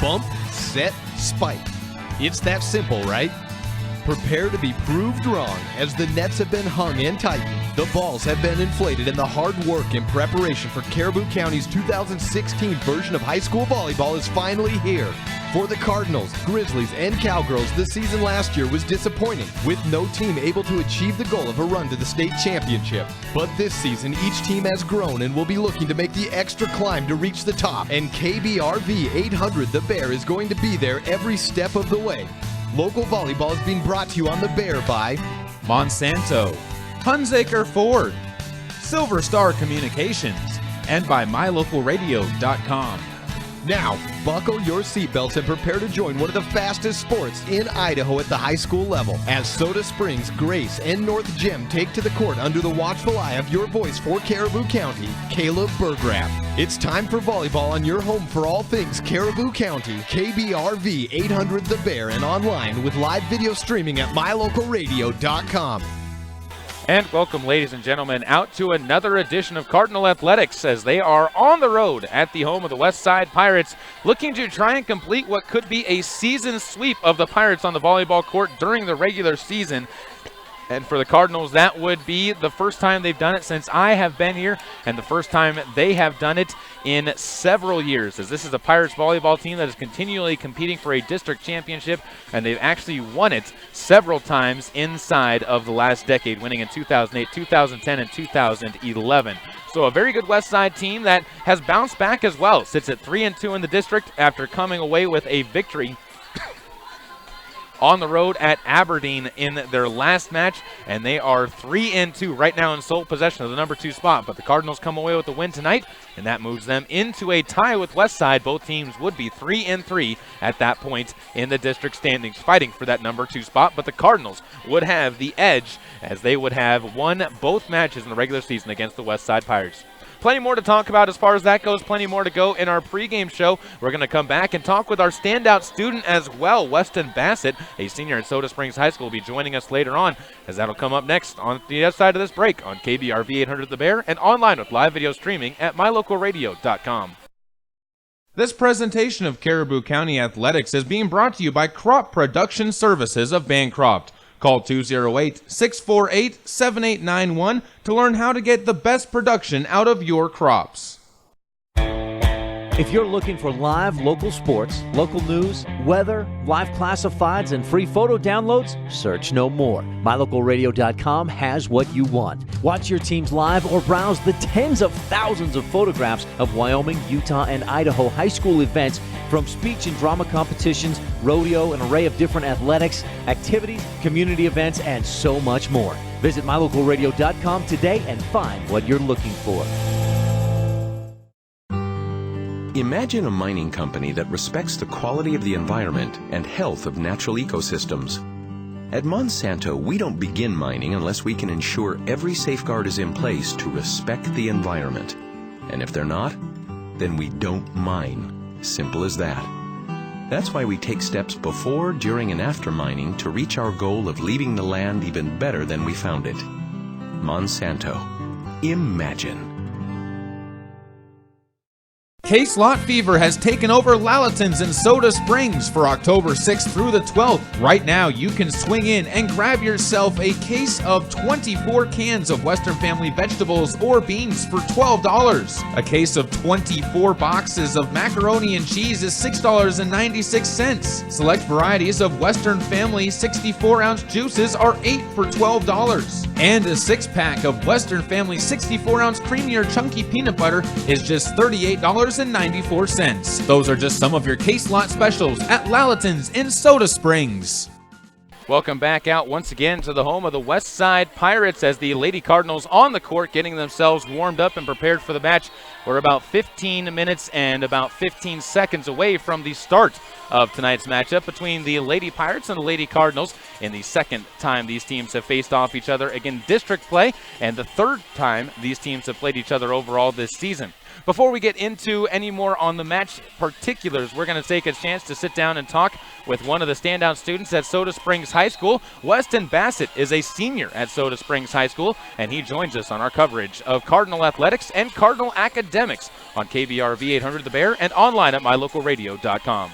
Bump, set, spike. It's that simple, right? Prepare to be proved wrong as the nets have been hung and tightened, the balls have been inflated, and the hard work and preparation for Caribou County's 2016 version of high school volleyball is finally here. For the Cardinals, Grizzlies, and Cowgirls, the season last year was disappointing, with no team able to achieve the goal of a run to the state championship. But this season, each team has grown and will be looking to make the extra climb to reach the top. And KBRV 800 The Bear is going to be there every step of the way. Local volleyball is being brought to you on The Bear by Monsanto, Hunsaker Ford, Silver Star Communications, and by MyLocalRadio.com. Now, buckle your seatbelts and prepare to join one of the fastest sports in Idaho at the high school level as Soda Springs, Grace, and North Gem take to the court under the watchful eye of your voice for Caribou County, Caleb Bergraff. It's time for volleyball on your home for all things Caribou County, KBRV 800 The Bear, and online with live video streaming at MyLocalRadio.com. And welcome, ladies and gentlemen, out to another edition of Cardinal Athletics as they are on the road at the home of the West Side Pirates, looking to try and complete what could be a season sweep of the Pirates on the volleyball court during the regular season. And for the Cardinals, that would be the first time they've done it since I have been here, and the first time they have done it in several years, as this is a Pirates volleyball team that is continually competing for a district championship, and they've actually won it several times inside of the last decade, winning in 2008, 2010, and 2011. So a very good West Side team that has bounced back as well. Sits at 3-2 in the district after coming away with a victory on the road at Aberdeen in their last match, and they are 3-2 right now in sole possession of the number 2 spot. But the Cardinals come away with the win tonight, and that moves them into a tie with Westside. Both teams would be 3-3 at that point in the district standings, fighting for that number 2 spot. But the Cardinals would have the edge, as they would have won both matches in the regular season against the Westside Pirates. Plenty more to talk about as far as that goes. Plenty more to go in our pregame show. We're going to come back and talk with our standout student as well, Weston Bassett, a senior at Soda Springs High School, will be joining us later on, as that'll come up next on the other side of this break on KBRV 800 The Bear and online with live video streaming at MyLocalRadio.com. This presentation of Caribou County Athletics is being brought to you by Crop Production Services of Bancroft. Call 208-648-7891 to learn how to get the best production out of your crops. If you're looking for live local sports, local news, weather, live classifieds, and free photo downloads, search no more. MyLocalRadio.com has what you want. Watch your teams live or browse the tens of thousands of photographs of Wyoming, Utah, and Idaho high school events, from speech and drama competitions, rodeo, an array of different athletics, activities, community events, and so much more. Visit MyLocalRadio.com today and find what you're looking for. Imagine a mining company that respects the quality of the environment and health of natural ecosystems. At Monsanto, we don't begin mining unless we can ensure every safeguard is in place to respect the environment. And if they're not, then we don't mine. Simple as that. That's why we take steps before, during, and after mining to reach our goal of leaving the land even better than we found it. Monsanto. Imagine. K-Slot fever has taken over Lalaton's in Soda Springs for October 6th through the 12th. Right now, you can swing in and grab yourself a case of 24 cans of Western Family vegetables or beans for $12. A case of 24 boxes of macaroni and cheese is $6.96. Select varieties of Western Family 64-ounce juices are $8 for $12. And a 6-pack of Western Family 64-ounce creamy or chunky peanut butter is just $38.94. Those are just some of your K-Slot specials at Lalaton's in Soda Springs. Welcome back out once again to the home of the West Side Pirates as the Lady Cardinals on the court getting themselves warmed up and prepared for the match. We're about 15 minutes and about 15 seconds away from the start of tonight's matchup between the Lady Pirates and the Lady Cardinals, in the second time these teams have faced off each other in district play, and the third time these teams have played each other overall this season. Before we get into any more on the match particulars, we're going to take a chance to sit down and talk with one of the standout students at Soda Springs High School. Weston Bassett is a senior at Soda Springs High School, and he joins us on our coverage of Cardinal Athletics and Cardinal Academics on KBRV 800 The Bear and online at MyLocalRadio.com.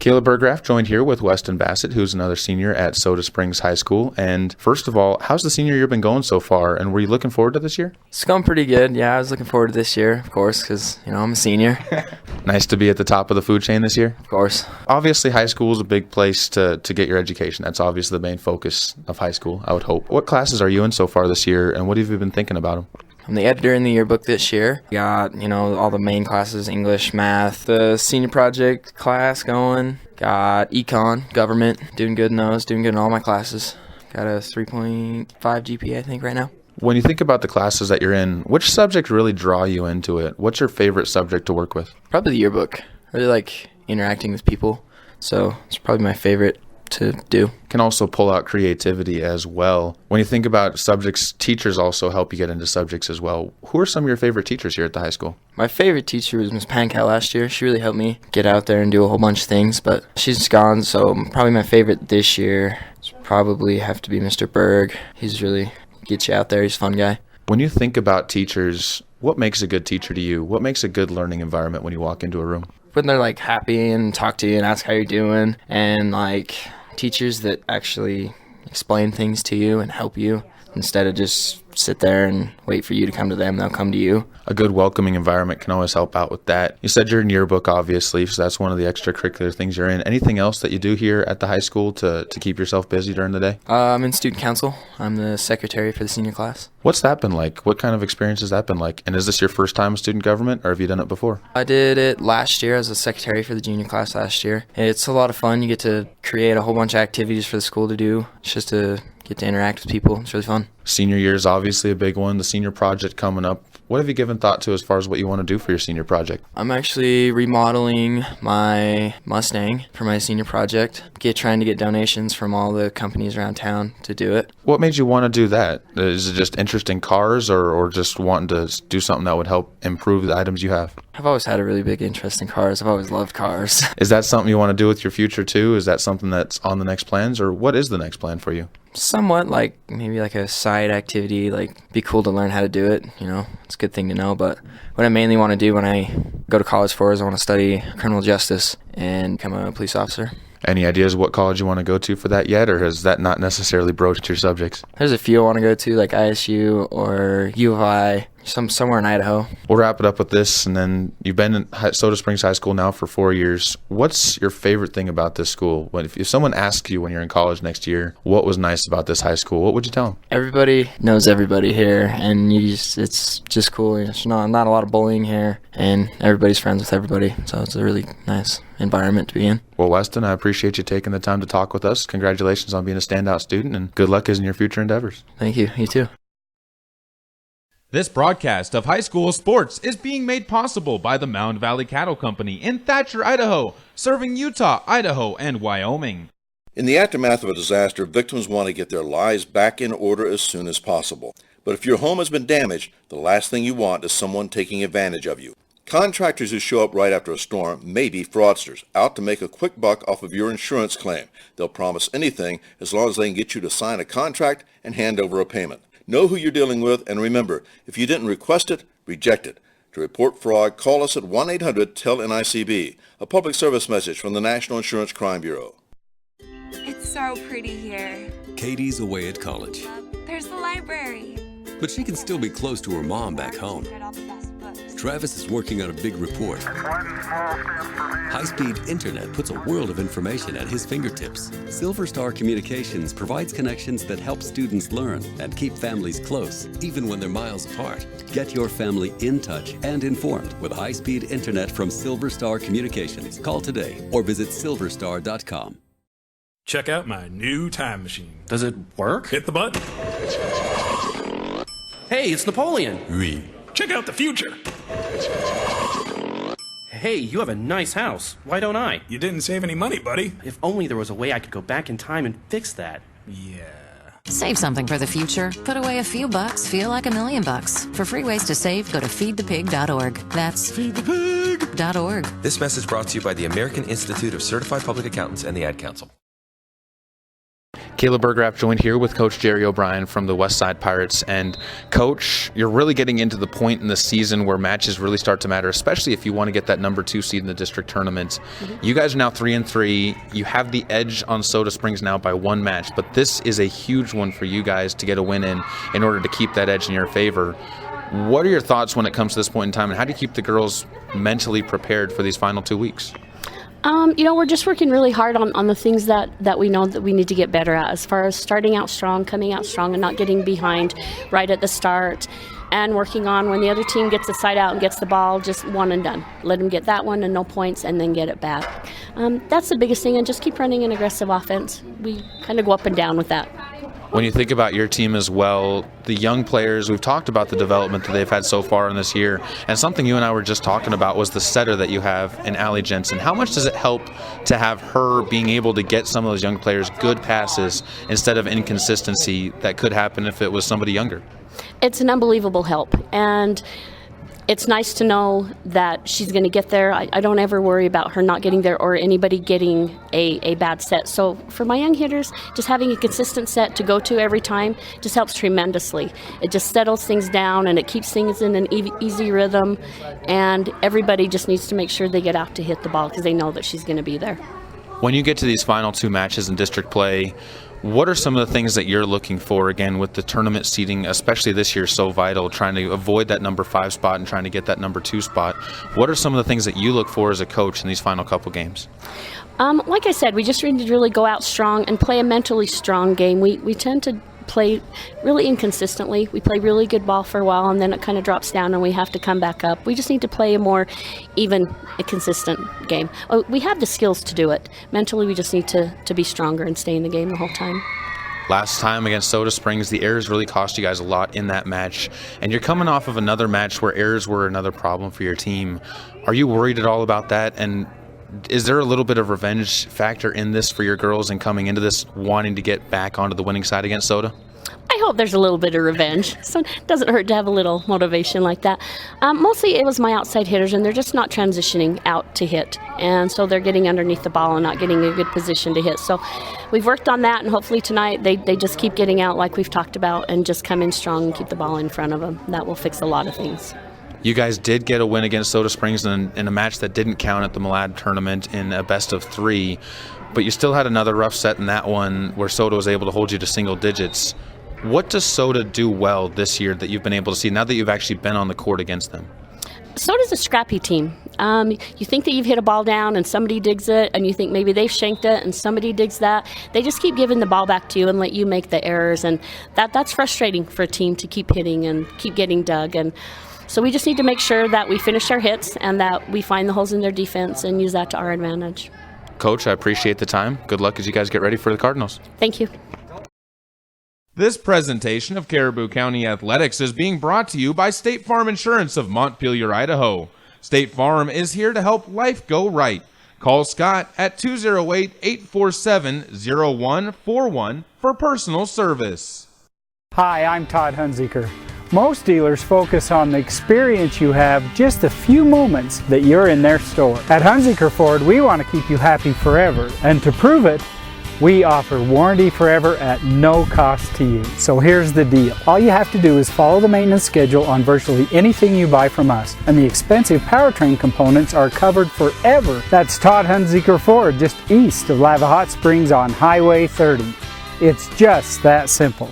Caleb Burgraff joined here with Weston Bassett, who's another senior at Soda Springs High School. And first of all, how's the senior year been going so far? And were you looking forward to this year? It's going pretty good. Yeah, I was looking forward to this year, of course, because, I'm a senior. Nice to be at the top of the food chain this year? Of course. Obviously, high school is a big place to get your education. That's obviously the main focus of high school, I would hope. What classes are you in so far this year, and what have you been thinking about them? I'm the editor in the yearbook this year. Got, all the main classes, English, math, the senior project class going. Got econ, government, doing good in those, doing good in all my classes. Got a 3.5 GPA, I think, right now. When you think about the classes that you're in, which subject really draw you into it? What's your favorite subject to work with? Probably the yearbook. I really like interacting with people, so it's probably my favorite to do. Can also pull out creativity as well. When you think about subjects, teachers also help you get into subjects as well. Who are some of your favorite teachers here at the high school? My favorite teacher was Miss Pankow last year. She really helped me get out there and do a whole bunch of things, but she's gone, so probably my favorite this year probably have to be Mr. Berg. He's really gets you out there. He's a fun guy. When you think about teachers, what makes a good teacher to you? What makes a good learning environment when you walk into a room? When they're happy and talk to you and ask how you're doing, and teachers that actually explain things to you and help you instead of just sit there and wait for you to come to them. They'll come to you. A good welcoming environment can always help out with that. You said you're in yearbook, obviously, so that's one of the extracurricular things you're in. Anything else that you do here at the high school to keep yourself busy during the day? I'm in student council. I'm the secretary for the senior class. What's that been like? What kind of experience has that been like? And is this your first time in student government, or have you done it before? I did it last year as a secretary for the junior class last year. It's a lot of fun. You get to create a whole bunch of activities for the school to do. It's just to get to interact with people. It's really fun. Senior year is obviously a big one. The senior project coming up. What have you given thought to as far as what you want to do for your senior project? I'm actually remodeling my Mustang for my senior project. Trying to get donations from all the companies around town to do it. What made you want to do that? Is it just interest in cars or just wanting to do something that would help improve the items you have? I've always had a really big interest in cars. I've always loved cars. Is that something you want to do with your future too? Is that something that's on the next plans, or what is the next plan for you? Somewhat maybe a side activity, be cool to learn how to do it, it's a good thing to know, but what I mainly want to do when I go to college for is I want to study criminal justice and become a police officer. Any ideas what college you want to go to for that yet, or has that not necessarily broached your subjects? There's a few I want to go to, like ISU or U of I, somewhere in Idaho. We'll wrap it up with this, and then you've been in Soda Springs High School now for 4 years. What's your favorite thing about this school? If someone asks you when you're in college next year, what was nice about this high school, what would you tell them? Everybody knows everybody here, and it's just cool. There's not a lot of bullying here, and everybody's friends with everybody, so it's a really nice environment to be in. Well, Weston, I appreciate you taking the time to talk with us. Congratulations on being a standout student, and good luck in your future endeavors. Thank you. You too. This broadcast of high school sports is being made possible by the Mound Valley Cattle Company in Thatcher, Idaho, serving Utah, Idaho, and Wyoming. In the aftermath of a disaster, victims want to get their lives back in order as soon as possible. But if your home has been damaged, the last thing you want is someone taking advantage of you. Contractors who show up right after a storm may be fraudsters, out to make a quick buck off of your insurance claim. They'll promise anything as long as they can get you to sign a contract and hand over a payment. Know who you're dealing with, and remember, if you didn't request it, reject it. To report fraud, call us at 1-800-TEL-NICB, a public service message from the National Insurance Crime Bureau. It's so pretty here. Katie's away at college, There's the library. but she can still be close to her mom back home. Travis is working on a big report. High-speed internet puts a world of information at his fingertips. Silver Star Communications provides connections that help students learn and keep families close, even when they're miles apart. Get your family in touch and informed with high-speed internet from Silver Star Communications. Call today or visit silverstar.com. Check out my new time machine. Does it work? Hit the button. Hey, it's Napoleon. Oui. Check out the future. Hey, you have a nice house. Why don't I? You didn't save any money, buddy. If only there was a way I could go back in time and fix that. Yeah. Save something for the future. Put away a few bucks, feel like $1 million. For free ways to save, go to feedthepig.org. That's feedthepig.org. This message brought to you by the American Institute of Certified Public Accountants and the Ad Council. Caleb Bergrapp joined here with Coach Jerry O'Brien from the Westside Pirates. And Coach, you're really getting into the point in the season where matches really start to matter, especially if you want to get that number 2 seed in the district tournament. You guys are now 3-3. You have the edge on Soda Springs now by 1 match, but this is a huge one for you guys to get a win in order to keep that edge in your favor. What are your thoughts when it comes to this point in time, and how do you keep the girls mentally prepared for these final 2 weeks? We're just working really hard on the things that we know that we need to get better at, as far as starting out strong, coming out strong, and not getting behind right at the start, and working on when the other team gets a side out and gets the ball, just one and done. Let them get that one and no points, and then get it back. That's the biggest thing, and just keep running an aggressive offense. We kind of go up and down with that. When you think about your team as well, the young players, we've talked about the development that they've had so far in this year, and something you and I were just talking about was the setter that you have in Allie Jensen. How much does it help to have her being able to get some of those young players good passes instead of inconsistency that could happen if it was somebody younger? It's an unbelievable help, and it's nice to know that she's going to get there. I don't ever worry about her not getting there or anybody getting a bad set. So for my young hitters, just having a consistent set to go to every time just helps tremendously. It just settles things down, and it keeps things in an easy rhythm, and everybody just needs to make sure they get out to hit the ball because they know that she's going to be there. When you get to these final 2 matches in district play, what are some of the things that you're looking for, again, with the tournament seeding, especially this year, so vital, trying to avoid that number 5 spot and trying to get that number 2 spot? What are some of the things that you look for as a coach in these final couple games? Like I said, we just need to really go out strong and play a mentally strong game. We tend to play really inconsistently. We play really good ball for a while, and then it kind of drops down and we have to come back up. We just need to play a more even, consistent game. We have the skills to do it. Mentally, we just need to be stronger and stay in the game the whole time. Last time against Soda Springs, the errors really cost you guys a lot in that match, and you're coming off of another match where errors were another problem for your team. Are you worried at all about that, and is there a little bit of revenge factor in this for your girls and coming into this wanting to get back onto the winning side against Soda? I hope there's a little bit of revenge. So it doesn't hurt to have a little motivation like that. Mostly it was my outside hitters, and they're just not transitioning out to hit. And so they're getting underneath the ball and not getting a good position to hit. So we've worked on that, and hopefully tonight they just keep getting out like we've talked about and just come in strong and keep the ball in front of them. That will fix a lot of things. You guys did get a win against Soda Springs in a match that didn't count at the Malad tournament in a best-of-3, but you still had another rough set in that one where Soda was able to hold you to single digits. What does Soda do well this year that you've been able to see now that you've actually been on the court against them? Soda's a scrappy team. You think that you've hit a ball down and somebody digs it, and you think maybe they've shanked it and somebody digs that. They just keep giving the ball back to you and let you make the errors, and that's frustrating for a team to keep hitting and keep getting dug. And so we just need to make sure that we finish our hits and that we find the holes in their defense and use that to our advantage. Coach, I appreciate the time. Good luck as you guys get ready for the Cardinals. Thank you. This presentation of Caribou County Athletics is being brought to you by State Farm Insurance of Montpelier, Idaho. State Farm is here to help life go right. Call Scott at 208-847-0141 for personal service. Hi, I'm Todd Hunziker. Most dealers focus on the experience you have just a few moments that you're in their store. At Hunziker Ford, we want to keep you happy forever, and to prove it, we offer warranty forever at no cost to you. So here's the deal. All you have to do is follow the maintenance schedule on virtually anything you buy from us, and the expensive powertrain components are covered forever. That's Todd Hunziker Ford, just east of Lava Hot Springs on Highway 30. It's just that simple.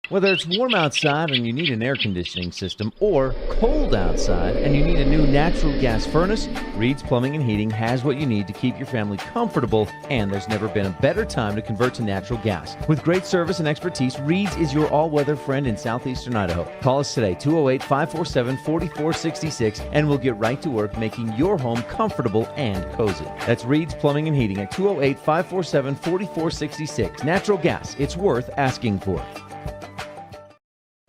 Whether it's warm outside and you need an air conditioning system, or cold outside and you need a new natural gas furnace, Reed's Plumbing and Heating has what you need to keep your family comfortable, and there's never been a better time to convert to natural gas. With great service and expertise, Reed's is your all-weather friend in southeastern Idaho. Call us today, 208-547-4466, and we'll get right to work making your home comfortable and cozy. That's Reed's Plumbing and Heating at 208-547-4466. Natural gas, it's worth asking for.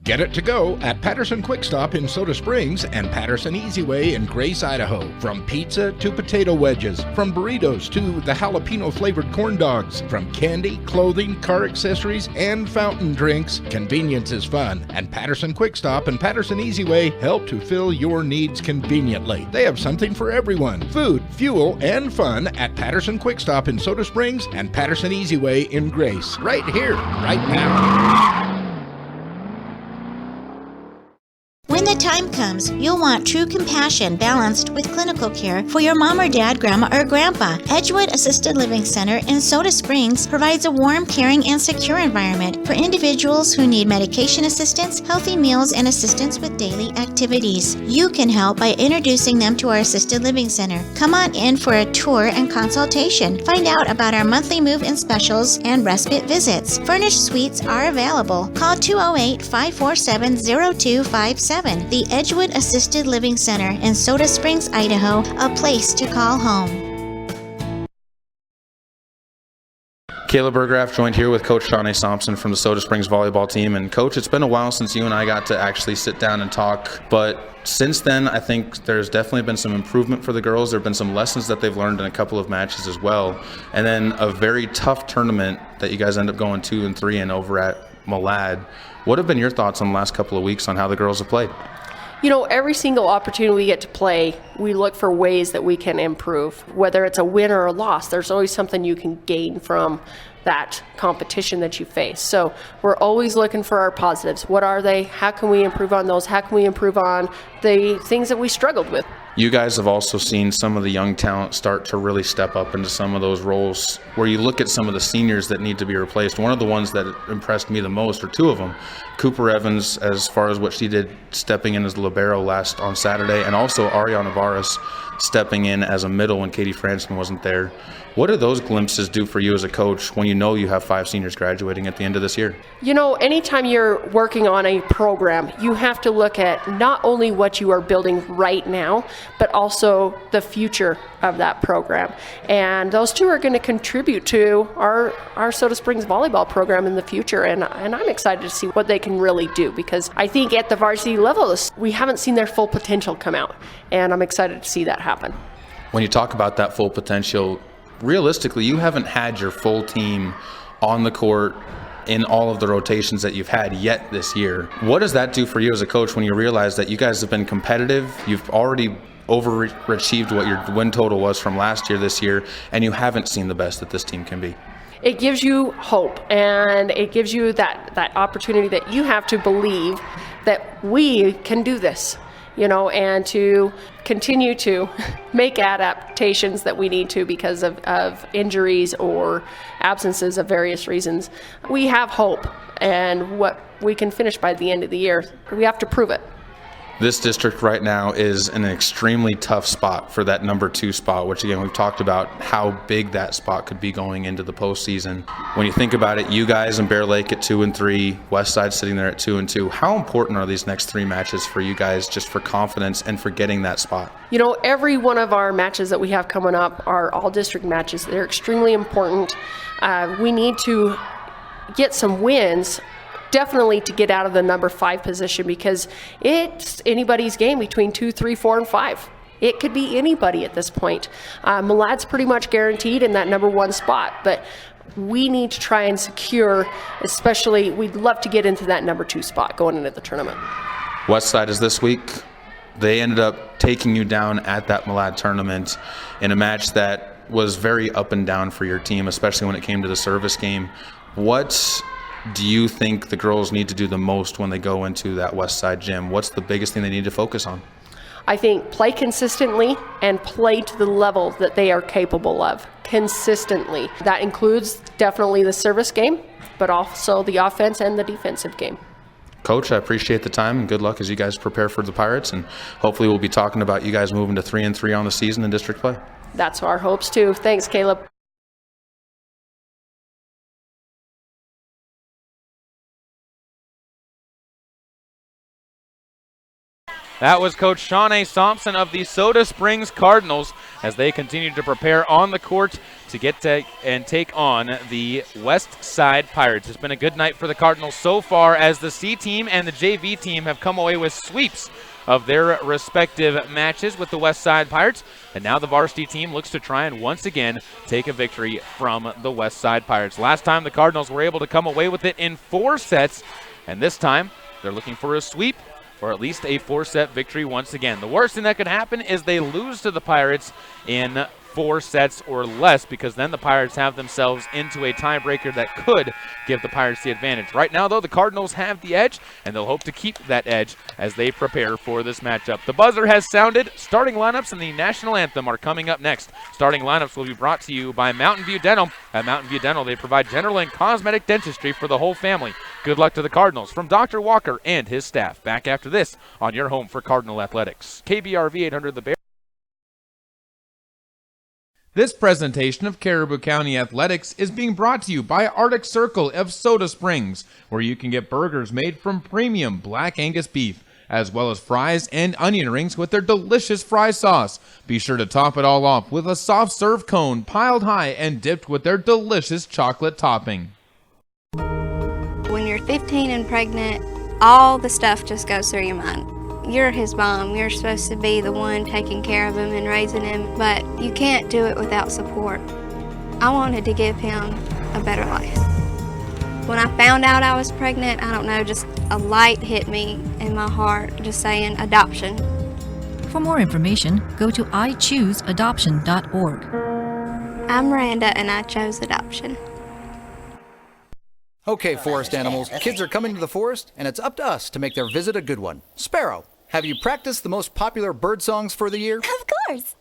Get it to go at Patterson Quick Stop in Soda Springs and Patterson Easy Way in Grace, Idaho. From pizza to potato wedges, from burritos to the jalapeno flavored corn dogs, from candy, clothing, car accessories, and fountain drinks, convenience is fun. And Patterson Quick Stop and Patterson Easy Way help to fill your needs conveniently. They have something for everyone: food, fuel, and fun at Patterson Quick Stop in Soda Springs and Patterson Easy Way in Grace. Right here, right now. When the time comes, you'll want true compassion balanced with clinical care for your mom or dad, grandma, or grandpa. Edgewood Assisted Living Center in Soda Springs provides a warm, caring, and secure environment for individuals who need medication assistance, healthy meals, and assistance with daily activities. You can help by introducing them to our Assisted Living Center. Come on in for a tour and consultation. Find out about our monthly move-in specials and respite visits. Furnished suites are available. Call 208-547-0257. The Edgewood Assisted Living Center in Soda Springs, Idaho, a place to call home. Caleb Burgraff joined here with Coach Shawnee Thompson from the Soda Springs volleyball team. And Coach, it's been a while since you and I got to actually sit down and talk, but since then I think there's definitely been some improvement for the girls. There have been some lessons that they've learned in a couple of matches as well, and then a very tough tournament that you guys end up going 2 and 3 in over at Malad. What have been your thoughts on the last couple of weeks on how the girls have played? You know, every single opportunity we get to play, we look for ways that we can improve. Whether it's a win or a loss, there's always something you can gain from that competition that you face. So we're always looking for our positives. What are they? How can we improve on those? How can we improve on the things that we struggled with? You guys have also seen some of the young talent start to really step up into some of those roles where you look at some of the seniors that need to be replaced. One of the ones that impressed me the most, or two of them, Cooper Evans, as far as what she did stepping in as libero last on Saturday, and also Ariana Varas stepping in as a middle when Katie Franson wasn't there. What do those glimpses do for you as a coach when you know you have 5 seniors graduating at the end of this year? You know, anytime you're working on a program, you have to look at not only what you are building right now, but also the future of that program. And those two are going to contribute to our Soda Springs volleyball program in the future. And I'm excited to see what they can really do, because I think at the varsity level, we haven't seen their full potential come out. And I'm excited to see that happen. When you talk about that full potential, realistically, you haven't had your full team on the court in all of the rotations that you've had yet this year. What does that do for you as a coach when you realize that you guys have been competitive, you've already overachieved what your win total was from last year this year, and you haven't seen the best that this team can be? It gives you hope, and it gives you that opportunity that you have to believe that we can do this, you know, and to continue to make adaptations that we need to because of injuries or absences of various reasons. We have hope, and what we can finish by the end of the year, we have to prove it. This district right now is in an extremely tough spot for that number 2 spot, which again, we've talked about how big that spot could be going into the postseason. When you think about it, you guys and Bear Lake at 2 and 3, Westside sitting there at 2 and 2. How important are these next 3 matches for you guys just for confidence and for getting that spot? You know, every one of our matches that we have coming up are all district matches. They're extremely important. We need to get some wins, definitely, to get out of the number 5 position, because it's anybody's game between 2, 3, 4, and 5. It could be anybody at this point. Malad's pretty much guaranteed in that number 1 spot, but we need to try and secure, especially, we'd love to get into that number 2 spot going into the tournament. Westside is this week. They ended up taking you down at that Malad tournament in a match that was very up and down for your team, especially when it came to the service game. What do you think the girls need to do the most when they go into that Westside gym? What's the biggest thing they need to focus on? I think play consistently and play to the level that they are capable of consistently. That includes definitely the service game, but also the offense and the defensive game. Coach, I appreciate the time, and good luck as you guys prepare for the Pirates, and hopefully we'll be talking about you guys moving to 3 and 3 on the season in district play. That's our hopes too. Thanks, Caleb. That was Coach Shawnee Thompson of the Soda Springs Cardinals as they continue to prepare on the court to get to and take on the West Side Pirates. It's been a good night for the Cardinals so far as the C team and the JV team have come away with sweeps of their respective matches with the West Side Pirates. And now the varsity team looks to try and once again take a victory from the West Side Pirates. Last time the Cardinals were able to come away with it in 4 sets, and this time they're looking for a sweep or at least a 4-set victory once again. The worst thing that could happen is they lose to the Pirates in 4 sets or less, because then the Pirates have themselves into a tiebreaker that could give the Pirates the advantage. Right now, though, the Cardinals have the edge, and they'll hope to keep that edge as they prepare for this matchup. The buzzer has sounded. Starting lineups and the national anthem are coming up next. Starting lineups will be brought to you by Mountain View Dental. At Mountain View Dental, they provide general and cosmetic dentistry for the whole family. Good luck to the Cardinals from Dr. Walker and his staff. Back after this on your home for Cardinal Athletics. KBRV 800 The Bear. This presentation of Caribou County Athletics is being brought to you by Arctic Circle of Soda Springs, where you can get burgers made from premium Black Angus beef, as well as fries and onion rings with their delicious fry sauce. Be sure to top it all off with a soft serve cone piled high and dipped with their delicious chocolate topping. When you're 15 and pregnant, all the stuff just goes through your mind. You're his mom. You're supposed to be the one taking care of him and raising him, but you can't do it without support. I wanted to give him a better life. When I found out I was pregnant, I don't know, just a light hit me in my heart, just saying adoption. For more information, go to ichooseadoption.org. I'm Miranda and I chose adoption. Okay, forest animals, kids are coming to the forest, and it's up to us to make their visit a good one. Sparrow, have you practiced the most popular bird songs for the year? Of course.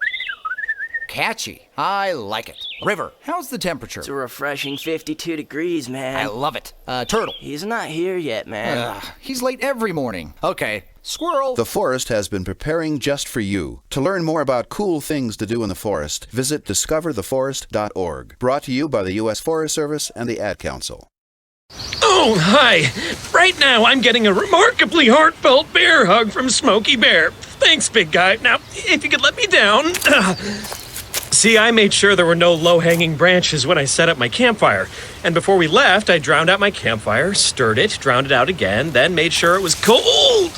Catchy. I like it. River, how's the temperature? It's a refreshing 52 degrees, man. I love it. Turtle. He's not here yet, man. He's late every morning. Okay. Squirrel. The forest has been preparing just for you. To learn more about cool things to do in the forest, visit discovertheforest.org. Brought to you by the U.S. Forest Service and the Ad Council. Oh, hi. Right now, I'm getting a remarkably heartfelt bear hug from Smokey Bear. Thanks, big guy. Now, if you could let me down. See, I made sure there were no low-hanging branches when I set up my campfire. And before we left, I drowned out my campfire, stirred it, drowned it out again, then made sure it was cold.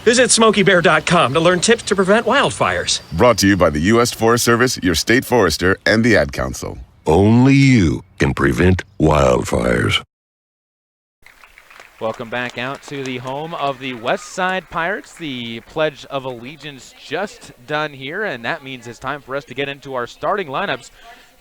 Visit SmokeyBear.com to learn tips to prevent wildfires. Brought to you by the U.S. Forest Service, your state forester, and the Ad Council. Only you can prevent wildfires. Welcome back out to the home of the West Side Pirates. The Pledge of Allegiance just done here, and that means it's time for us to get into our starting lineups,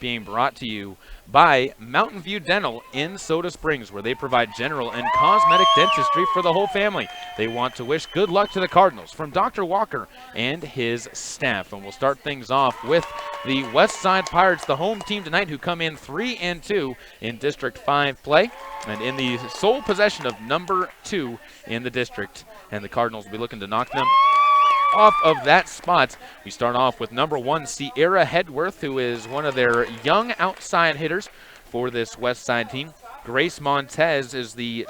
being brought to you by Mountain View Dental in Soda Springs, where they provide general and cosmetic dentistry for the whole family. They want to wish good luck to the Cardinals from Dr. Walker and his staff. And we'll start things off with the West Side Pirates, the home team tonight, who come in 3-2 in District 5 play and in the sole possession of number 2 in the district. And the Cardinals will be looking to knock them off of that spot. We start off with number 1, Sierra Hedworth, who is one of their young outside hitters for this West Side team. Grace Montez is the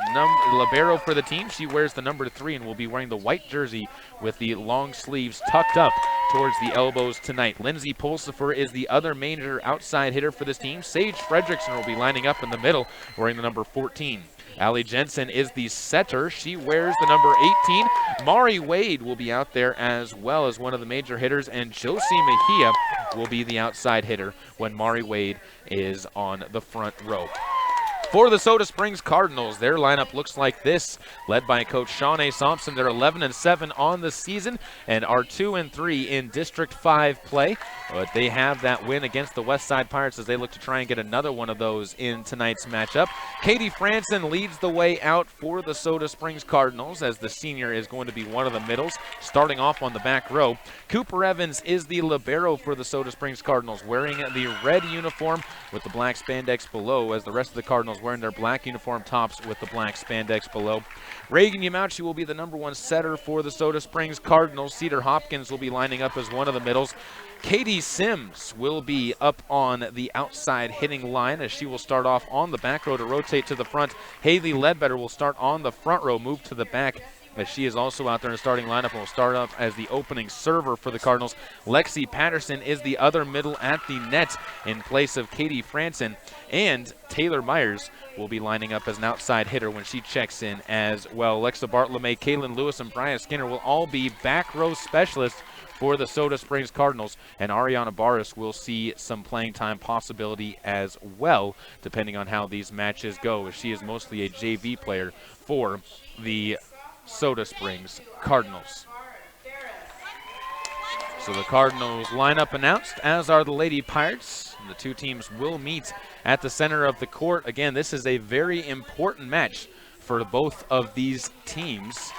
libero for the team. She wears the number 3 and will be wearing the white jersey with the long sleeves tucked up towards the elbows tonight. Lindsay Pulsifer is the other major outside hitter for this team. Sage Fredrickson will be lining up in the middle wearing the number 14. Allie Jensen is the setter. She wears the number 18. Mari Wade will be out there as well as one of the major hitters, and Josie Mejia will be the outside hitter when Mari Wade is on the front row. For the Soda Springs Cardinals, their lineup looks like this, led by Coach Shawnee Thompson. They're 11-7 on the season and are 2-3 in District 5 play. But they have that win against the West Side Pirates as they look to try and get another one of those in tonight's matchup. Katie Franson leads the way out for the Soda Springs Cardinals, as the senior is going to be one of the middles, starting off on the back row. Cooper Evans is the libero for the Soda Springs Cardinals, wearing the red uniform with the black spandex below, as the rest of the Cardinals wearing their black uniform tops with the black spandex below. Reagan Yamauchi will be the number 1 setter for the Soda Springs Cardinals. Cedar Hopkins will be lining up as one of the middles. Katie Sims will be up on the outside hitting line, as she will start off on the back row to rotate to the front. Haley Ledbetter will start on the front row, move to the back as she is also out there in the starting lineup and will start up as the opening server for the Cardinals. Lexi Patterson is the other middle at the net in place of Katie Franson, and Taylor Myers will be lining up as an outside hitter when she checks in as well. Alexa Bartolome, Kaylin Lewis, and Brian Skinner will all be back row specialists for the Soda Springs Cardinals, and Ariana Barris will see some playing time possibility as well, depending on how these matches go, as she is mostly a JV player for the Soda Springs Cardinals. So the Cardinals lineup announced, as are the Lady Pirates. And the two teams will meet at the center of the court. Again, this is a very important match for both of these teams,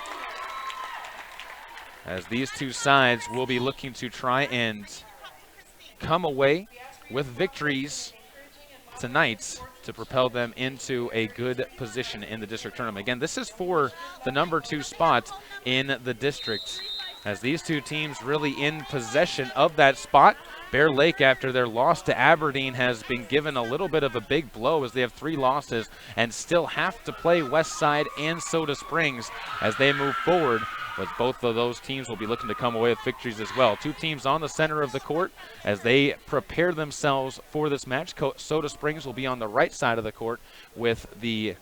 as these two sides will be looking to try and come away with victories tonight to propel them into a good position in the district tournament. Again, this is for the #2 spot in the district, as these two teams really in possession of that spot. Bear Lake, after their loss to Aberdeen, has been given a little bit of a big blow, as they have 3 losses and still have to play Westside and Soda Springs as they move forward. But both of those teams will be looking to come away with victories as well. Two teams on the center of the court as they prepare themselves for this match. Soda Springs will be on the right side of the court with the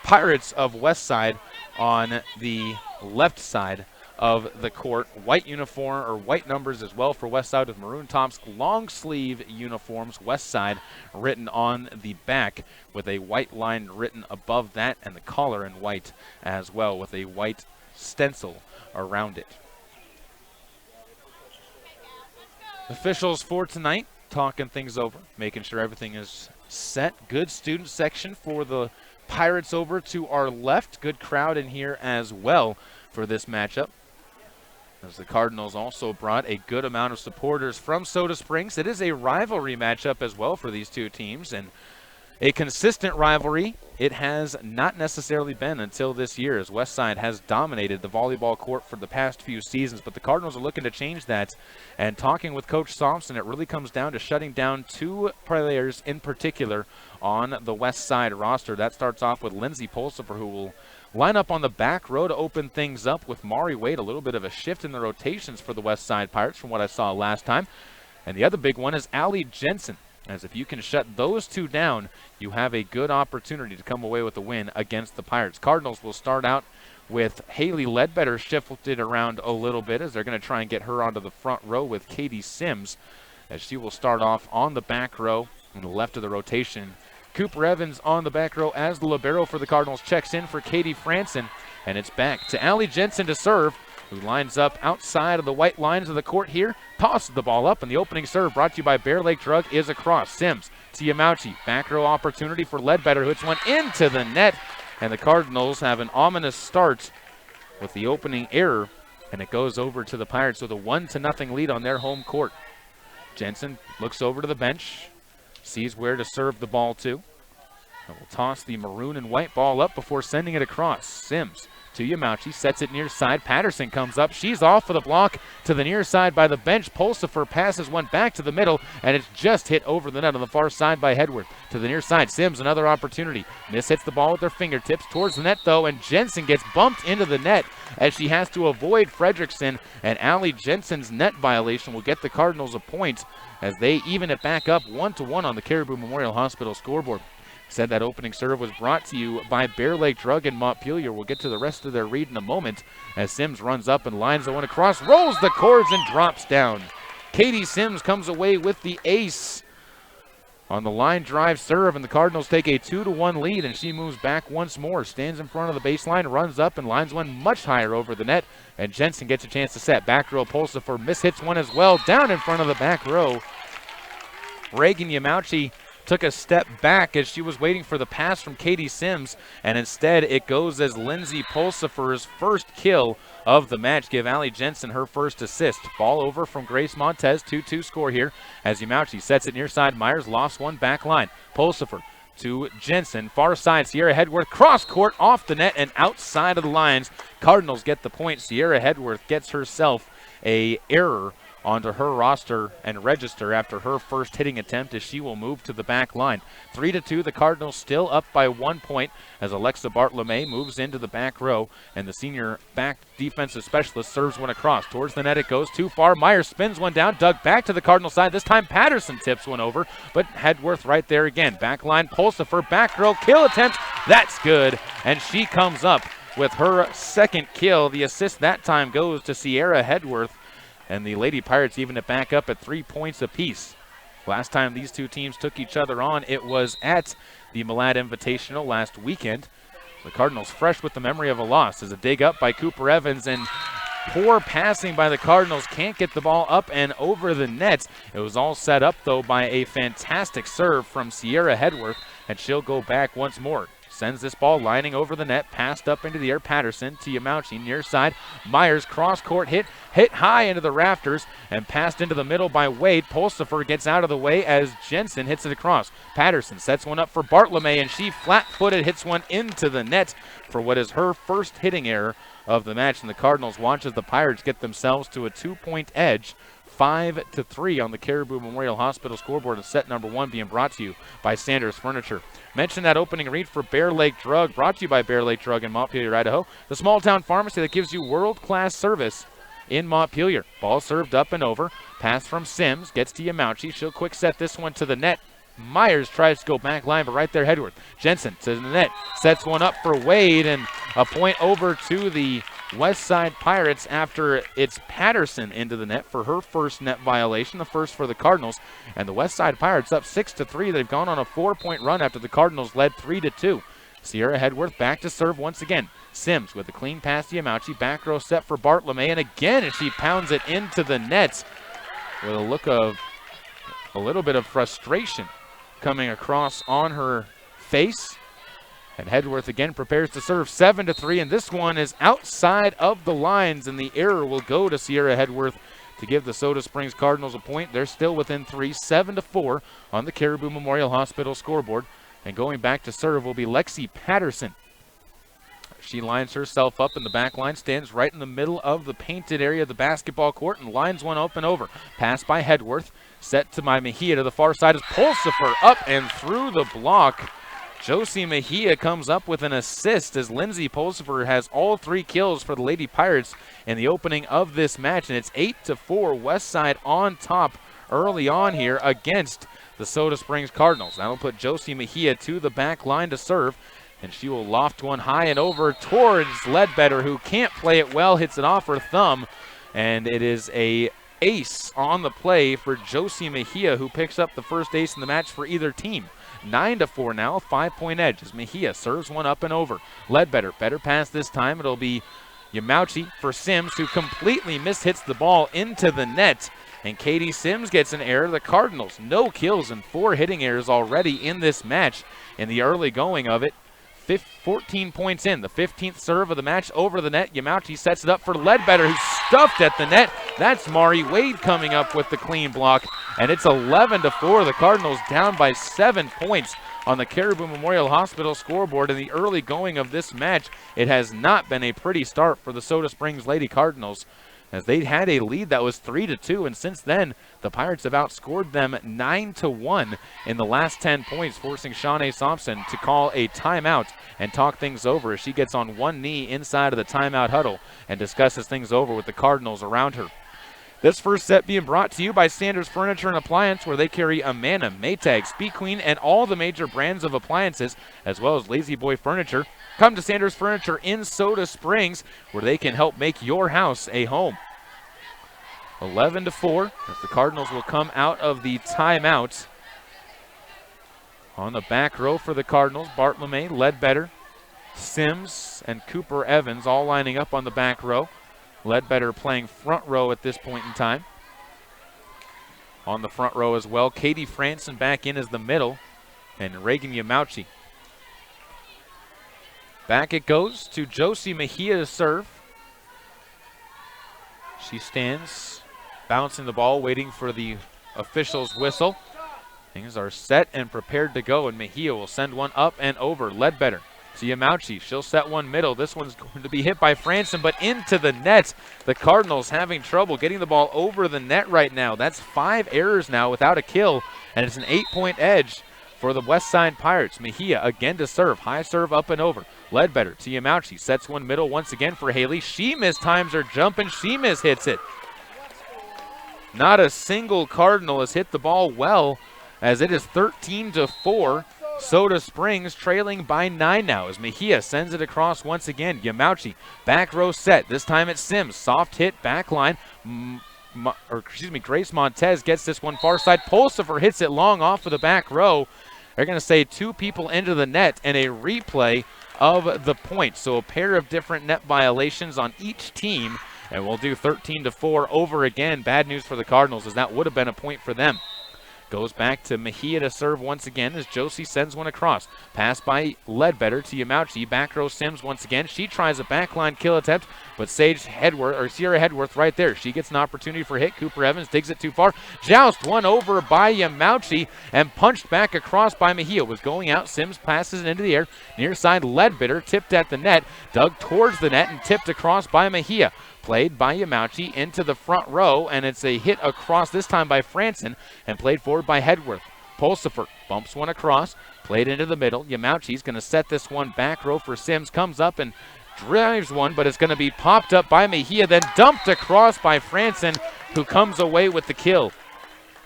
Pirates of Westside on the left side of the court. White uniform, or white numbers as well for Westside, with maroon tops, long sleeve uniforms, Westside written on the back with a white line written above that, and the collar in white as well with a white stencil around it. Officials for tonight talking things over, making sure everything is set. Good student section for the Pirates over to our left. Good crowd in here as well for this matchup, as the Cardinals also brought a good amount of supporters from Soda Springs. It is a rivalry matchup as well for these two teams, and a consistent rivalry it has not necessarily been until this year, as Westside has dominated the volleyball court for the past few seasons. But the Cardinals are looking to change that, and talking with Coach Thompson, it really comes down to shutting down 2 players in particular on the Westside roster. That starts off with Lindsay Pulsifer, who will line up on the back row to open things up with Mari Wade. A little bit of a shift in the rotations for the Westside Pirates from what I saw last time. And the other big one is Allie Jensen, as if you can shut those 2 down, you have a good opportunity to come away with a win against the Pirates. Cardinals will start out with Haley Ledbetter shifted around a little bit, as they're going to try and get her onto the front row with Katie Sims, as she will start off on the back row on the left of the rotation. Cooper Evans on the back row as the libero for the Cardinals checks in for Katie Franson, and it's back to Allie Jensen to serve, who lines up outside of the white lines of the court here, tosses the ball up, and the opening serve, brought to you by Bear Lake Drug, is across. Sims to Yamauchi. Back row opportunity for Ledbetter, who hits one into the net, and the Cardinals have an ominous start with the opening error, and it goes over to the Pirates with a 1-0 lead on their home court. Jensen looks over to the bench, sees where to serve the ball to, and will toss the maroon and white ball up before sending it across. Sims to Yamauchi, sets it near side. Patterson comes up. She's off for the block to the near side by the bench. Pulsifer passes one back to the middle, and it's just hit over the net on the far side by Hedworth. To the near side, Sims, another opportunity. Miss hits the ball with her fingertips towards the net, though, and Jensen gets bumped into the net as she has to avoid Fredrickson, and Allie Jensen's net violation will get the Cardinals a point as they even it back up 1-1 on the Caribou Memorial Hospital scoreboard. Said that opening serve was brought to you by Bear Lake Drug in Montpelier. We'll get to the rest of their read in a moment as Sims runs up and lines the one across, rolls the cords, and drops down. Katie Sims comes away with the ace on the line drive serve, and the Cardinals take a 2-1 lead, and she moves back once more, stands in front of the baseline, runs up and lines one much higher over the net, and Jensen gets a chance to set. Back row Pulsifer mishits one as well, down in front of the back row. Reagan Yamauchi took a step back as she was waiting for the pass from Katie Sims, and instead it goes as Lindsay Pulsifer's first kill of the match. Give Allie Jensen her first assist. Ball over from Grace Montez, 2-2 score here as Yamauchi sets it near side. Myers lost one back line. Pulsifer to Jensen, far side. Sierra Hedworth cross court off the net and outside of the lines. Cardinals get the point. Sierra Hedworth gets herself a error onto her roster and register after her first hitting attempt, as she will move to the back line. 3-2, the Cardinals still up by 1 point as Alexa Bartolome moves into the back row, and the senior back defensive specialist serves one across. Towards the net it goes, too far. Myers spins one down, dug back to the Cardinal side. This time Patterson tips one over, but Hedworth right there again. Back line, Pulsifer, back row, kill attempt. That's good, and she comes up with her second kill. The assist that time goes to Sierra Hedworth, and the Lady Pirates even it back up at 3 points apiece. Last time these two teams took each other on, it was at the Malad Invitational last weekend. The Cardinals fresh with the memory of a loss as a dig up by Cooper Evans, and poor passing by the Cardinals. Can't get the ball up and over the net. It was all set up, though, by a fantastic serve from Sierra Hedworth, and she'll go back once more. Sends this ball lining over the net, passed up into the air. Patterson to Yamauchi, near side. Myers, cross-court hit high into the rafters, and passed into the middle by Wade. Pulsifer gets out of the way as Jensen hits it across. Patterson sets one up for Bartolome, and she flat-footed hits one into the net for what is her first hitting error of the match. And the Cardinals watch as the Pirates get themselves to a 2-point edge, 5-3 on the Caribou Memorial Hospital scoreboard of set number 1, being brought to you by Sanders Furniture. Mention that opening read for Bear Lake Drug, brought to you by Bear Lake Drug in Montpelier, Idaho, the small town pharmacy that gives you world-class service in Montpelier. Ball served up and over. Pass from Sims, gets to Yamauchi. She'll quick set this one to the net. Myers tries to go back line, but right there, Hedworth. Jensen to the net, sets one up for Wade, and a point over to the West Side Pirates after it's Patterson into the net for her first net violation, the first for the Cardinals. And the West Side Pirates up 6-3. They've gone on a 4-point run after the Cardinals led 3-2. Sierra Hedworth back to serve once again. Sims with a clean pass to Yamauchi. Back row set for Bartolome, and again she pounds it into the net with a look of a little bit of frustration coming across on her face. And Hedworth again prepares to serve. 7-3, and this one is outside of the lines, and the error will go to Sierra Hedworth to give the Soda Springs Cardinals a point. They're still within 3, 7-4 on the Caribou Memorial Hospital scoreboard. And going back to serve will be Lexi Patterson. She lines herself up in the back line, stands right in the middle of the painted area of the basketball court, and lines one open over. Pass by Hedworth, set to my Mejia to the far side as Pulsifer up and through the block. Josie Mejia comes up with an assist as Lindsay Pulsifer has all 3 kills for the Lady Pirates in the opening of this match, and it's 8-4, West Side on top early on here against the Soda Springs Cardinals. That'll put Josie Mejia to the back line to serve, and she will loft one high and over towards Ledbetter, who can't play it well, hits it off her thumb, and it is a ace on the play for Josie Mejia, who picks up the first ace in the match for either team. 9-4 now, a 5-point edge as Mejia serves one up and over. Ledbetter, better pass this time. It'll be Yamauchi for Sims, who completely mishits the ball into the net. And Katie Sims gets an error. The Cardinals, no kills and 4 hitting errors already in this match in the early going of it. 14 points in, the 15th serve of the match over the net. Yamauchi sets it up for Ledbetter, who's stuffed at the net. That's Mari Wade coming up with the clean block, and it's 11-4. The Cardinals down by 7 points on the Caribou Memorial Hospital scoreboard in the early going of this match. It has not been a pretty start for the Soda Springs Lady Cardinals, as they had a lead that was 3-2, and since then the Pirates have outscored them 9-1 in the last 10 points, forcing Shawnee Thompson to call a timeout and talk things over as she gets on one knee inside of the timeout huddle and discusses things over with the Cardinals around her. This first set being brought to you by Sanders Furniture and Appliance, where they carry Amana, Maytag, Speed Queen, and all the major brands of appliances, as well as Lazy Boy Furniture. Come to Sanders Furniture in Soda Springs, where they can help make your house a home. 11-4, as the Cardinals will come out of the timeout. On the back row for the Cardinals, Bartolome, Ledbetter, Sims, and Cooper Evans all lining up on the back row. Ledbetter playing front row at this point in time. On the front row as well, Katie Franson back in as the middle, and Reagan Yamauchi. Back it goes to Josie Mejia to serve. She stands, bouncing the ball, waiting for the official's whistle. Things are set and prepared to go, and Mejia will send one up and over. Ledbetter to Yamauchi. She'll set one middle. This one's going to be hit by Franson, but into the net. The Cardinals having trouble getting the ball over the net right now. That's 5 errors now without a kill, and it's an 8-point edge for the West Side Pirates. Mejia again to serve. High serve up and over. Ledbetter to Yamauchi. Sets one middle once again for Haley. She mistimes her jump, and she mishits it. Not a single Cardinal has hit the ball well, as it is 13-4. Soda Springs trailing by 9 now as Mejia sends it across once again. Yamauchi, back row set. This time it's Sims. Soft hit, back line. Grace Montez gets this one far side. Pulsifer hits it long off of the back row. They're going to say 2 people into the net and a replay of the point. So a pair of different net violations on each team. And we'll do 13-4 over again. Bad news for the Cardinals, as that would have been a point for them. Goes back to Mejia to serve once again as Josie sends one across. Pass by Ledbetter to Yamauchi. Back row Sims once again. She tries a backline kill attempt, but Sierra Hedworth right there. She gets an opportunity for a hit. Cooper Evans digs it too far. Joust one over by Yamauchi and punched back across by Mejia. Was going out. Sims passes it into the air. Near side Ledbetter tipped at the net. Dug towards the net and tipped across by Mejia. Played by Yamauchi into the front row, and it's a hit across this time by Franson and played forward by Hedworth. Pulsifer bumps one across, played into the middle. Yamauchi's going to set this one back row for Sims, comes up and drives one, but it's going to be popped up by Mejia, then dumped across by Franson, who comes away with the kill.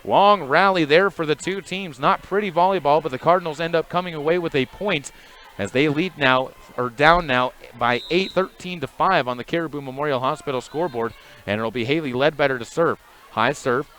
Long rally there for the two teams. Not pretty volleyball, but the Cardinals end up coming away with a point as they lead now, or down now by 13-5 on the Caribou Memorial Hospital scoreboard, and it'll be Haley Ledbetter to serve. High serve.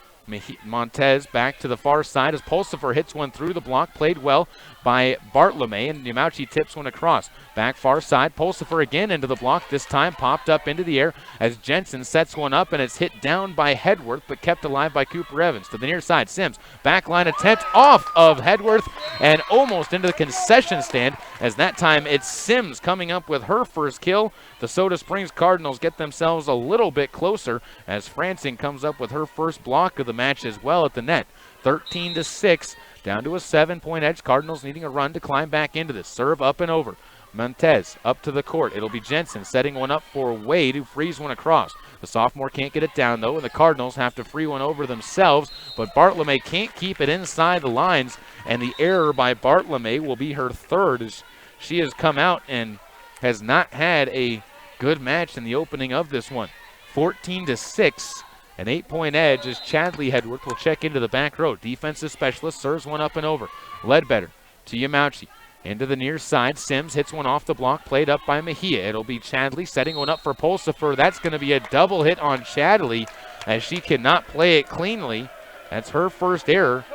Montez back to the far side as Pulsifer hits one through the block. Played well by Bartlome, and Yamauchi tips one across. Back far side. Pulsifer again into the block. This time popped up into the air as Jensen sets one up, and it's hit down by Hedworth, but kept alive by Cooper Evans. To the near side, Sims. Backline attempt off of Hedworth and almost into the concession stand, as that time it's Sims coming up with her first kill. The Soda Springs Cardinals get themselves a little bit closer as Franson comes up with her first block of the match as well at the net. 13-6, down to a 7-point edge. Cardinals needing a run to climb back into this. Serve up and over. Montez up to the court. It'll be Jensen setting one up for Wade, who frees one across. The sophomore can't get it down, though, and the Cardinals have to free one over themselves, but Bartlome can't keep it inside the lines, and the error by Bartlome will be her third, as she has come out and has not had a good match in the opening of this one. 14-6. An 8-point edge as Chadley Hedworth will check into the back row. Defensive specialist serves one up and over. Ledbetter to Yamauchi. Into the near side. Sims hits one off the block. Played up by Mejia. It'll be Chadley setting one up for Pulsifer. That's going to be a double hit on Chadley as she cannot play it cleanly. That's her first error,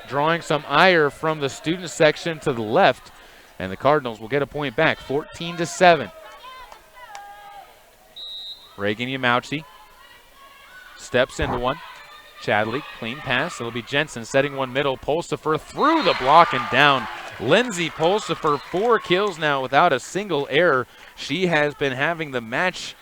drawing some ire from the student section to the left. And the Cardinals will get a point back. 14-7. Reagan Yamauchi steps into one. Chadley, clean pass. It'll be Jensen setting one middle. Pulsifer through the block and down. Lindsay Pulsifer, 4 kills now without a single error. She has been having the match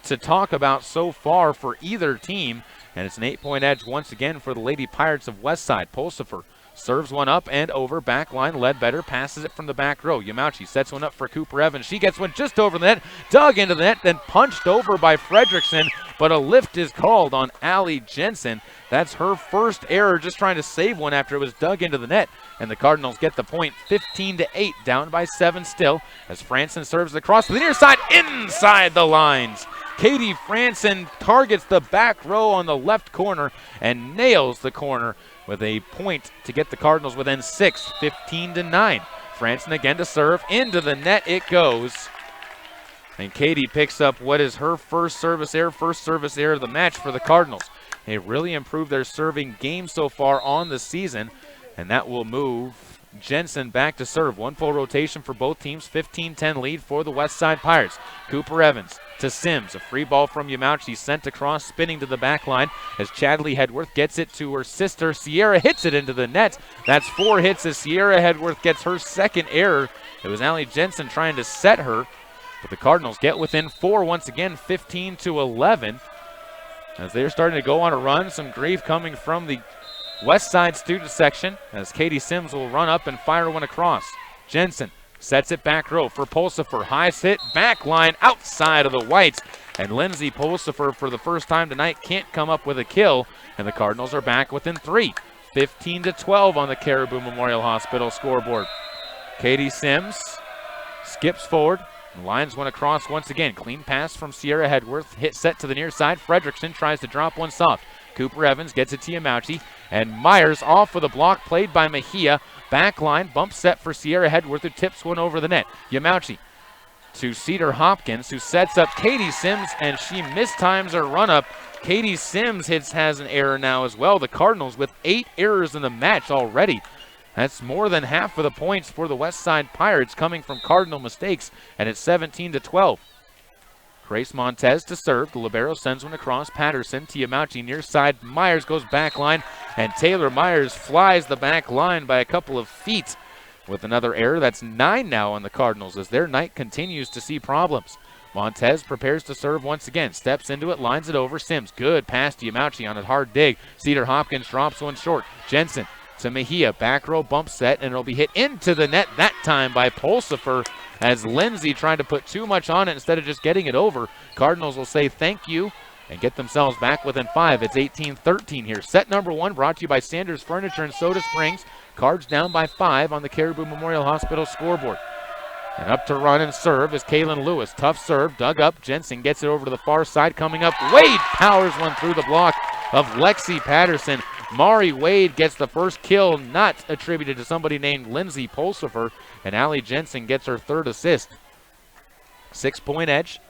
to talk about so far for either team. And it's an 8-point edge once again for the Lady Pirates of Westside. Pulsifer serves one up and over. Back line, Ledbetter passes it from the back row. Yamauchi sets one up for Cooper Evans. She gets one just over the net, dug into the net, then punched over by Fredrickson, but a lift is called on Allie Jensen. That's her first error, just trying to save one after it was dug into the net. And the Cardinals get the point, 15-8, down by 7 still, as Franson serves across to the near side, inside the lines. Katie Franson targets the back row on the left corner and nails the corner with a point to get the Cardinals within 6, 15-9. Franson again to serve. Into the net it goes. And Katie picks up what is her first service error of the match for the Cardinals. They really improved their serving game so far on the season, and that will move Jensen back to serve. One full rotation for both teams. 15-10 lead for the West Side Pirates. Cooper Evans to Sims. A free ball from Yamauchi sent across, spinning to the back line as Chadley Hedworth gets it to her sister. Sierra hits it into the net. That's 4 hits as Sierra Hedworth gets her second error. It was Allie Jensen trying to set her, but the Cardinals get within 4 once again, 15-11. As they're starting to go on a run. Some grief coming from the West Side student section as Katie Sims will run up and fire one across. Jensen sets it back row for Pulsifer. High sit, back line outside of the whites. And Lindsay Pulsifer, for the first time tonight, can't come up with a kill. And the Cardinals are back within 3. 15-12 on the Caribou Memorial Hospital scoreboard. Katie Sims skips forward. Lines one across once again. Clean pass from Sierra Hedworth. Hit set to the near side. Fredrickson tries to drop one soft. Cooper Evans gets it to Yamauchi. And Myers off with a block played by Mejia. Back line, bump set for Sierra Hedworth, who tips one over the net. Yamauchi to Cedar Hopkins, who sets up Katie Sims, and she mistimes her run-up. Katie Sims has an error now as well. The Cardinals with 8 errors in the match already. That's more than half of the points for the Westside Pirates coming from Cardinal mistakes, and it's 17-12. Grace Montez to serve. The libero sends one across. Patterson to Yamauchi near side. Myers goes back line, and Taylor Myers flies the back line by a couple of feet with another error. That's 9 now on the Cardinals as their night continues to see problems. Montez prepares to serve once again. Steps into it, lines it over. Sims, good pass to Yamauchi on a hard dig. Cedar Hopkins drops one short. Jensen to Mejia. Back row bump set, and it'll be hit into the net that time by Pulsifer as Lindsay tried to put too much on it instead of just getting it over. Cardinals will say thank you and get themselves back within 5. It's 18-13 here. Set number 1 brought to you by Sanders Furniture in Soda Springs. Cards down by 5 on the Caribou Memorial Hospital scoreboard. And up to run and serve is Kaylin Lewis. Tough serve, dug up. Jensen gets it over to the far side. Coming up, Wade powers one through the block of Lexi Patterson. Mari Wade gets the first kill, not attributed to somebody named Lindsay Pulsifer. And Allie Jensen gets her 3rd assist. 6-point edge.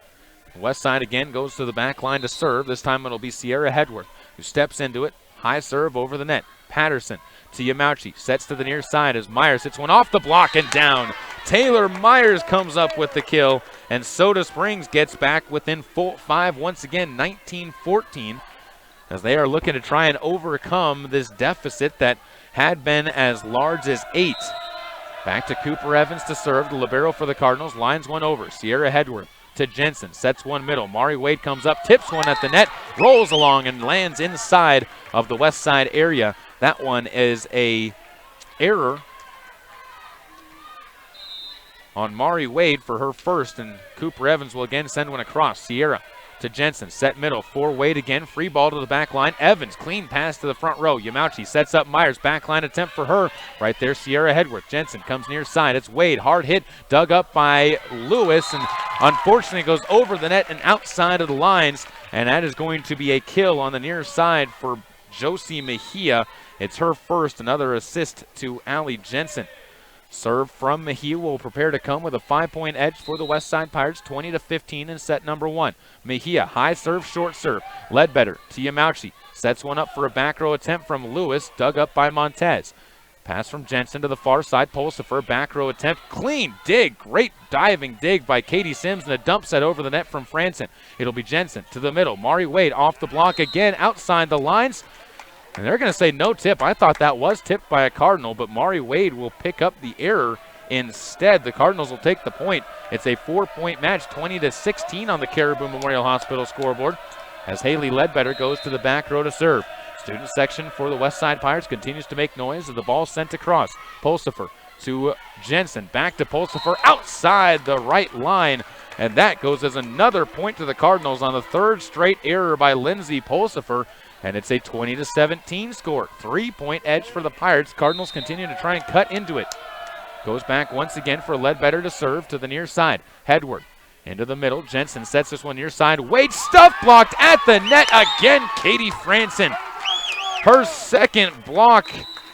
West side again goes to the back line to serve. This time it'll be Sierra Hedworth who steps into it. High serve over the net. Patterson to Yamauchi. Sets to the near side as Myers hits one off the block and down. Taylor Myers comes up with the kill, and Soda Springs gets back within 5 once again, 19-14, as they are looking to try and overcome this deficit that had been as large as 8. Back to Cooper Evans to serve. The libero for the Cardinals lines one over. Sierra Hedworth to Jensen, sets one middle. Mari Wade comes up, tips one at the net, rolls along and lands inside of the west side area. That one is a error on Mari Wade for her first, and Cooper Evans will again send one across. Sierra to Jensen, set middle for Wade again, free ball to the back line. Evans, clean pass to the front row. Yamauchi sets up Myers, back line attempt for her. Right there, Sierra Hedworth. Jensen comes near side. It's Wade, hard hit, dug up by Lewis, and unfortunately goes over the net and outside of the lines, and that is going to be a kill on the near side for Josie Mejia. It's her first, another assist to Allie Jensen. Serve from Mejia will prepare to come with a 5-point edge for the Westside Pirates, 20-15 in set number 1. Mejia, high serve, short serve. Ledbetter to Yamauchi. Sets one up for a back row attempt from Lewis, dug up by Montez. Pass from Jensen to the far side. Pulsifer, back row attempt. Clean dig, great diving dig by Katie Sims, and a dump set over the net from Franson. It'll be Jensen to the middle. Mari Wade off the block again, outside the lines. And they're going to say no tip. I thought that was tipped by a Cardinal, but Mari Wade will pick up the error instead. The Cardinals will take the point. It's a 4-point match, 20-16 on the Caribou Memorial Hospital scoreboard as Haley Ledbetter goes to the back row to serve. Student section for the Westside Pirates continues to make noise as the ball sent across. Pulsifer to Jensen, back to Pulsifer outside the right line. And that goes as another point to the Cardinals on the 3rd straight error by Lindsay Pulsifer. And it's a 20-17 score. 3-point edge for the Pirates. Cardinals continue to try and cut into it. Goes back once again for Ledbetter to serve to the near side. Hedworth into the middle. Jensen sets this one near side. Wade stuff blocked at the net again. Katie Franson. Her 2nd block.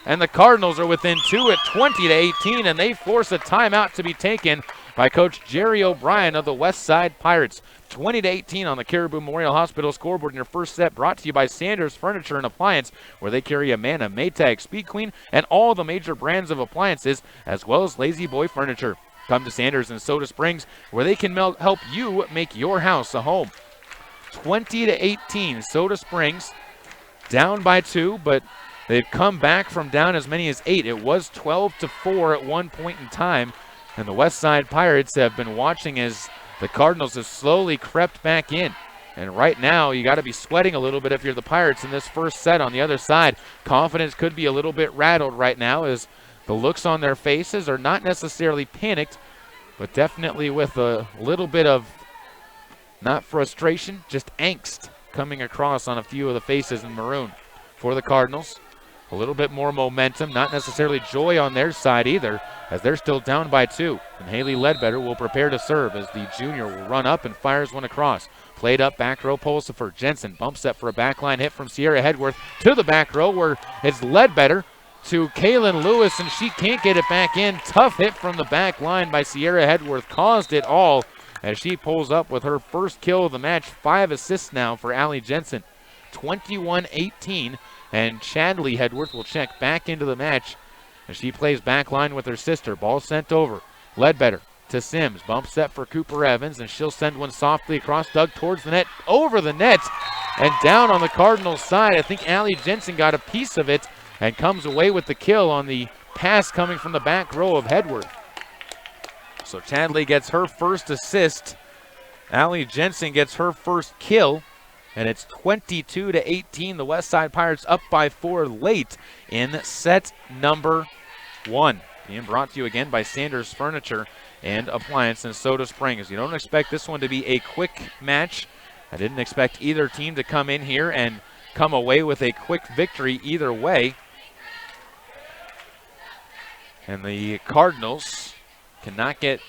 And the Cardinals are within 2 at 20-18. And they force a timeout to be taken by Coach Jerry O'Brien of the Westside Pirates. 20-18 on the Caribou Memorial Hospital scoreboard in your first set, brought to you by Sanders Furniture and Appliance, where they carry Amana, Maytag, Speed Queen, and all the major brands of appliances, as well as Lazy Boy Furniture. Come to Sanders in Soda Springs, where they can help you make your house a home. 20-18, Soda Springs down by 2, but they've come back from down as many as 8. It was 12-4 at one point in time, and the Westside Pirates have been watching as the Cardinals have slowly crept back in. And right now, you got to be sweating a little bit if you're the Pirates in this first set. On the other side, confidence could be a little bit rattled right now as the looks on their faces are not necessarily panicked, but definitely with a little bit of, not frustration, just angst coming across on a few of the faces in maroon for the Cardinals. A little bit more momentum, not necessarily joy on their side either, as they're still down by 2. And Haley Ledbetter will prepare to serve as the junior will run up and fires one across. Played up back row, Pulsifer. Jensen bumps set for a backline hit from Sierra Hedworth to the back row, where it's Ledbetter to Kaylin Lewis, and she can't get it back in. Tough hit from the back line by Sierra Hedworth caused it all as she pulls up with her first kill of the match. 5 assists now for Allie Jensen. 21-18. And Chadley Hedworth will check back into the match as she plays back line with her sister. Ball sent over. Ledbetter to Sims. Bump set for Cooper Evans, and she'll send one softly across, dug towards the net, over the net, and down on the Cardinals side. I think Allie Jensen got a piece of it and comes away with the kill on the pass coming from the back row of Hedworth. So Chadley gets her first assist. Allie Jensen gets her first kill. And it's 22-18. The Westside Pirates up by 4 late in set number 1. Being brought to you again by Sanders Furniture and Appliance in Soda Springs. You don't expect this one to be a quick match. I didn't expect either team to come in here and come away with a quick victory either way. And the Cardinals cannot get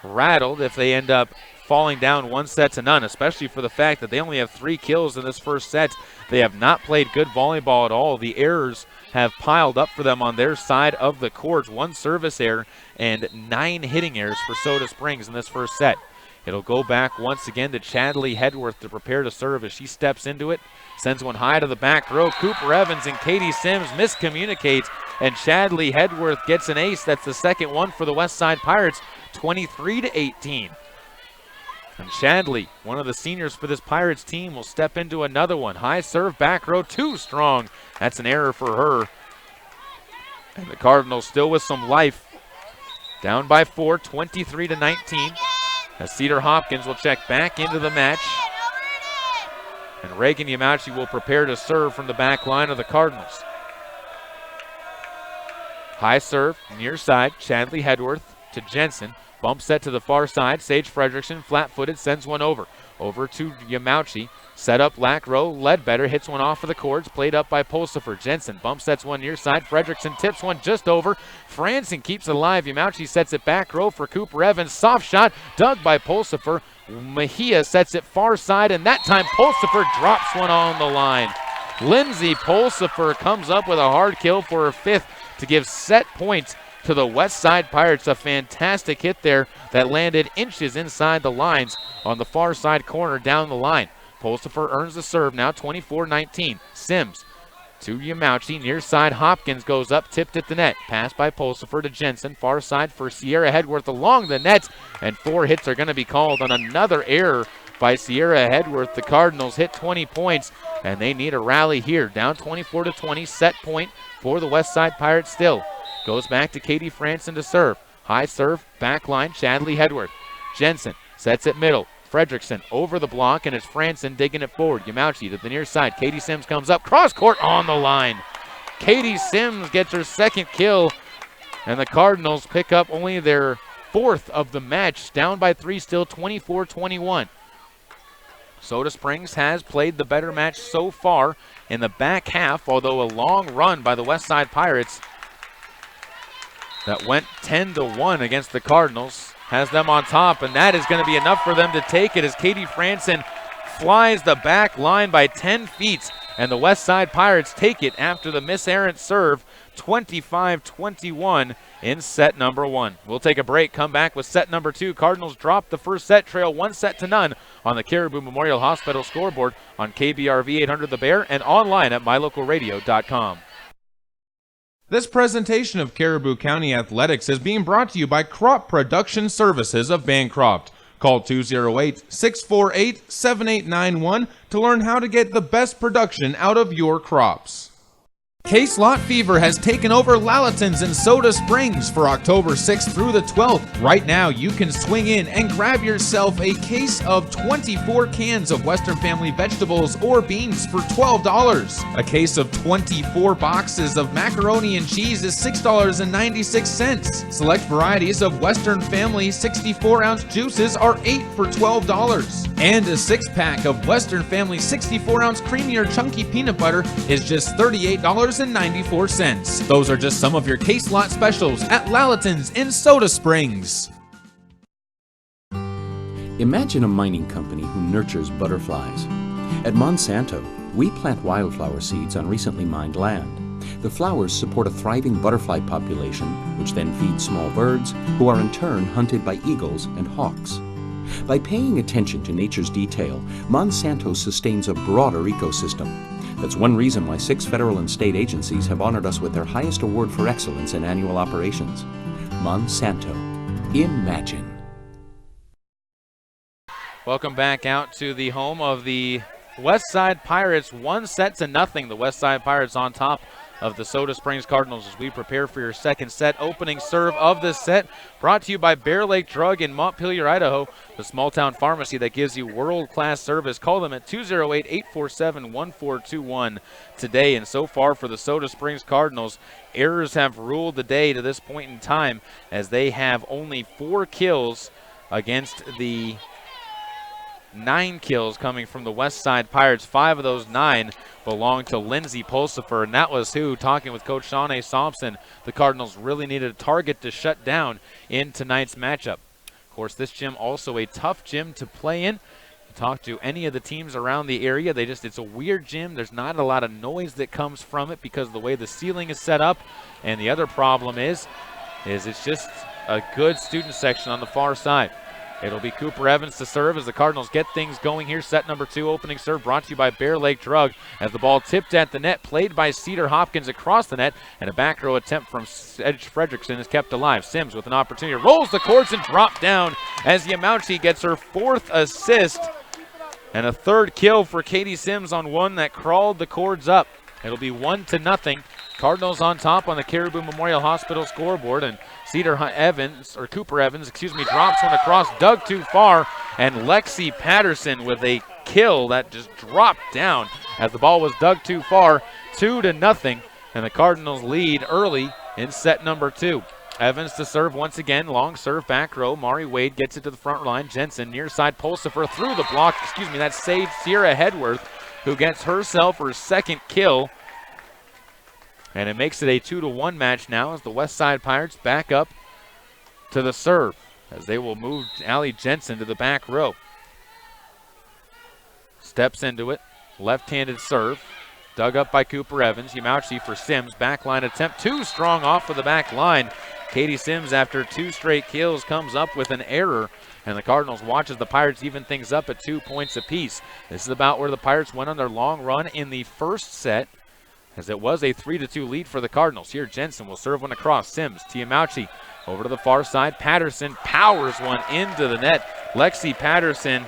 rattled if they end up falling down 1-0, especially for the fact that they only have 3 kills in this first set. They have not played good volleyball at all. The errors have piled up for them on their side of the court. 1 service error and 9 hitting errors for Soda Springs in this first set. It'll go back once again to Chadley Hedworth to prepare to serve as she steps into it. Sends one high to the back row. Cooper Evans and Katie Sims miscommunicate, and Chadley Hedworth gets an ace. That's the second one for the Westside Pirates, 23-18. And Chadley, one of the seniors for this Pirates team, will step into another one. High serve, back row, too strong. That's an error for her. And the Cardinals still with some life. Down by 4, 23-19. As Cedar Hopkins will check back into the match. And Reagan Yamauchi will prepare to serve from the back line of the Cardinals. High serve, near side, Chadley Hedworth to Jensen. Bump set to the far side. Sage Fredrickson, flat-footed, sends one over. Over to Yamauchi. Set up back row. Ledbetter hits one off of the cords. Played up by Pulsifer. Jensen bump sets one near side. Fredrickson tips one just over. Franson keeps it alive. Yamauchi sets it back row for Cooper Evans. Soft shot dug by Pulsifer. Mejia sets it far side, and that time Pulsifer drops one on the line. Lindsay Pulsifer comes up with a hard kill for her 5th to give set points to the Westside Pirates. A fantastic hit there that landed inches inside the lines on the far side corner down the line. Pulsifer earns the serve now, 24-19. Sims to Yamauchi, near side. Hopkins goes up, tipped at the net. Pass by Pulsifer to Jensen, far side for Sierra Hedworth along the net, and 4 hits are going to be called on another error by Sierra Hedworth. The Cardinals hit 20 points, and they need a rally here. Down 24-20, set point for the Westside Pirates still. Goes back to Katie Franson to serve. High serve, back line, Chadley Hedworth. Jensen sets it middle. Fredrickson over the block, and it's Franson digging it forward. Yamauchi to the near side. Katie Sims comes up. Cross court on the line. Katie Sims gets her 2nd kill, and the Cardinals pick up only their 4th of the match. Down by 3 still, 24-21. Soda Springs has played the better match so far in the back half, although a long run by the Westside Pirates that went 10-1 against the Cardinals has them on top, and that is going to be enough for them to take it as Katie Franson flies the back line by 10 feet, and the Westside Pirates take it after the miserrant serve, 25-21 in set number 1. We'll take a break, come back with set number 2. Cardinals drop the first set, trail 1-0 on the Caribou Memorial Hospital scoreboard on KBRV 800 The Bear and online at mylocalradio.com. This presentation of Caribou County Athletics is being brought to you by Crop Production Services of Bancroft. Call 208-648-7891 to learn how to get the best production out of your crops. K-Slot fever has taken over Lalaton's in Soda Springs for October 6th through the 12th. Right now, you can swing in and grab yourself a case of 24 cans of Western Family vegetables or beans for $12. A case of 24 boxes of macaroni and cheese is $6.96. Select varieties of Western Family 64-ounce juices are $8 for $12. And a 6-pack of Western Family 64-ounce creamy or chunky peanut butter is just $38.94. Those are just some of your K-Slot specials at Lalaton's in Soda Springs. Imagine a mining company who nurtures butterflies. At Monsanto, we plant wildflower seeds on recently mined land. The flowers support a thriving butterfly population, which then feeds small birds, who are in turn hunted by eagles and hawks. By paying attention to nature's detail, Monsanto sustains a broader ecosystem. That's one reason why 6 federal and state agencies have honored us with their highest award for excellence in annual operations. Monsanto. Imagine. Welcome back out to the home of the Westside Pirates. 1-0. The Westside Pirates on top of the Soda Springs Cardinals as we prepare for your second set. Opening serve of this set brought to you by Bear Lake Drug in Montpelier, Idaho, the small town pharmacy that gives you world-class service. Call them at 208-847-1421 today. And so far for the Soda Springs Cardinals, errors have ruled the day to this point in time as they have only 4 kills against the 9 kills coming from the Westside Pirates. 5 of those 9 belong to Lindsey Pulsifer, and that was who, talking with Coach Shawnee Thompson, the Cardinals really needed a target to shut down in tonight's matchup. Of course, this gym also a tough gym to play in. You talk to any of the teams around the area, it's a weird gym. There's not a lot of noise that comes from it because of the way the ceiling is set up, and the other problem is it's just a good student section on the far side. It'll be Cooper Evans to serve as the Cardinals get things going here. Set number 2, opening serve brought to you by Bear Lake Drug as the ball tipped at the net, played by Cedar Hopkins across the net, and a back row attempt from Edge Fredrickson is kept alive. Sims with an opportunity, rolls the cords and dropped down as Yamauchi gets her 4th assist and a 3rd kill for Katie Sims on one that crawled the cords up. It'll be 1-0. Cardinals on top on the Caribou Memorial Hospital scoreboard, and Cooper Evans, drops one across, dug too far, and Lexi Patterson with a kill that just dropped down as the ball was dug too far. 2-0, and the Cardinals lead early in set number 2. Evans to serve once again, long serve back row. Mari Wade gets it to the front line. Jensen near side, Pulsifer through the block. That saved Sierra Hedworth, who gets herself her 2nd kill. And it makes it a 2-1 match now as the Westside Pirates back up to the serve as they will move Allie Jensen to the back row. Steps into it, left-handed serve, dug up by Cooper Evans. Yamauchi for Sims, backline attempt, too strong off of the back line. Katie Sims, after 2 straight kills, comes up with an error, and the Cardinals watches the Pirates even things up at 2 points apiece. This is about where the Pirates went on their long run in the first set, as it was a 3-2 lead for the Cardinals. Here Jensen will serve one across. Sims, Yamauchi over to the far side. Patterson powers one into the net. Lexi Patterson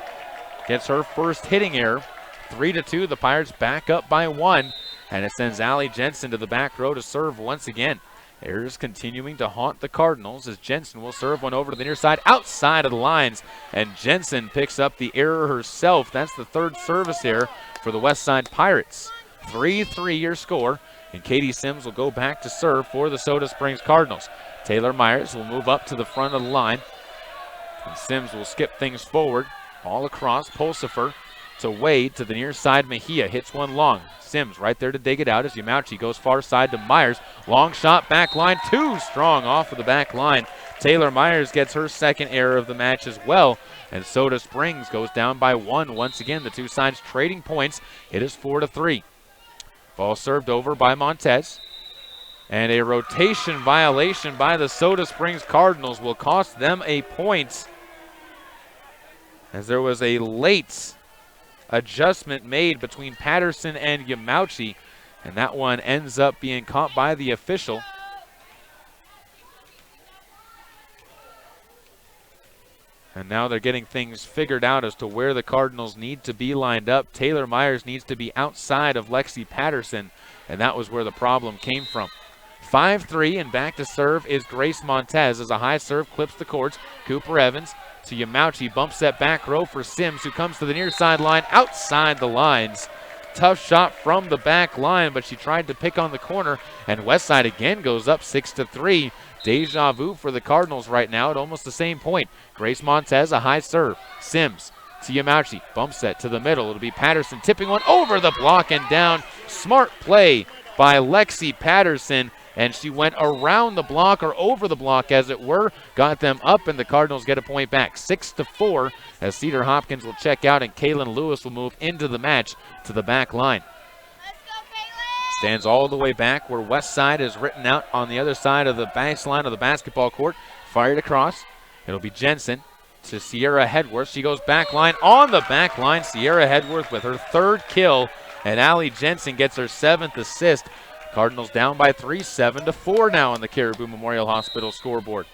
gets her first hitting error. 3-2, the Pirates back up by 1, and it sends Allie Jensen to the back row to serve once again. Errors continuing to haunt the Cardinals as Jensen will serve one over to the near side, outside of the lines, and Jensen picks up the error herself. That's the 3rd service error for the Westside Pirates. 3-3 your score, and Katie Sims will go back to serve for the Soda Springs Cardinals. Taylor Myers will move up to the front of the line, and Sims will skip things forward. All across, Pulsifer to Wade to the near side. Mejia hits one long. Sims right there to dig it out as Yamauchi goes far side to Myers. Long shot, back line, too strong off of the back line. Taylor Myers gets her 2nd error of the match as well, and Soda Springs goes down by 1. Once again, the two sides trading points. It is 4-3. Ball served over by Montez. And a rotation violation by the Soda Springs Cardinals will cost them a point, as there was a late adjustment made between Patterson and Yamauchi, and that one ends up being caught by the official. And now they're getting things figured out as to where the Cardinals need to be lined up. Taylor Myers needs to be outside of Lexi Patterson, and that was where the problem came from. 5-3, and back to serve is Grace Montez as a high serve clips the courts. Cooper Evans to Yamauchi, bumps that back row for Sims, who comes to the near sideline, outside the lines. Tough shot from the back line, but she tried to pick on the corner, and Westside again goes up 6-3. Deja vu for the Cardinals right now at almost the same point. Grace Montez, a high serve. Sims to Yamauchi, bump set to the middle. It'll be Patterson tipping one over the block and down. Smart play by Lexi Patterson, and she went around the block, or over the block as it were, got them up, and the Cardinals get a point back. 6-4 as Cedar Hopkins will check out and Kaylin Lewis will move into the match to the back line. Stands all the way back where Westside is written out on the other side of the baseline of the basketball court. Fired across. It'll be Jensen to Sierra Hedworth. She goes back line. On the back line, Sierra Hedworth with her third kill, and Allie Jensen gets her 7th assist. Cardinals down by 3, 7-4 now on the Caribou Memorial Hospital scoreboard.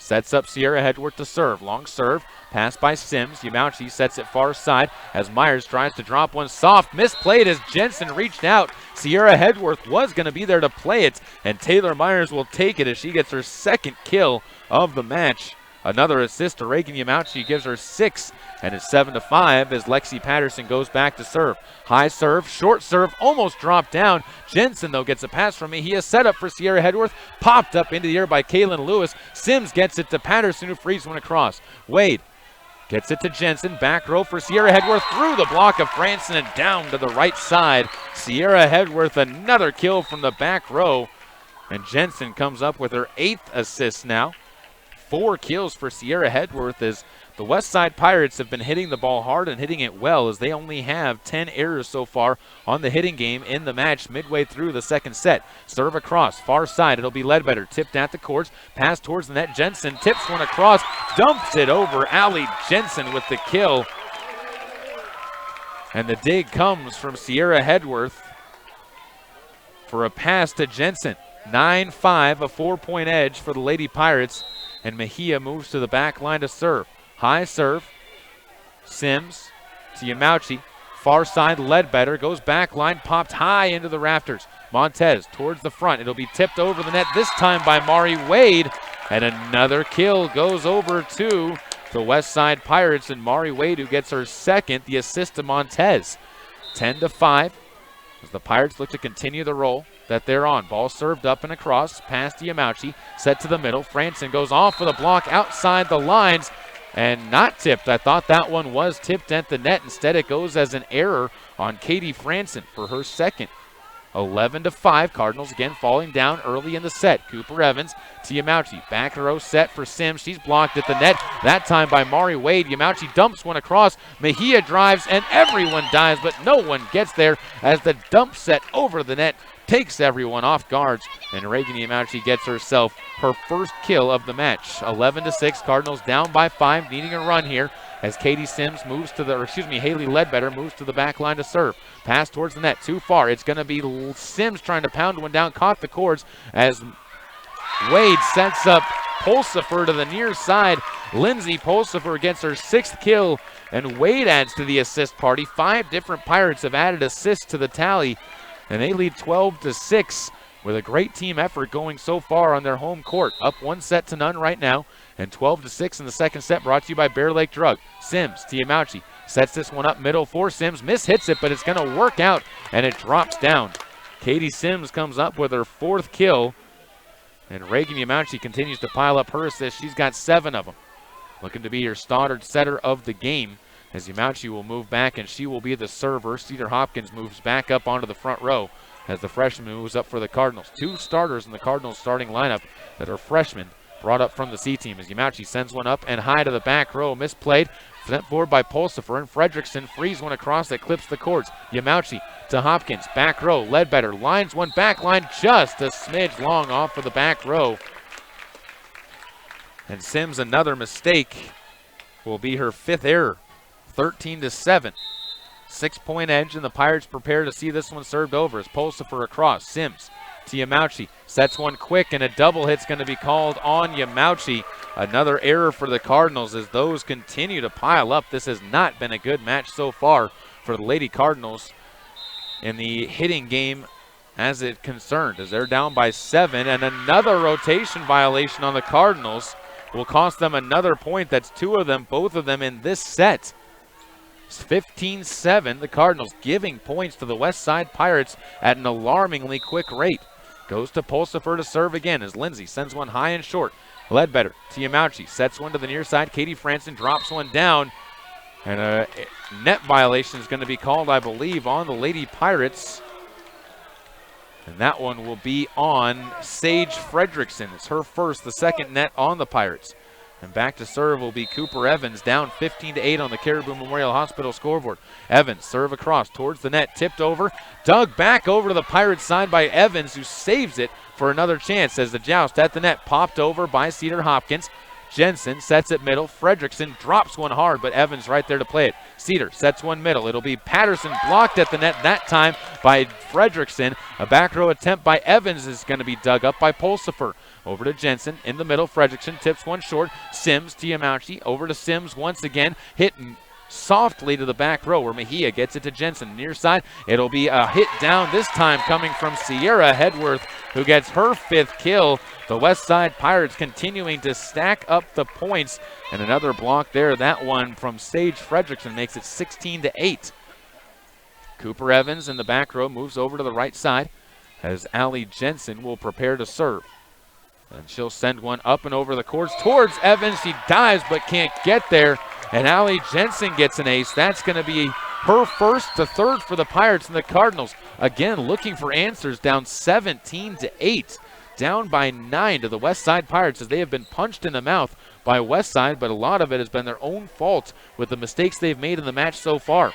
Sets up Sierra Hedworth to serve. Long serve. Pass by Sims. Yamauchi sets it far side as Myers tries to drop one soft. Misplayed as Jensen reached out. Sierra Hedworth was going to be there to play it, and Taylor Myers will take it as she gets her 2nd kill of the match. Another assist to Reagan Yamauchi gives her 6, and it's 7-5 as Lexi Patterson goes back to serve. High serve, short serve, almost dropped down. Jensen, though, gets a pass from Mejia. Set up for Sierra Hedworth. Popped up into the air by Kaylin Lewis. Sims gets it to Patterson, who frees one across. Wade gets it to Jensen. Back row for Sierra Hedworth. Through the block of Franson and down to the right side. Sierra Hedworth, another kill from the back row. And Jensen comes up with her 8th assist now. 4 kills for Sierra Hedworth as the Westside Pirates have been hitting the ball hard and hitting it well, as they only have 10 errors so far on the hitting game in the match midway through the second set. Serve across, far side, it'll be Ledbetter, tipped at the courts, pass towards the net. Jensen tips one across, dumps it over. Allie Jensen with the kill. And the dig comes from Sierra Hedworth for a pass to Jensen. 9-5, a 4-point edge for the Lady Pirates. And Mejia moves to the back line to serve. High serve. Sims to Yamauchi. Far side, Ledbetter goes back line, popped high into the rafters. Montez towards the front. It'll be tipped over the net, this time by Mari Wade. And another kill goes over to the Westside Pirates, and Mari Wade, who gets her 2nd, the assist to Montez. 10-5 as the Pirates look to continue the roll that they're on. Ball served up and across, past Yamauchi, set to the middle. Franson goes off with a block outside the lines and not tipped. I thought that one was tipped at the net. Instead, it goes as an error on Katie Franson for her 2nd. 11-5, Cardinals again falling down early in the set. Cooper Evans to Yamauchi, back row set for Sims. She's blocked at the net, that time by Mari Wade. Yamauchi dumps one across. Mejia drives and everyone dives, but no one gets there as the dump set over the net takes everyone off guards, and Reagan Yamauchi gets herself her 1st kill of the match. 11-6, Cardinals down by 5, needing a run here as Haley Ledbetter moves to the back line to serve. Pass towards the net, too far. It's going to be Sims trying to pound one down, caught the cords as Wade sets up Pulsifer to the near side. Lindsay Pulsifer gets her 6th kill, and Wade adds to the assist party. 5 different Pirates have added assists to the tally, and they lead 12-6 with a great team effort going so far on their home court. Up 1-0 right now, and 12-6 in the second set, brought to you by Bear Lake Drug. Sims to Yamauchi, sets this one up middle for Sims, hits it, but it's going to work out, and it drops down. Katie Sims comes up with her 4th kill, and Reagan Yamauchi continues to pile up her assists. She's got 7 of them. Looking to be your starter setter of the game, as Yamauchi will move back, and she will be the server. Cedar Hopkins moves back up onto the front row as the freshman moves up for the Cardinals. 2 starters in the Cardinals starting lineup that are freshmen brought up from the C team, as Yamauchi sends one up and high to the back row. Misplayed. Sent forward by Pulsifer, and Fredrickson frees one across that clips the cords. Yamauchi to Hopkins. Back row. Ledbetter lines one back line just a smidge long off of the back row. And Sims, another mistake, will be her 5th error. 13-7. 6-point edge, and the Pirates prepare to see this one served over as Pulsifer across. Sims to Yamauchi. Sets one quick, and a double hit's going to be called on Yamauchi. Another error for the Cardinals as those continue to pile up. This has not been a good match so far for the Lady Cardinals in the hitting game as it concerned, as they're down by 7, and another rotation violation on the Cardinals will cost them another point. That's 2 of them, both of them in this set. It's 15-7, the Cardinals giving points to the West Side Pirates at an alarmingly quick rate. Goes to Pulsifer to serve again as Lindsay sends one high and short. Ledbetter to Yamauchi, sets one to the near side. Katie Franson drops one down, and a net violation is going to be called, I believe, on the Lady Pirates. And that one will be on Sage Fredrickson. It's her first, the second net on the Pirates. And back to serve will be Cooper Evans, down 15-8 on the Caribou Memorial Hospital scoreboard. Evans serve across towards the net, tipped over, dug back over to the Pirates side by Evans, who saves it for another chance as the joust at the net popped over by Cedar Hopkins. Jensen sets it middle. Fredrickson drops one hard, but Evans right there to play it. Cedar sets one middle. It'll be Patterson blocked at the net that time by Fredrickson. A back row attempt by Evans is going to be dug up by Pulsifer. Over to Jensen in the middle. Fredrickson tips one short. Sims to Yamauchi. Over to Sims once again. Hit softly to the back row where Mejia gets it to Jensen. Near side, it'll be a hit down this time coming from Sierra Hedworth, who gets her 5th kill. The West Side Pirates continuing to stack up the points, and another block there. That one from Sage Fredrickson makes it 16-8. Cooper Evans in the back row moves over to the right side as Allie Jensen will prepare to serve. And she'll send one up and over the courts towards Evans. She dives but can't get there. And Allie Jensen gets an ace. That's going to be her first to third for the Pirates, and the Cardinals again looking for answers, down 17-8. Down by 9 to the West Side Pirates as they have been punched in the mouth by West Side, but a lot of it has been their own fault with the mistakes they've made in the match so far.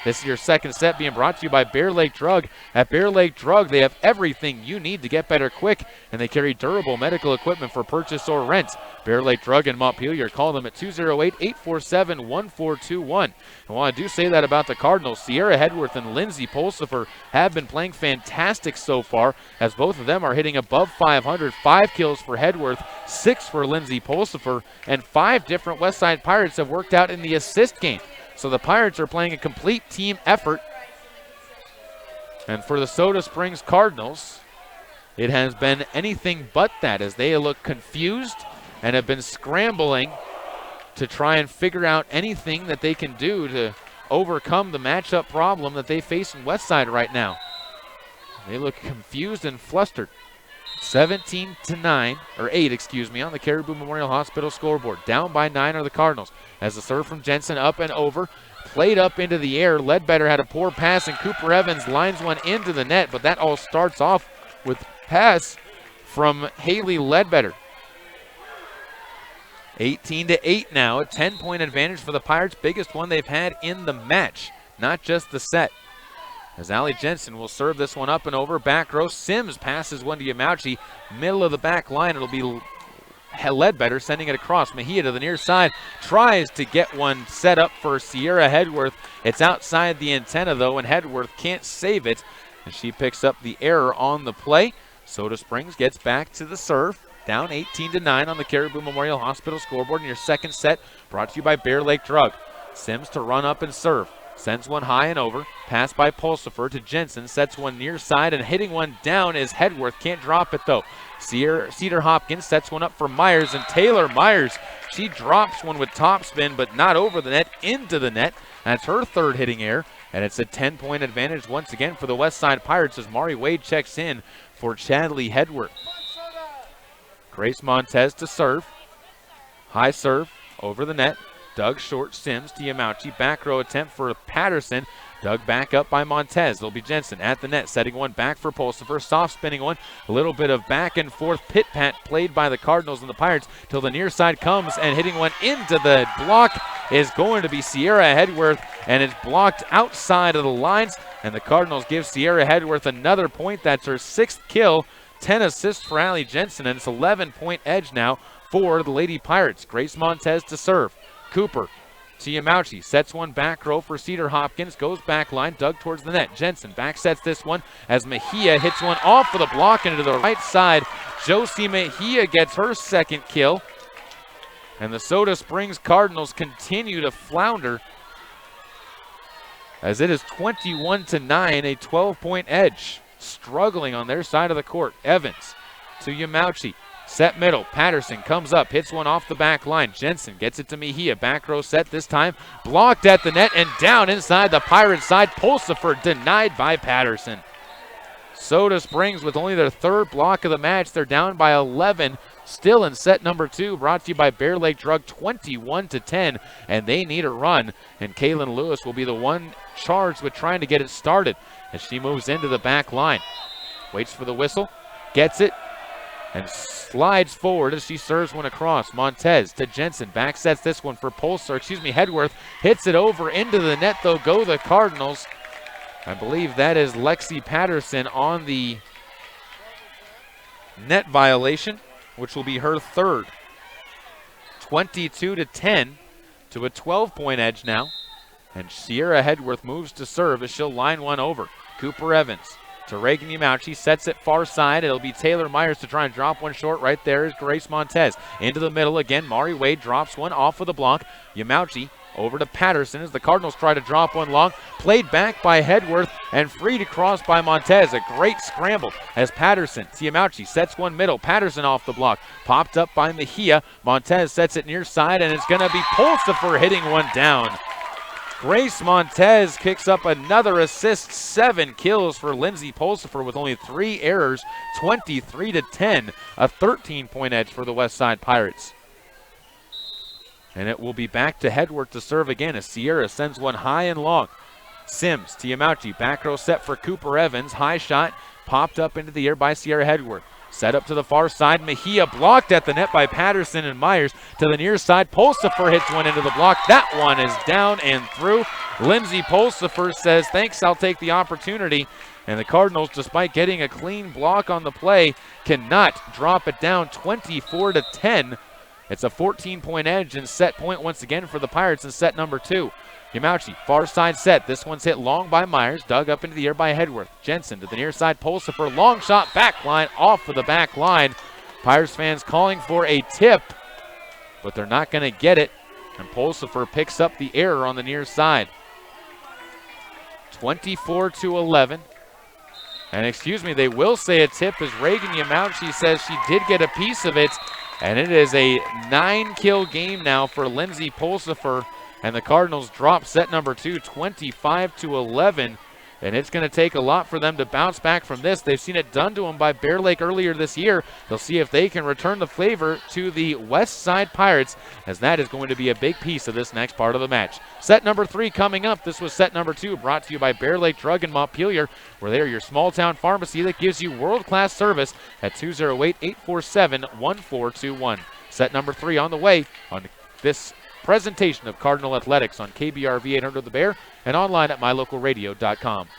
This is your second set being brought to you by Bear Lake Drug. At Bear Lake Drug, they have everything you need to get better quick, and they carry durable medical equipment for purchase or rent. Bear Lake Drug in Montpelier. Call them at 208-847-1421. And while I do say that about the Cardinals, Sierra Hedworth and Lindsay Pulsifer have been playing fantastic so far, as both of them are hitting above 500. 5 kills for Hedworth, 6 for Lindsay Pulsifer, and 5 different West Side Pirates have worked out in the assist game. So the Pirates are playing a complete team effort. And for the Soda Springs Cardinals, it has been anything but that, as they look confused and have been scrambling to try and figure out anything that they can do to overcome the matchup problem that they face in Westside right now. They look confused and flustered. 17-9, or 8, excuse me, on the Caribou Memorial Hospital scoreboard. Down by 9 are the Cardinals. As the serve from Jensen up and over, played up into the air. Ledbetter had a poor pass, and Cooper Evans lines one into the net, but that all starts off with pass from Haley Ledbetter. 18-8 now, a 10-point advantage for the Pirates, biggest one they've had in the match, not just the set. As Allie Jensen will serve this one up and over, back row. Sims passes one to Yamauchi, middle of the back line. It'll be Ledbetter sending it across. Mejia to the near side, tries to get one set up for Sierra Hedworth. It's outside the antenna though, and Hedworth can't save it, and she picks up the error on the play. Soda Springs gets back to the serve. Down 18-9 on the Caribou Memorial Hospital scoreboard in your second set, brought to you by Bear Lake Drug. Sims to run up and serve. Sends one high and over. Pass by Pulsifer to Jensen. Sets one near side, and hitting one down is Hedworth. Can't drop it though. Cedar Hopkins sets one up for Myers, and Taylor Myers, she drops one with topspin, but not over the net, into the net. That's her third hitting error, and it's a 10-point advantage once again for the West Side Pirates as Mari Wade checks in for Chadley Hedworth. Grace Montez to serve. High serve over the net. Dug short. Sims to Yamauchi. Back row attempt for Patterson. Dug back up by Montez. It'll be Jensen at the net, setting one back for Pulsifer. Soft spinning one. A little bit of back and forth pit-pat played by the Cardinals and the Pirates till the near side comes, and hitting one into the block is going to be Sierra Hedworth, and it's blocked outside of the lines, and the Cardinals give Sierra Hedworth another point. That's her 6th kill. 10 assists for Allie Jensen, and it's 11-point edge now for the Lady Pirates. Grace Montez to serve. Cooper to Yamauchi. Sets one back row for Cedar Hopkins. Goes back line, dug towards the net. Jensen back sets this one as Mejia hits one off of the block into the right side. Josie Mejia gets her second kill. And the Soda Springs Cardinals continue to flounder as it is 21-9, a 12-point edge. Struggling on their side of the court. Evans to Yamauchi. Set middle. Patterson comes up, hits one off the back line. Jensen gets it to Mejia. Back row set this time. Blocked at the net and down inside the Pirates side. Pulsifer denied by Patterson. Soda Springs with only their third block of the match. They're down by 11. Still in set number 2, brought to you by Bear Lake Drug, 21-10, and they need a run. And Kaylin Lewis will be the one charged with trying to get it started as she moves into the back line. Waits for the whistle, gets it, and slides forward as she serves one across. Montez to Jensen, back sets this one for Hedworth, hits it over into the net though, go the Cardinals. I believe that is Lexi Patterson on the net violation, which will be her third. 22-10 to a 12-point edge now. And Sierra Hedworth moves to serve as she'll line one over. Cooper Evans to Reagan Yamauchi, sets it far side. It'll be Taylor Myers to try and drop one short. Right there is Grace Montez. Into the middle again. Mari Wade drops one off of the block. Yamauchi over to Patterson as the Cardinals try to drop one long. Played back by Hedworth and freed across by Montez. A great scramble as Patterson, Yamauchi sets one middle. Patterson off the block. Popped up by Mejia. Montez sets it near side and it's going to be Pulsifer hitting one down. Grace Montez kicks up another assist. 7 kills for Lindsay Pulsifer with only 3 errors. 23-10, a 13-point edge for the Westside Pirates. And it will be back to Hedworth to serve again as Sierra sends one high and long. Sims to Yamauchi, back row set for Cooper Evans. High shot popped up into the air by Sierra Hedworth. Set up to the far side. Mejia blocked at the net by Patterson and Myers. To the near side, Pulsifer hits one into the block. That one is down and through. Lindsay Pulsifer says, thanks, I'll take the opportunity. And the Cardinals, despite getting a clean block on the play, cannot drop it down. 24-10. It's a 14-point edge and set point once again for the Pirates in set number 2. Yamauchi, far side set. This one's hit long by Myers, dug up into the air by Hedworth. Jensen to the near side, Pulsifer, long shot, back line, off of the back line. Pirates fans calling for a tip, but they're not going to get it. And Pulsifer picks up the error on the near side. 24-11. And excuse me, they will say a tip as Reagan Yamauchi says she did get a piece of it. And it is a 9-kill game now for Lindsay Pulsifer. And the Cardinals drop set number 2, 25-11. And it's going to take a lot for them to bounce back from this. They've seen it done to them by Bear Lake earlier this year. They'll see if they can return the favor to the West Side Pirates, as that is going to be a big piece of this next part of the match. Set number 3 coming up. This was set number 2, brought to you by Bear Lake Drug in Montpelier, where they are your small-town pharmacy that gives you world-class service at 208-847-1421. Set number 3 on the way on this presentation of Cardinal Athletics on KBRV 800 The Bear and online at mylocalradio.com.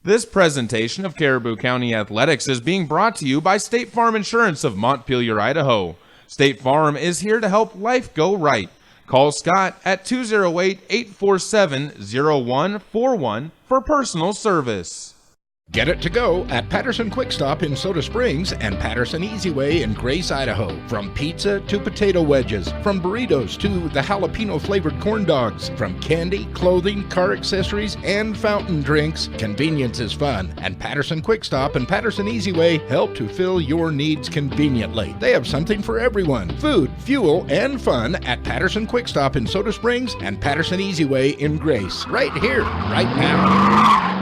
This presentation of Caribou County Athletics is being brought to you by State Farm Insurance of Montpelier, Idaho. State Farm is here to help life go right. Call Scott at 208-847-0141 for personal service. Get it to go at Patterson Quick Stop in Soda Springs and Patterson Easy Way in Grace, Idaho. From pizza to potato wedges, from burritos to the jalapeno flavored corn dogs, from candy, clothing, car accessories, and fountain drinks, convenience is fun. And Patterson Quick Stop and Patterson Easy Way help to fill your needs conveniently. They have something for everyone: food, fuel, and fun at Patterson Quick Stop in Soda Springs and Patterson Easy Way in Grace. Right here, right now.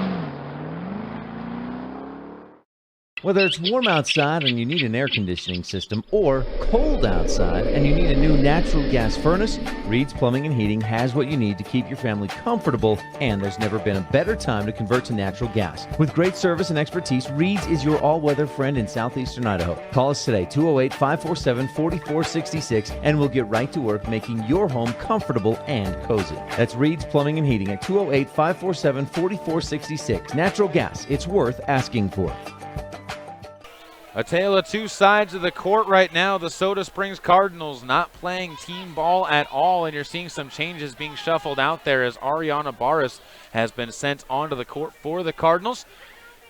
Whether it's warm outside and you need an air conditioning system, or cold outside and you need a new natural gas furnace, Reed's Plumbing and Heating has what you need to keep your family comfortable, and there's never been a better time to convert to natural gas. With great service and expertise, Reed's is your all-weather friend in southeastern Idaho. Call us today, 208-547-4466, and we'll get right to work making your home comfortable and cozy. That's Reed's Plumbing and Heating at 208-547-4466. Natural gas, it's worth asking for. A tale of two sides of the court right now. The Soda Springs Cardinals not playing team ball at all, and you're seeing some changes being shuffled out there as Ariana Barras has been sent onto the court for the Cardinals,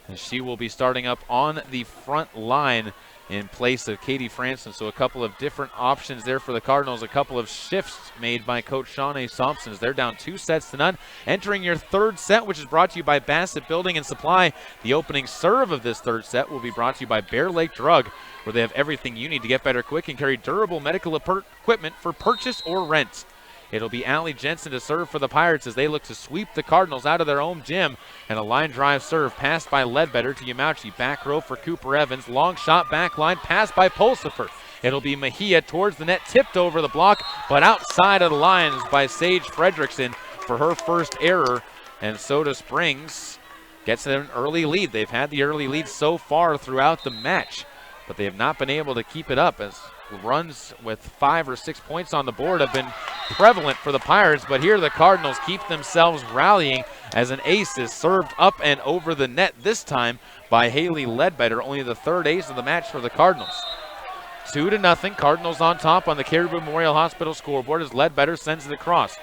and she will be starting up on the front line in place of Katie Franson. So a couple of different options there for the Cardinals. A couple of shifts made by Coach Shawnee Thompson as they're down 2-0. Entering your third set, which is brought to you by Bassett Building and Supply. The opening serve of this third set will be brought to you by Bear Lake Drug, where they have everything you need to get better quick and carry durable medical equipment for purchase or rent. It'll be Allie Jensen to serve for the Pirates as they look to sweep the Cardinals out of their own gym. And a line drive serve passed by Ledbetter to Yamauchi. Back row for Cooper Evans. Long shot back line passed by Pulsifer. It'll be Mejia towards the net, tipped over the block, but outside of the lines by Sage Fredrickson for her first error. And Soda Springs gets an early lead. They've had the early lead so far throughout the match, but they have not been able to keep it up as runs with 5 or 6 points on the board have been prevalent for the Pirates, but here the Cardinals keep themselves rallying as an ace is served up and over the net, this time by Haley Ledbetter, only the third ace of the match for the Cardinals. 2-0, Cardinals on top on the Caribou Memorial Hospital scoreboard as Ledbetter sends it across.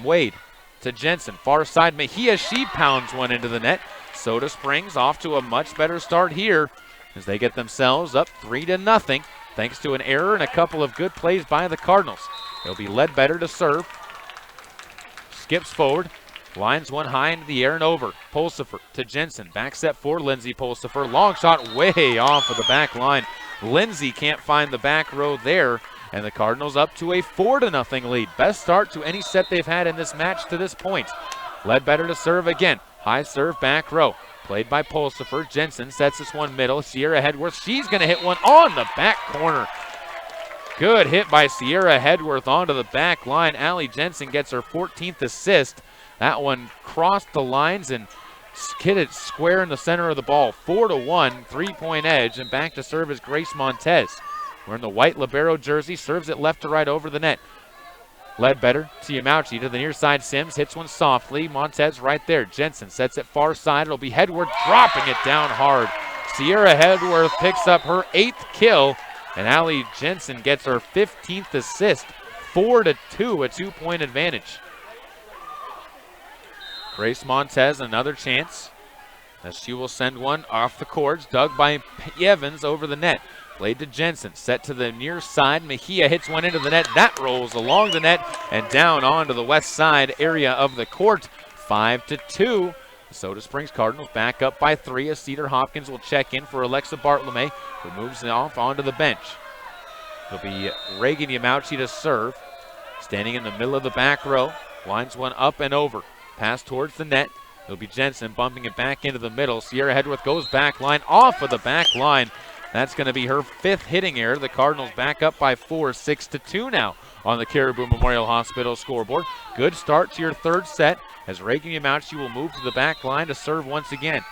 Wade to Jensen, far side Mejia, she pounds one into the net. Soda Springs off to a much better start here as they get themselves up 3-0. Thanks to an error and a couple of good plays by the Cardinals. It'll be Ledbetter to serve. Skips forward. Lines one high into the air and over. Pulsifer to Jensen. Back set for Lindsay Pulsifer. Long shot way off of the back line. Lindsay can't find the back row there. And the Cardinals up to a 4-0 lead. Best start to any set they've had in this match to this point. Ledbetter to serve again. High serve back row. Played by Pulsifer. Jensen sets this one middle. Sierra Hedworth, she's going to hit one on the back corner. Good hit by Sierra Hedworth onto the back line. Allie Jensen gets her 14th assist. That one crossed the lines and hit it square in the center of the ball. 4-1, 3-point edge, and back to serve is Grace Montez. Wearing the white libero jersey, serves it left to right over the net. Ledbetter to Yamauchi to the near side. Sims hits one softly. Montez right there. Jensen sets it far side. It'll be Hedworth dropping it down hard. Sierra Hedworth picks up her 8th kill, and Allie Jensen gets her 15th assist. 4-2, a 2-point advantage. Grace Montez, another chance as she will send one off the cords. Dug by Evans over the net. Played to Jensen, set to the near side. Mejia hits one into the net. That rolls along the net and down onto the west side area of the court. 5-2. The Soda Springs Cardinals back up by 3 as Cedar Hopkins will check in for Alexa Bartlome, who moves it off onto the bench. It'll be Reagan Yamauchi to serve. Standing in the middle of the back row. Lines one up and over. Pass towards the net. It'll be Jensen bumping it back into the middle. Sierra Hedworth goes back line, off of the back line. That's going to be her 5th hitting error. The Cardinals back up by 4, 6-2 now on the Caribou Memorial Hospital scoreboard. Good start to your third set as Reagan Yamauchi will move to the back line to serve once again.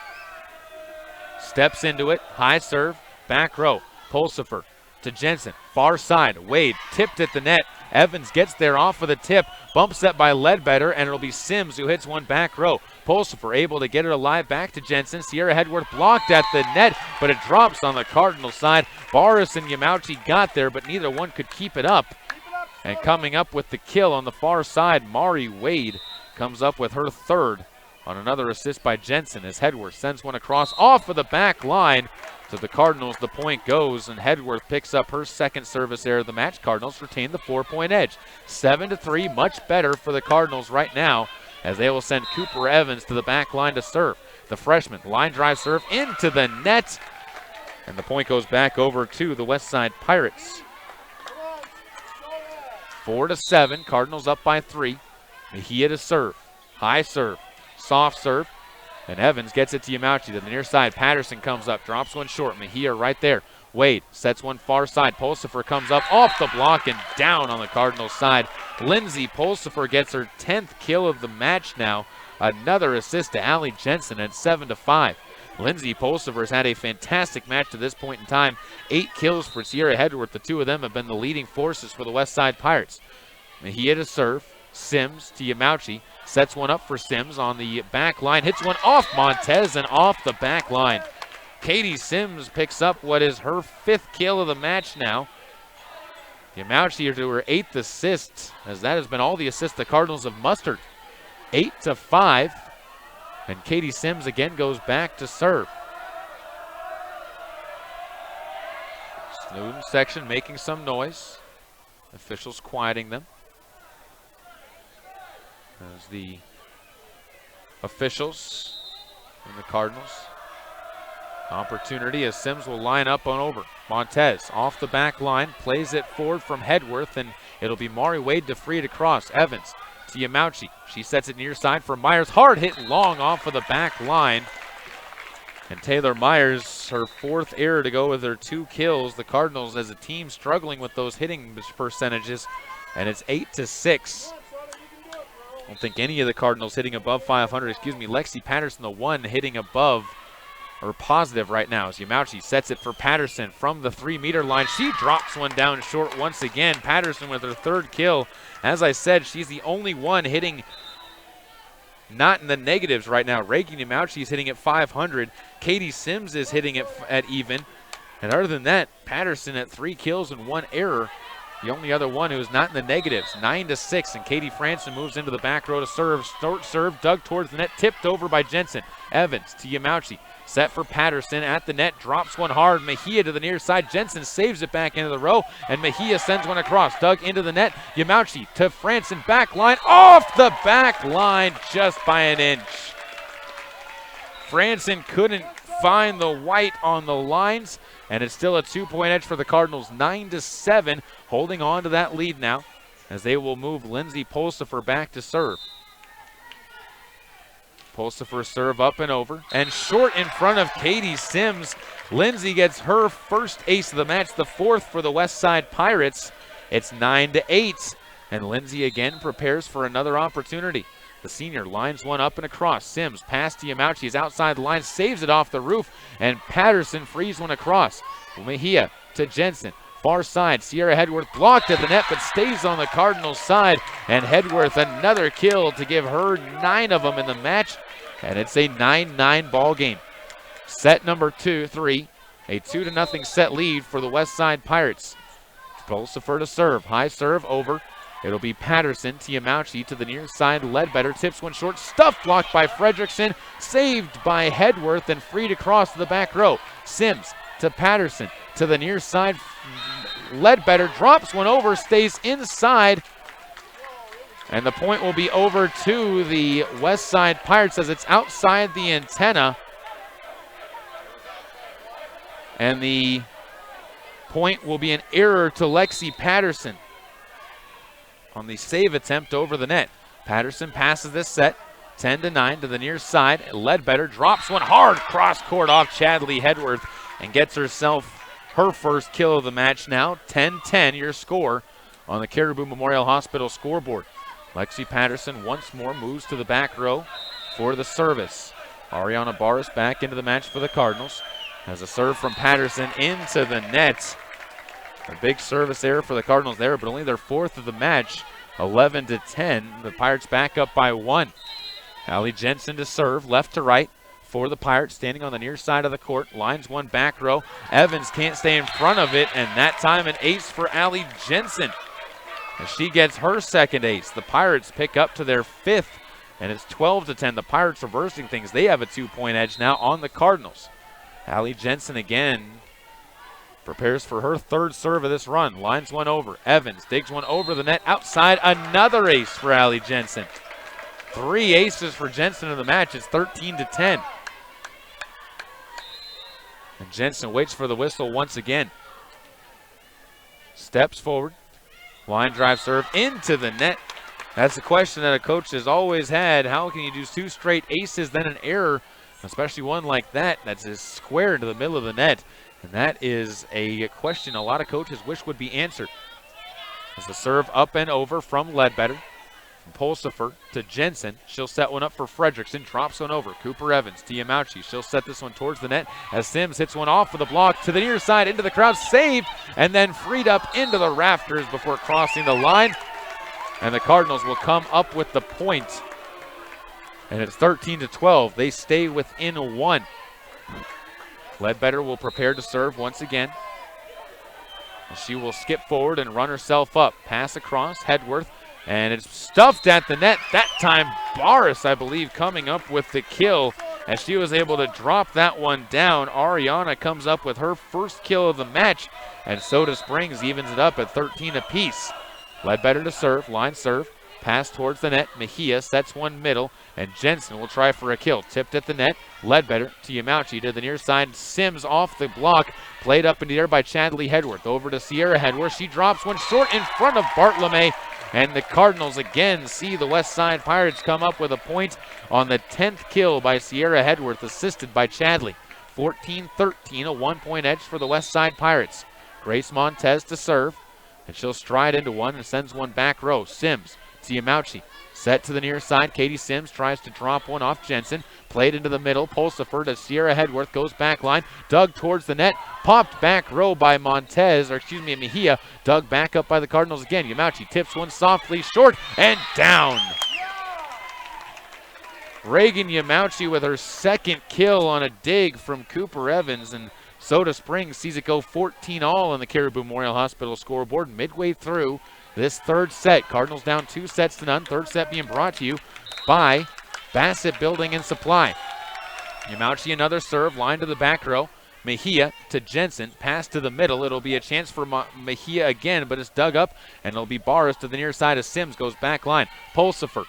Steps into it, high serve, back row. Pulsifer to Jensen, far side. Wade tipped at the net. Evans gets there off of the tip, bump set by Ledbetter, and it'll be Sims who hits one back row. Pulsifer able to get it alive back to Jensen. Sierra Hedworth blocked at the net, but it drops on the Cardinal side. Barras and Yamauchi got there, but neither one could keep it up. And coming up with the kill on the far side, Mari Wade comes up with her 3rd on another assist by Jensen as Hedworth sends one across off of the back line. To the Cardinals, the point goes, and Hedworth picks up her 2nd service error of the match. Cardinals retain the 4-point edge. 7-3, much better for the Cardinals right now as they will send Cooper Evans to the back line to serve. The freshman, line drive serve into the net, and the point goes back over to the Westside Pirates. 4-7, Cardinals up by 3. Mejia to serve, high serve, soft serve. And Evans gets it to Yamauchi to the near side. Patterson comes up, drops one short. Mejia right there. Wade sets one far side. Pulsifer comes up off the block and down on the Cardinals side. Lindsay Pulsifer gets her 10th kill of the match now. Another assist to Allie Jensen at 7-5. Lindsay Pulsifer's had a fantastic match to this point in time. 8 kills for Sierra Hedworth. The two of them have been the leading forces for the Westside Pirates. Mejia to serve. Sims to Yamauchi. Sets one up for Sims on the back line. Hits one off Montez and off the back line. Katie Sims picks up what is her 5th kill of the match now. Yamauchi to her 8th assist, as that has been all the assists the Cardinals have mustered. 8-5, and Katie Sims again goes back to serve. Student section making some noise. Officials quieting them. As the officials and the Cardinals. Opportunity as Sims will line up on over. Montez off the back line, plays it forward from Hedworth, and it'll be Mari Wade to free it across. Evans to Yamauchi. She sets it near side for Myers. Hard hit long off of the back line. And Taylor Myers, her 4th error to go with her 2 kills. The Cardinals as a team struggling with those hitting percentages, and it's 8-6. I don't think any of the Cardinals hitting above 500. Lexi Patterson, the one hitting above or positive right now, as Yamauchi sets it for Patterson from the 3-meter line. She drops one down short once again. Patterson with her 3rd kill. As I said, she's the only one hitting not in the negatives right now. Reagan Yamauchi is hitting at 500. Katie Sims is hitting it at even. And other than that, Patterson at 3 kills and 1 error. The only other one who is not in the negatives. 9-6, and Katie Franson moves into the back row to serve. Short serve, dug towards the net, tipped over by Jensen. Evans to Yamauchi. Set for Patterson at the net, drops one hard. Mejia to the near side. Jensen saves it back into the row, and Mejia sends one across. Dug into the net. Yamauchi to Franson, back line, off the back line just by an inch. Franson couldn't find the white on the lines, and it's still a 2-point edge for the Cardinals. 9-7, holding on to that lead now, as they will move Lindsay Pulsifer back to serve. Pulsifer serve up and over, and short in front of Katie Sims. Lindsay gets her 1st ace of the match, the 4th for the West Side Pirates. It's 9-8, and Lindsay again prepares for another opportunity. The senior lines one up and across. Sims past to Yamauchi is outside the line, saves it off the roof, and Patterson frees one across. Mejia to Jensen. Far side, Sierra Hedworth blocked at the net, but stays on the Cardinals side. And Hedworth another kill to give her 9 of them in the match. And it's a 9-9 ball game. Set number 2-3. A 2-0 set lead for the West Side Pirates. Pulsifer to serve. High serve over. It'll be Patterson to Yamauchi to the near side. Ledbetter tips one short. Stuff blocked by Fredrickson. Saved by Hedworth and freed across to the back row. Sims to Patterson to the near side. Ledbetter drops one over, stays inside. And the point will be over to the West Side Pirates as it's outside the antenna. And the point will be an error to Lexi Patterson on the save attempt over the net. Patterson passes this set 10-9 to the near side. Ledbetter drops one hard cross court off Chadley Hedworth and gets herself her 1st kill of the match now. 10-10 your score on the Caribou Memorial Hospital scoreboard. Lexi Patterson once more moves to the back row for the service. Ariana Barras back into the match for the Cardinals. Has a serve from Patterson into the net. A big service error for the Cardinals there, but only their 4th of the match. 11-10. The Pirates back up by 1. Allie Jensen to serve, left to right for the Pirates, standing on the near side of the court. Lines one back row. Evans can't stay in front of it, and that time an ace for Allie Jensen. And she gets her 2nd ace. The Pirates pick up to their 5th, and it's 12-10. The Pirates reversing things. They have a 2-point edge now on the Cardinals. Allie Jensen again prepares for her 3rd serve of this run. Lines one over. Evans digs one over the net outside. Another ace for Allie Jensen. 3 aces for Jensen in the match. It's 13-10. And Jensen waits for the whistle once again. Steps forward. Line drive serve into the net. That's the question that a coach has always had. How can you do 2 straight aces, then an error, especially one like that that's just square into the middle of the net? And that is a question a lot of coaches wish would be answered. As the serve up and over from Ledbetter. From Pulsifer to Jensen. She'll set one up for Fredrickson. Drops one over. Cooper Evans to Yamauchi. She'll set this one towards the net as Sims hits one off of the block to the near side into the crowd. Saved and then freed up into the rafters before crossing the line. And the Cardinals will come up with the point. And it's 13-12. They stay within 1. Ledbetter will prepare to serve once again. She will skip forward and run herself up. Pass across, Hedworth, and it's stuffed at the net. That time, Boris, I believe, coming up with the kill as she was able to drop that one down. Ariana comes up with her first kill of the match, and Soda Springs evens it up at 13 apiece. Ledbetter to serve, line serve, pass towards the net. Mejia sets one middle, and Jensen will try for a kill. Tipped at the net, Ledbetter to Yamauchi to the near side. Sims off the block, played up in the air by Chadley Hedworth. Over to Sierra Hedworth. She drops one short in front of Bartlome, and the Cardinals again see the West Side Pirates come up with a point on the 10th kill by Sierra Hedworth, assisted by Chadley. 14-13, a 1-point edge for the West Side Pirates. Grace Montez to serve, and she'll stride into one and sends one back row. Sims to Yamauchi. Set to the near side. Katie Sims tries to drop one off Jensen. Played into the middle. Pulsifer to Sierra Hedworth. Goes back line. Dug towards the net. Popped back row by Mejia. Dug back up by the Cardinals again. Yamauchi tips one softly short and down. Reagan Yamauchi with her second kill on a dig from Cooper Evans, and Soda Springs sees it go 14-all on the Caribou Memorial Hospital scoreboard midway through this third set. Cardinals down 2-0. Third set being brought to you by Bassett Building and Supply. Yamauchi another serve, line to the back row. Mejia to Jensen, pass to the middle. It'll be a chance for Mejia again, but it's dug up, and it'll be Barras to the near side as Sims goes back line. Pulsifer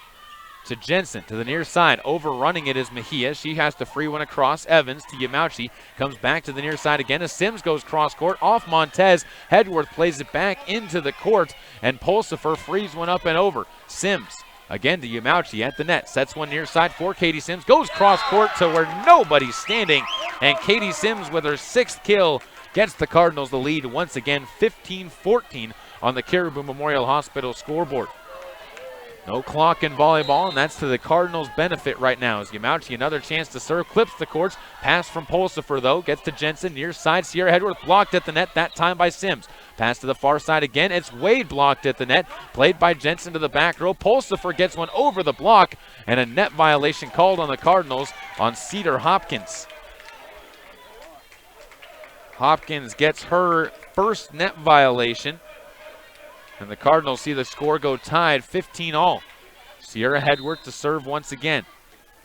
to Jensen to the near side. Overrunning it is Mejia. She has to free one across. Evans to Yamauchi. Comes back to the near side again as Sims goes cross court off Montez. Hedworth plays it back into the court, and Pulsifer frees one up and over. Sims again to Yamauchi at the net. Sets one near side for Katie Sims. Goes cross court to where nobody's standing, and Katie Sims with her sixth kill gets the Cardinals the lead once again, 15-14 on the Caribou Memorial Hospital scoreboard. No clock in volleyball, and that's to the Cardinals' benefit right now. As Yamauchi another chance to serve, clips the courts. Pass from Pulsifer, though, gets to Jensen. Near side, Sierra Hedworth blocked at the net, that time by Sims. Pass to the far side again. It's Wade blocked at the net. Played by Jensen to the back row. Pulsifer gets one over the block, and a net violation called on the Cardinals on Cedar Hopkins. Hopkins gets her first net violation, and the Cardinals see the score go tied 15-all. Sierra Hedworth to serve once again.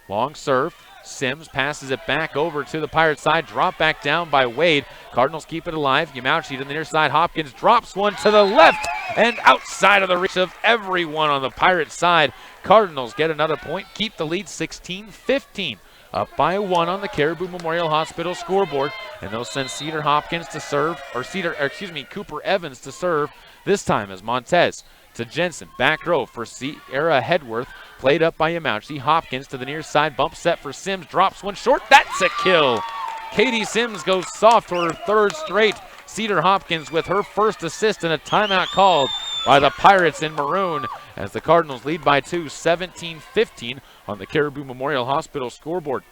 Long serve. Sims passes it back over to the Pirate side. Drop back down by Wade. Cardinals keep it alive. Yamauchi to the near side. Hopkins drops one to the left and outside of the reach of everyone on the Pirate side. Cardinals get another point. Keep the lead 16-15. Up by one on the Caribou Memorial Hospital scoreboard. And they'll send Cedar Hopkins to serve, or Cooper Evans to serve. This time as Montez to Jensen. Back row for Sierra Hedworth. Played up by Yamauchi. Hopkins to the near side. Bump set for Sims. Drops one short. That's a kill. Katie Sims goes soft for her third straight. Cedar Hopkins with her first assist and a timeout called by the Pirates in maroon as the Cardinals lead by two, 17-15 on the Caribou Memorial Hospital scoreboard.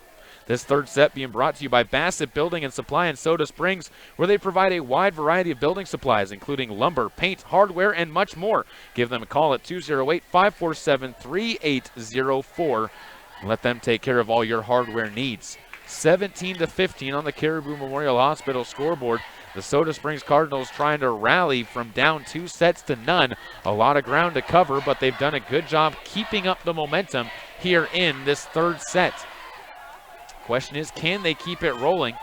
This third set being brought to you by Bassett Building and Supply in Soda Springs, where they provide a wide variety of building supplies, including lumber, paint, hardware, and much more. Give them a call at 208-547-3804. Let them take care of all your hardware needs. 17-15 on the Caribou Memorial Hospital scoreboard. The Soda Springs Cardinals trying to rally from down 2-0. A lot of ground to cover, but they've done a good job keeping up the momentum here in this third set. Question is, can they keep it rolling?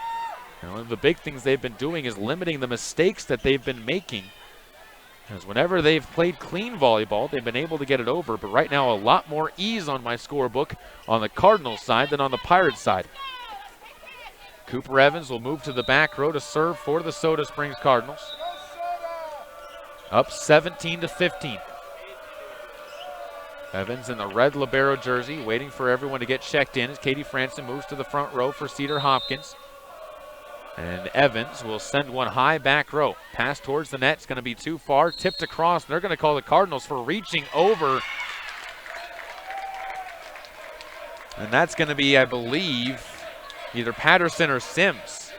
And one of the big things they've been doing is limiting the mistakes that they've been making. As whenever they've played clean volleyball, they've been able to get it over, but right now a lot more ease on my scorebook on the Cardinals side than on the Pirates side. Cooper Evans will move to the back row to serve for the Soda Springs Cardinals. Up 17-15. Evans in the red libero jersey, waiting for everyone to get checked in as Katie Franson moves to the front row for Cedar Hopkins. And Evans will send one high back row. Pass towards the net, it's going to be too far, tipped across. They're going to call the Cardinals for reaching over. And that's going to be, I believe, either Patterson or Sims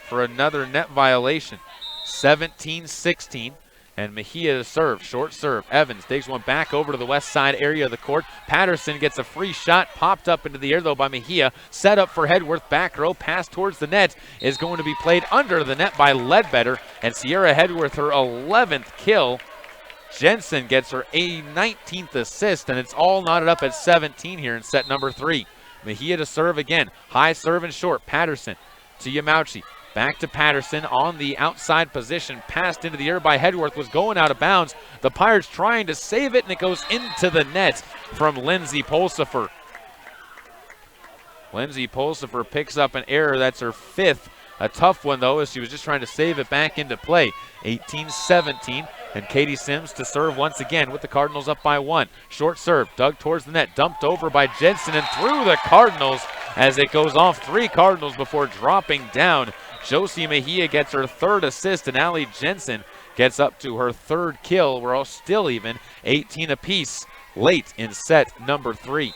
for another net violation. 17-16. And Mejia to serve, short serve. Evans takes one back over to the west side area of the court. Patterson gets a free shot, popped up into the air though by Mejia. Set up for Hedworth, back row, pass towards the net is going to be played under the net by Ledbetter. And Sierra Hedworth, her 11th kill. Jensen gets her 19th assist, and it's all knotted up at 17 here in set number 3. Mejia to serve again. High serve and short. Patterson to Yamauchi. Back to Patterson on the outside position. Passed into the air by Hedworth, was going out of bounds. The Pirates trying to save it, and it goes into the net from Lindsay Pulsifer. Lindsay Pulsifer picks up an error. That's her 5th. A tough one, though, as she was just trying to save it back into play. 18-17, and Katie Sims to serve once again with the Cardinals up by 1. Short serve, dug towards the net, dumped over by Jensen and through the Cardinals as it goes off 3 Cardinals before dropping down. Josie Mejia gets her 3rd assist, and Allie Jensen gets up to her 3rd kill. We're all still even, 18 apiece late in set number 3.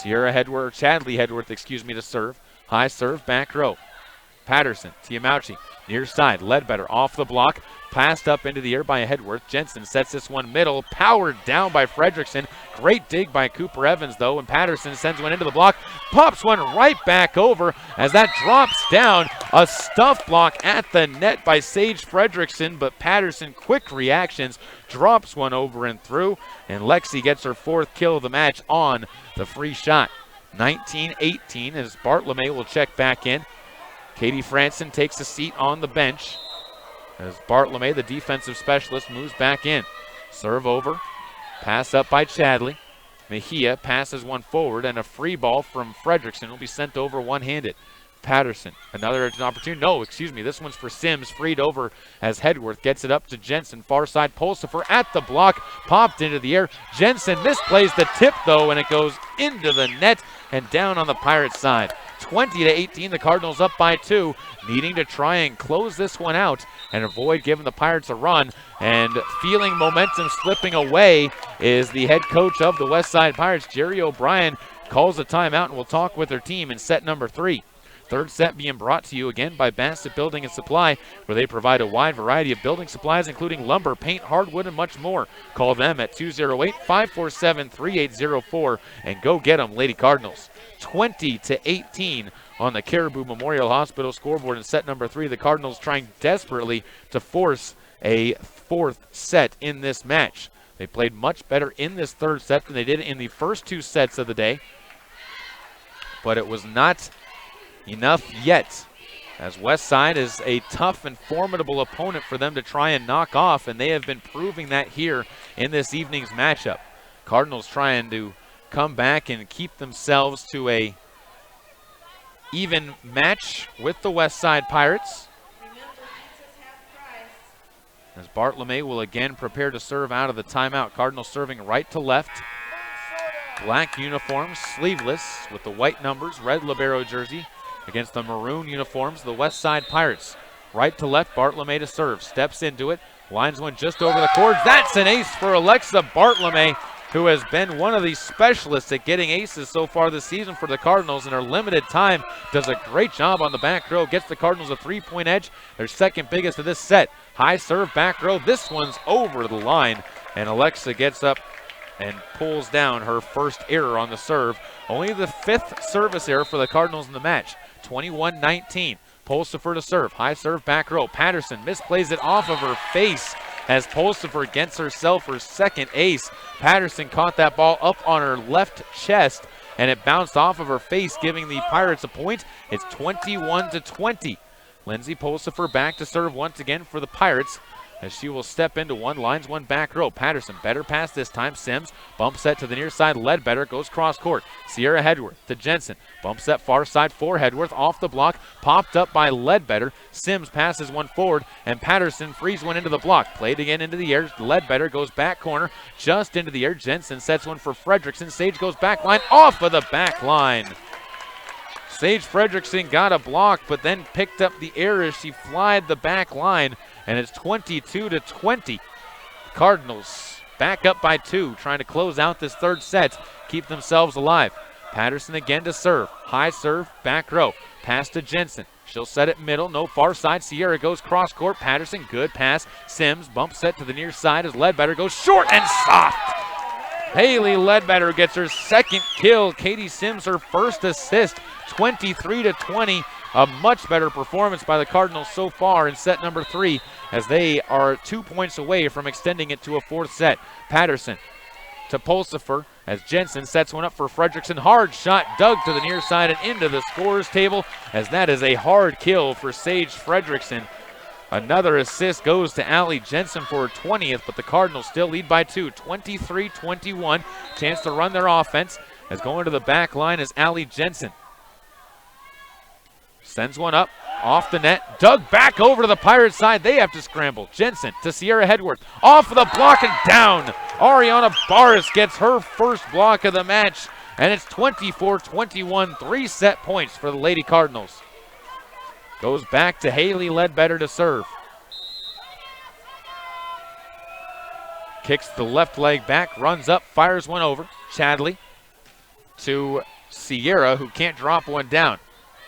Chadley Hedworth, to serve. High serve, back row. Patterson to Yamauchi, near side. Ledbetter off the block, passed up into the air by Hedworth. Jensen sets this one middle, powered down by Fredrickson. Great dig by Cooper Evans, though, and Patterson sends one into the block, pops one right back over as that drops down. A stuff block at the net by Sage Fredrickson, but Patterson, quick reactions, drops one over and through, and Lexi gets her 4th kill of the match on the free shot. 19-18 as Bartlome will check back in. Katie Franson takes a seat on the bench as Bartlome, the defensive specialist, moves back in. Serve over, pass up by Chadley. Mejia passes one forward, and a free ball from Fredrickson will be sent over one-handed. Patterson, another opportunity. This one's for Sims, freed over as Hedworth gets it up to Jensen. Far side, Pulsifer at the block, popped into the air. Jensen misplays the tip, though, and it goes into the net and down on the Pirates side. 20-18, the Cardinals up by 2, needing to try and close this one out and avoid giving the Pirates a run. And feeling momentum slipping away is the head coach of the Westside Pirates, Jerry O'Brien, calls a timeout and will talk with their team in set number 3. Third set being brought to you again by Bassett Building and Supply, where they provide a wide variety of building supplies, including lumber, paint, hardwood, and much more. Call them at 208-547-3804 and go get them, Lady Cardinals. 20-18 on the Caribou Memorial Hospital scoreboard in set number 3. The Cardinals trying desperately to force a 4th set in this match. They played much better in this 3rd set than they did in the first 2 sets of the day, but it was not enough yet, as Westside is a tough and formidable opponent for them to try and knock off, and they have been proving that here in this evening's matchup. Cardinals trying to come back and keep themselves to a even match with the Westside Pirates. As Bartlome will again prepare to serve out of the timeout. Cardinals serving right to left. Black uniforms, sleeveless, with the white numbers, red libero jersey against the maroon uniforms, the Westside Pirates. Right to left, Bartlome to serve, steps into it, lines one just over the cords. That's an ace for Alexa Bartlome, who has been one of the specialists at getting aces so far this season for the Cardinals in her limited time. Does a great job on the back row, gets the Cardinals a 3-point edge, their 2nd biggest of this set. High serve, back row, this one's over the line, and Alexa gets up and pulls down her 1st error on the serve. Only the 5th service error for the Cardinals in the match. 21-19. Pulsifer to serve. High serve, back row. Patterson misplays it off of her face as Pulsifer gets herself her 2nd ace. Patterson caught that ball up on her left chest, and it bounced off of her face, giving the Pirates a point. It's 21-20. Lindsay Pulsifer back to serve once again for the Pirates, as she will step into one, lines one back row. Patterson, better pass this time. Sims, bump set to the near side. Ledbetter goes cross court. Sierra Hedworth to Jensen. Bump set far side for Hedworth. Off the block, popped up by Ledbetter. Sims passes one forward, and Patterson frees one into the block. Played again into the air. Ledbetter goes back corner, just into the air. Jensen sets one for Fredrickson. Sage goes back line, off of the back line. Sage Fredrickson got a block, but then picked up the error as she flied the back line, and it's 22-20. Cardinals back up by 2, trying to close out this 3rd set, keep themselves alive. Patterson again to serve. High serve, back row. Pass to Jensen. She'll set it middle, no far side. Sierra goes cross court. Patterson, good pass. Sims, bump set to the near side as Ledbetter goes short and soft. Haley Ledbetter gets her second kill. Katie Sims her first assist, 23-20. A much better performance by the Cardinals so far in set number 3, as they are 2 points away from extending it to a fourth set. Patterson to Pulsifer as Jensen sets one up for Fredrickson. Hard shot dug to the near side and into the scorer's table, as that is a hard kill for Sage Fredrickson. Another assist goes to Allie Jensen for her 20th, but the Cardinals still lead by 2, 23-21. Chance to run their offense as going to the back line is Allie Jensen. Sends one up, off the net, dug back over to the Pirates side. They have to scramble. Jensen to Sierra Hedworth, off of the block and down. Ariana Barris gets her first block of the match, and it's 24-21, 3 set points for the Lady Cardinals. Goes back to Haley Ledbetter to serve. Kicks the left leg back, runs up, fires one over. Chadley to Sierra, who can't drop one down.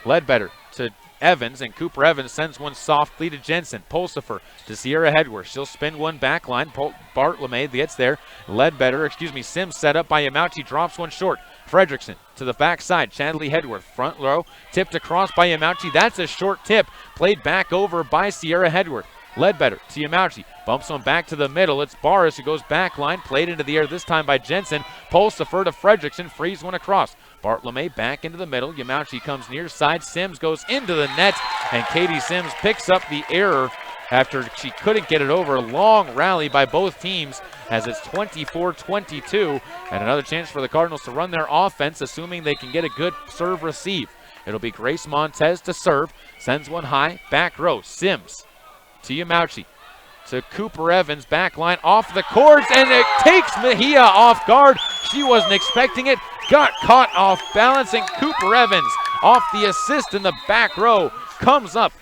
Ledbetter to Evans, and Cooper Evans sends one softly to Jensen. Pulsifer to Sierra Hedworth. She'll spin one back line. Bart LeMay gets there. Sims set up by Yamauchi, drops one short. Fredrickson to the backside. Chadley Hedworth, front row, tipped across by Yamauchi. That's a short tip, played back over by Sierra Hedworth. Ledbetter to Yamauchi, bumps one back to the middle. It's Barris who goes back line, played into the air this time by Jensen. Pulsifer to Fredrickson, frees one across. Bart LeMay back into the middle. Yamauchi comes near side. Sims goes into the net, and Katie Sims picks up the error after she couldn't get it over. A long rally by both teams as it's 24-22, and another chance for the Cardinals to run their offense, assuming they can get a good serve receive. It'll be Grace Montez to serve. Sends one high, back row. Sims to Yamauchi, to Cooper Evans, back line, off the cords, and it takes Mejia off guard. She wasn't expecting it, got caught off balance, and Cooper Evans, off the assist in the back row, comes up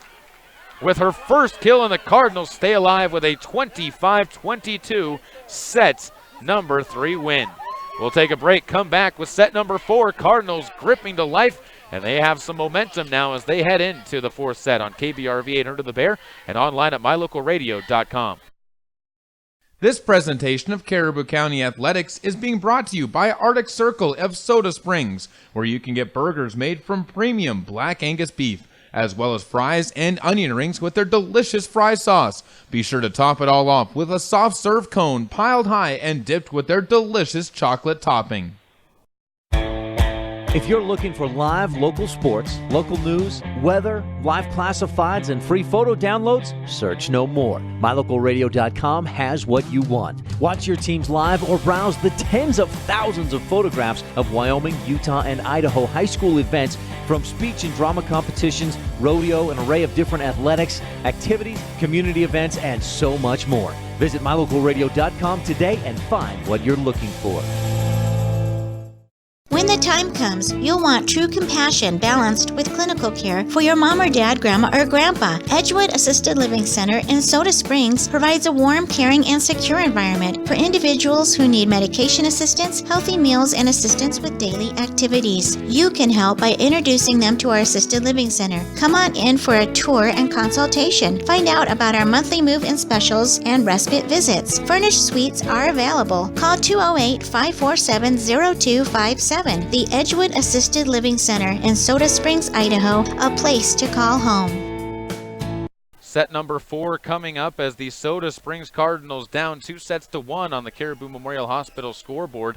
with her first kill, and the Cardinals stay alive with a 25-22 set number 3 win. We'll take a break, come back with set number 4, Cardinals gripping to life, and they have some momentum now as they head into the fourth set on KBRV 800 The Bear and online at mylocalradio.com. This presentation of Caribou County Athletics is being brought to you by Arctic Circle of Soda Springs, where you can get burgers made from premium Black Angus beef, as well as fries and onion rings with their delicious fry sauce. Be sure to top it all off with a soft serve cone piled high and dipped with their delicious chocolate topping. If you're looking for live local sports, local news, weather, live classifieds, and free photo downloads, search no more. MyLocalRadio.com has what you want. Watch your teams live or browse the tens of thousands of photographs of Wyoming, Utah, and Idaho high school events, from speech and drama competitions, rodeo, an array of different athletics, activities, community events, and so much more. Visit MyLocalRadio.com today and find what you're looking for. When the time comes, you'll want true compassion balanced with clinical care for your mom or dad, grandma or grandpa. Edgewood Assisted Living Center in Soda Springs provides a warm, caring, and secure environment for individuals who need medication assistance, healthy meals, and assistance with daily activities. You can help by introducing them to our Assisted Living Center. Come on in for a tour and consultation. Find out about our monthly move-in specials and respite visits. Furnished suites are available. Call 208-547-0257. The Edgewood Assisted Living Center in Soda Springs, Idaho, a place to call home. Set number 4 coming up as the Soda Springs Cardinals down 2-1 on the Caribou Memorial Hospital scoreboard.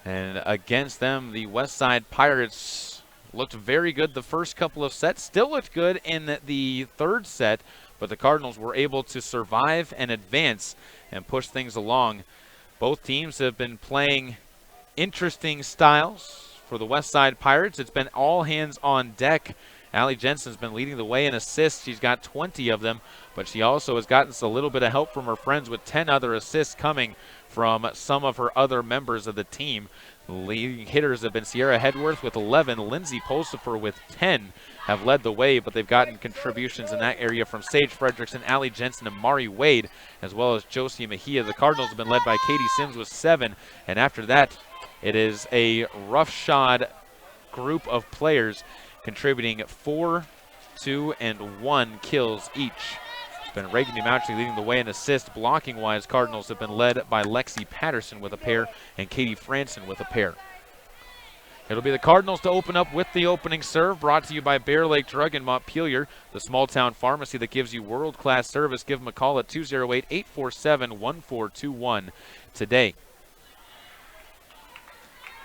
And against them, the Westside Pirates looked very good the first couple of sets, still looked good in the third set, but the Cardinals were able to survive and advance and push things along. Both teams have been playing interesting styles. For the Westside Pirates, it's been all hands on deck. Allie Jensen's been leading the way in assists. She's got 20 of them, but she also has gotten a little bit of help from her friends with 10 other assists coming from some of her other members of the team. The leading hitters have been Sierra Hedworth with 11, Lindsay Pulsifer with 10 have led the way, but they've gotten contributions in that area from Sage Fredrickson, Allie Jensen, and Mari Wade, as well as Josie Mejia. The Cardinals have been led by Katie Sims with 7, and after that, it is a roughshod group of players contributing 4, 2 and 1 kills each. It's been Reagan Yamauchi leading the way in assist. Blocking-wise, Cardinals have been led by Lexi Patterson with a pair and Katie Franson with a pair. It'll be the Cardinals to open up with the opening serve, brought to you by Bear Lake Drug in Montpelier, the small-town pharmacy that gives you world-class service. Give them a call at 208-847-1421 today.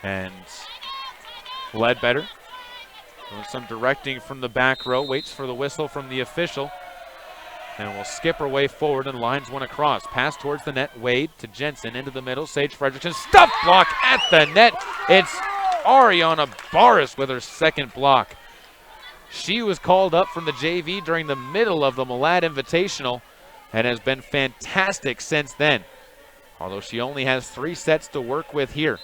And Ledbetter doing some directing from the back row, waits for the whistle from the official, and will skip her way forward and lines one across. Pass towards the net, Wade to Jensen, into the middle, Sage Fredrickson, stuff block at the net. It's Ariana Barris with her second block. She was called up from the JV during the middle of the Malad Invitational and has been fantastic since then, although she only has 3 sets to work with here.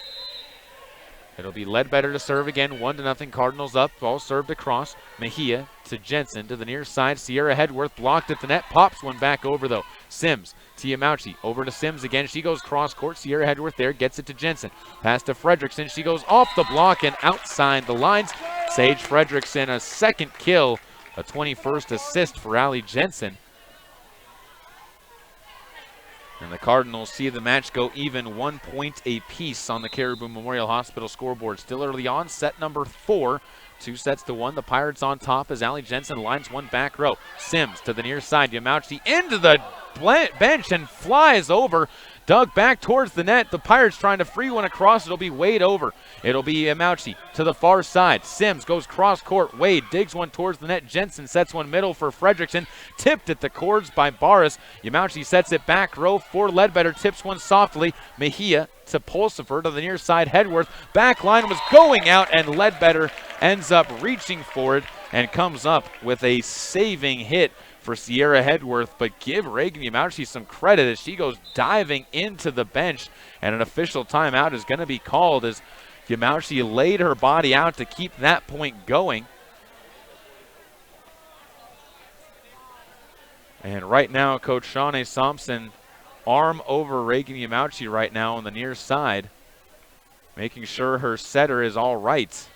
It'll be Ledbetter to serve again, 1-0 Cardinals up, ball served across. Mejia to Jensen to the near side. Sierra Hedworth blocked at the net, pops one back over though. Sims to Yamauchi, over to Sims again. She goes cross court. Sierra Hedworth there, gets it to Jensen. Pass to Fredrickson. She goes off the block and outside the lines. Sage Fredrickson, a second kill, a 21st assist for Allie Jensen. And the Cardinals see the match go even, 1 point apiece on the Caribou Memorial Hospital scoreboard. Still early on, set number 4. 2 sets to 1. The Pirates on top as Allie Jensen lines one back row. Sims to the near side. Yamauchi into the bench and flies over. Dug back towards the net. The Pirates trying to free one across. It'll be Wade over. It'll be Yamauchi to the far side. Sims goes cross court. Wade digs one towards the net. Jensen sets one middle for Fredrickson. Tipped at the cords by Barris. Yamauchi sets it back row for Ledbetter. Tips one softly. Mejia to Pulsifer to the near side. Hedworth. Back line was going out and Ledbetter ends up reaching for it and comes up with a saving hit for Sierra Hedworth, but give Reagan Yamauchi some credit as she goes diving into the bench, and an official timeout is going to be called as Yamauchi laid her body out to keep that point going. And right now, Coach Shawnee Thompson arm over Reagan Yamauchi right now on the near side, making sure her setter is all right.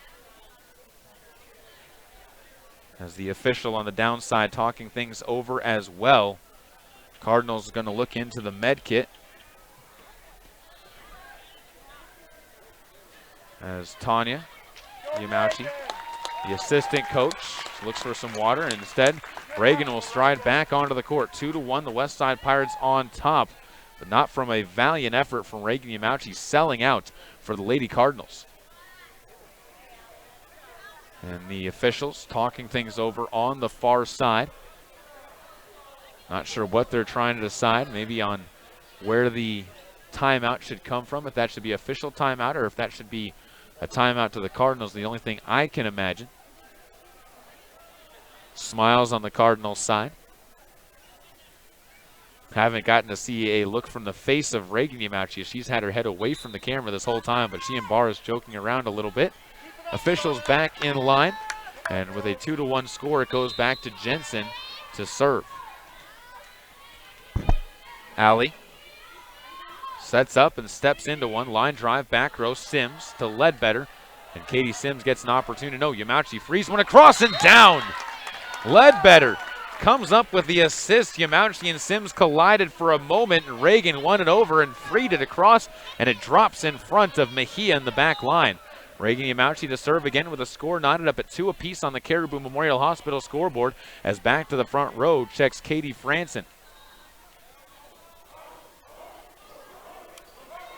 As the official on the downside talking things over as well. Cardinals going to look into the med kit. As Tanya Yamauchi, the assistant coach, looks for some water, and instead Reagan will stride back onto the court. 2-1, the West Side Pirates on top, but not from a valiant effort from Reagan Yamauchi, selling out for the Lady Cardinals. And the officials talking things over on the far side. Not sure what they're trying to decide, maybe on where the timeout should come from, if that should be official timeout or if that should be a timeout to the Cardinals, the only thing I can imagine. Smiles on the Cardinals side. Haven't gotten to see a look from the face of Reagan Yamauchi. She's had her head away from the camera this whole time, but she and Barr is joking around a little bit. Officials back in line, and with a 2-1 score, it goes back to Jensen to serve. Allie sets up and steps into one. Line drive, back row, Sims to Ledbetter, and Katie Sims gets an opportunity. No, Yamauchi frees one across and down. Ledbetter comes up with the assist. Yamauchi and Sims collided for a moment, and Reagan won it over and freed it across, and it drops in front of Mejia in the back line. Reagan Yamauchi to serve again with a score knotted up at 2 apiece on the Caribou Memorial Hospital scoreboard, as back to the front row checks Katie Franson.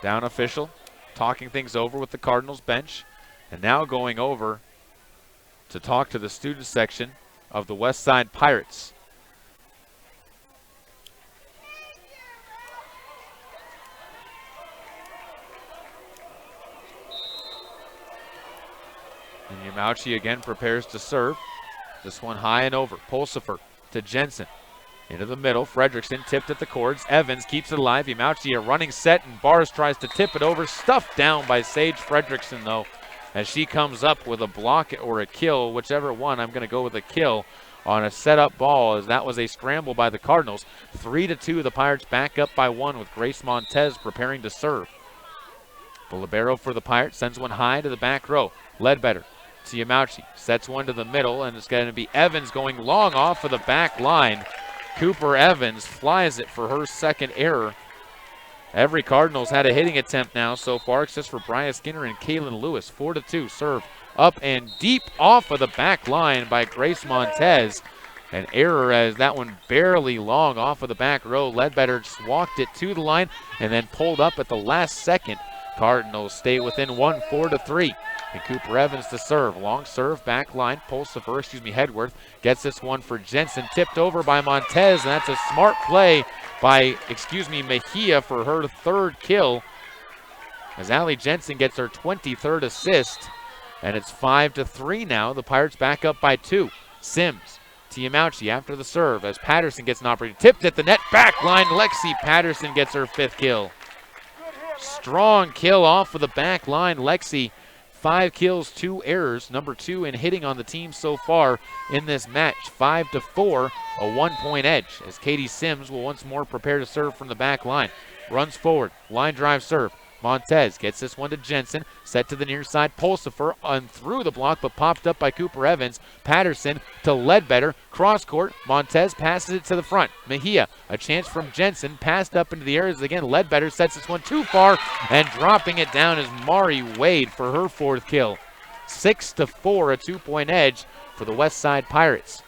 Down official talking things over with the Cardinals bench, and now going over to talk to the student section of the West Side Pirates. And Yamauchi again prepares to serve. This one high and over. Pulsifer to Jensen. Into the middle. Fredrickson tipped at the cords. Evans keeps it alive. Yamauchi a running set, and Barrs tries to tip it over. Stuffed down by Sage Fredrickson, though, as she comes up with a block or a kill. Whichever one, I'm going to go with a kill on a set-up ball, as that was a scramble by the Cardinals. 3-2, the Pirates back up by 1 with Grace Montez preparing to serve. The libero for the Pirates sends one high to the back row. Ledbetter Yamauchi sets one to the middle, and it's going to be Evans going long off of the back line. Cooper Evans flies it for her second error. Every Cardinals had a hitting attempt now so far, except for Brian Skinner and Kaylin Lewis. 4-2 serve up and deep off of the back line by Grace Montez. An error as that one barely long off of the back row. Ledbetter just walked it to the line and then pulled up at the last second. Cardinals stay within one, 4-3. And Cooper Evans to serve. Long serve, back line. Hedworth gets this one for Jensen. Tipped over by Montez, and that's a smart play by, Mejia for her third kill. As Allie Jensen gets her 23rd assist. And it's 5-3 now. The Pirates back up by 2. Sims to Yamauchi after the serve as Patterson gets an opportunity. Tipped at the net, back line. Lexi Patterson gets her 5th kill. Strong kill off of the back line. Lexi, 5 kills, 2 errors. Number 2 in hitting on the team so far in this match. 5-4, a 1-point edge as Katie Sims will once more prepare to serve from the back line. Runs forward, line drive serve. Montez gets this one to Jensen, set to the near side. Pulsifer on through the block, but popped up by Cooper Evans. Patterson to Ledbetter, cross court. Montez passes it to the front. Mejia, a chance from Jensen, passed up into the areas again. Ledbetter sets this one too far, and dropping it down is Mari Wade for her 4th kill. 6-4, a 2-point edge for the West Side Pirates.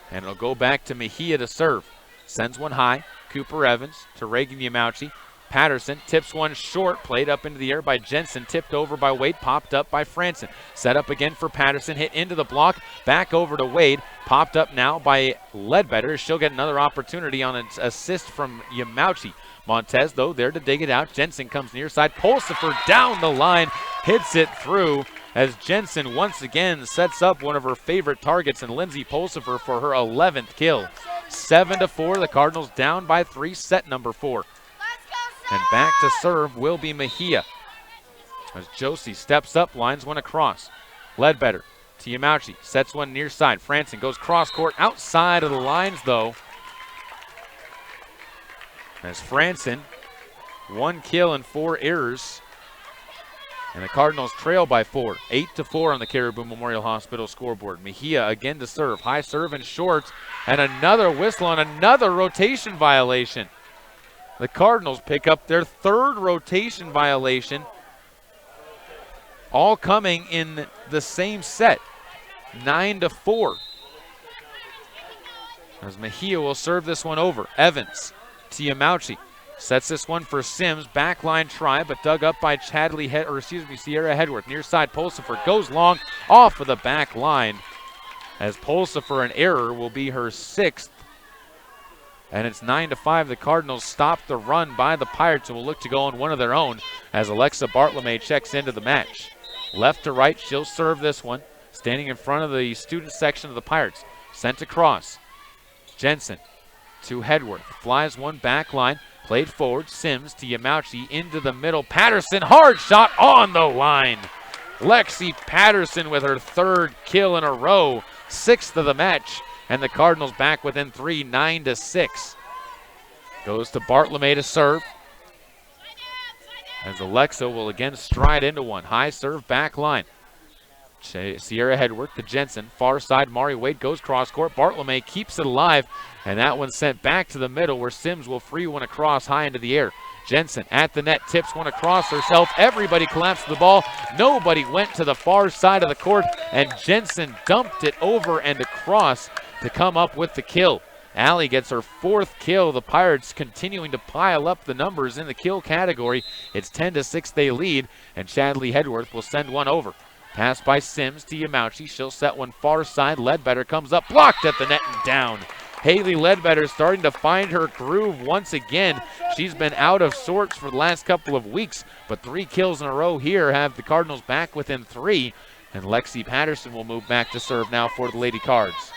And it'll go back to Mejia to serve. Sends one high. Cooper Evans to Reagan Yamauchi. Patterson tips one short, played up into the air by Jensen, tipped over by Wade, popped up by Franson. Set up again for Patterson, hit into the block, back over to Wade, popped up now by Ledbetter. She'll get another opportunity on an assist from Yamauchi. Montez, though, there to dig it out. Jensen comes near side. Pulsifer down the line, hits it through as Jensen once again sets up one of her favorite targets in Lindsay Pulsifer for her 11th kill. 7-4, the Cardinals down by 3, set number 4. And back to serve will be Mejia. As Josie steps up, lines one across. Ledbetter to Yamauchi, sets one near side. Franson goes cross court outside of the lines though. As Franson, 1 kill and 4 errors. And the Cardinals trail by 4, 8-4 on the Caribou Memorial Hospital scoreboard. Mejia again to serve, high serve and short, and another whistle on another rotation violation. The Cardinals pick up their 3rd rotation violation, all coming in the same set, 9-4. As Mejia will serve this one over. Evans to Yamauchi. Sets this one for Sims. Backline try, but dug up by Sierra Hedworth. Near side, Pulsifer goes long off of the back line. As Pulsifer, an error will be her 6th. And it's 9-5. The Cardinals stop the run by the Pirates and will look to go on one of their own as Alexa Bartolome checks into the match. Left to right, she'll serve this one. Standing in front of the student section of the Pirates. Sent across. Jensen to Hedworth. Flies one back line. Played forward, Sims to Yamauchi, into the middle. Patterson, hard shot on the line. Lexi Patterson with her 3rd kill in a row, 6th of the match, and the Cardinals back within 3, 9-6. Goes to Bartolome to serve. As Alexa will again stride into one. High serve, back line. Sierra Hedworth to Jensen. Far side, Mari Wade goes cross court. Bartolome keeps it alive, and that one's sent back to the middle where Sims will free one across high into the air. Jensen at the net, tips one across herself. Everybody collapsed the ball. Nobody went to the far side of the court, and Jensen dumped it over and across to come up with the kill. Allie gets her 4th kill. The Pirates continuing to pile up the numbers in the kill category. It's 10-6 they lead, and Chadley Hedworth will send one over. Pass by Sims to Yamauchi. She'll set one far side. Ledbetter comes up, blocked at the net and down. Haley Ledbetter starting to find her groove once again. She's been out of sorts for the last couple of weeks, but 3 kills in a row here have the Cardinals back within 3. And Lexi Patterson will move back to serve now for the Lady Cards.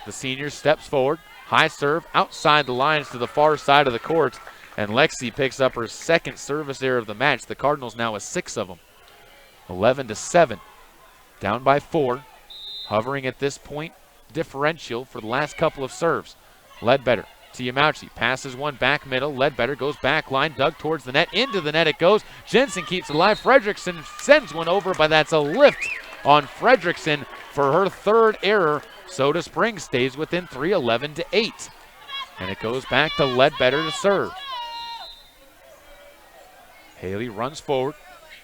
The senior steps forward. High serve outside the lines to the far side of the court. And Lexi picks up her 2nd service error of the match. The Cardinals now with 6 of them. 11-7. Down by 4. Hovering at this point differential for the last couple of serves. Ledbetter to Yamauchi. Passes one back middle. Ledbetter goes back line. Dug towards the net. Into the net it goes. Jensen keeps it alive. Fredrickson sends one over, but that's a lift on Fredrickson for her third error. Soda Springs stays within 3, 11-8. And it goes back to Ledbetter to serve. Haley runs forward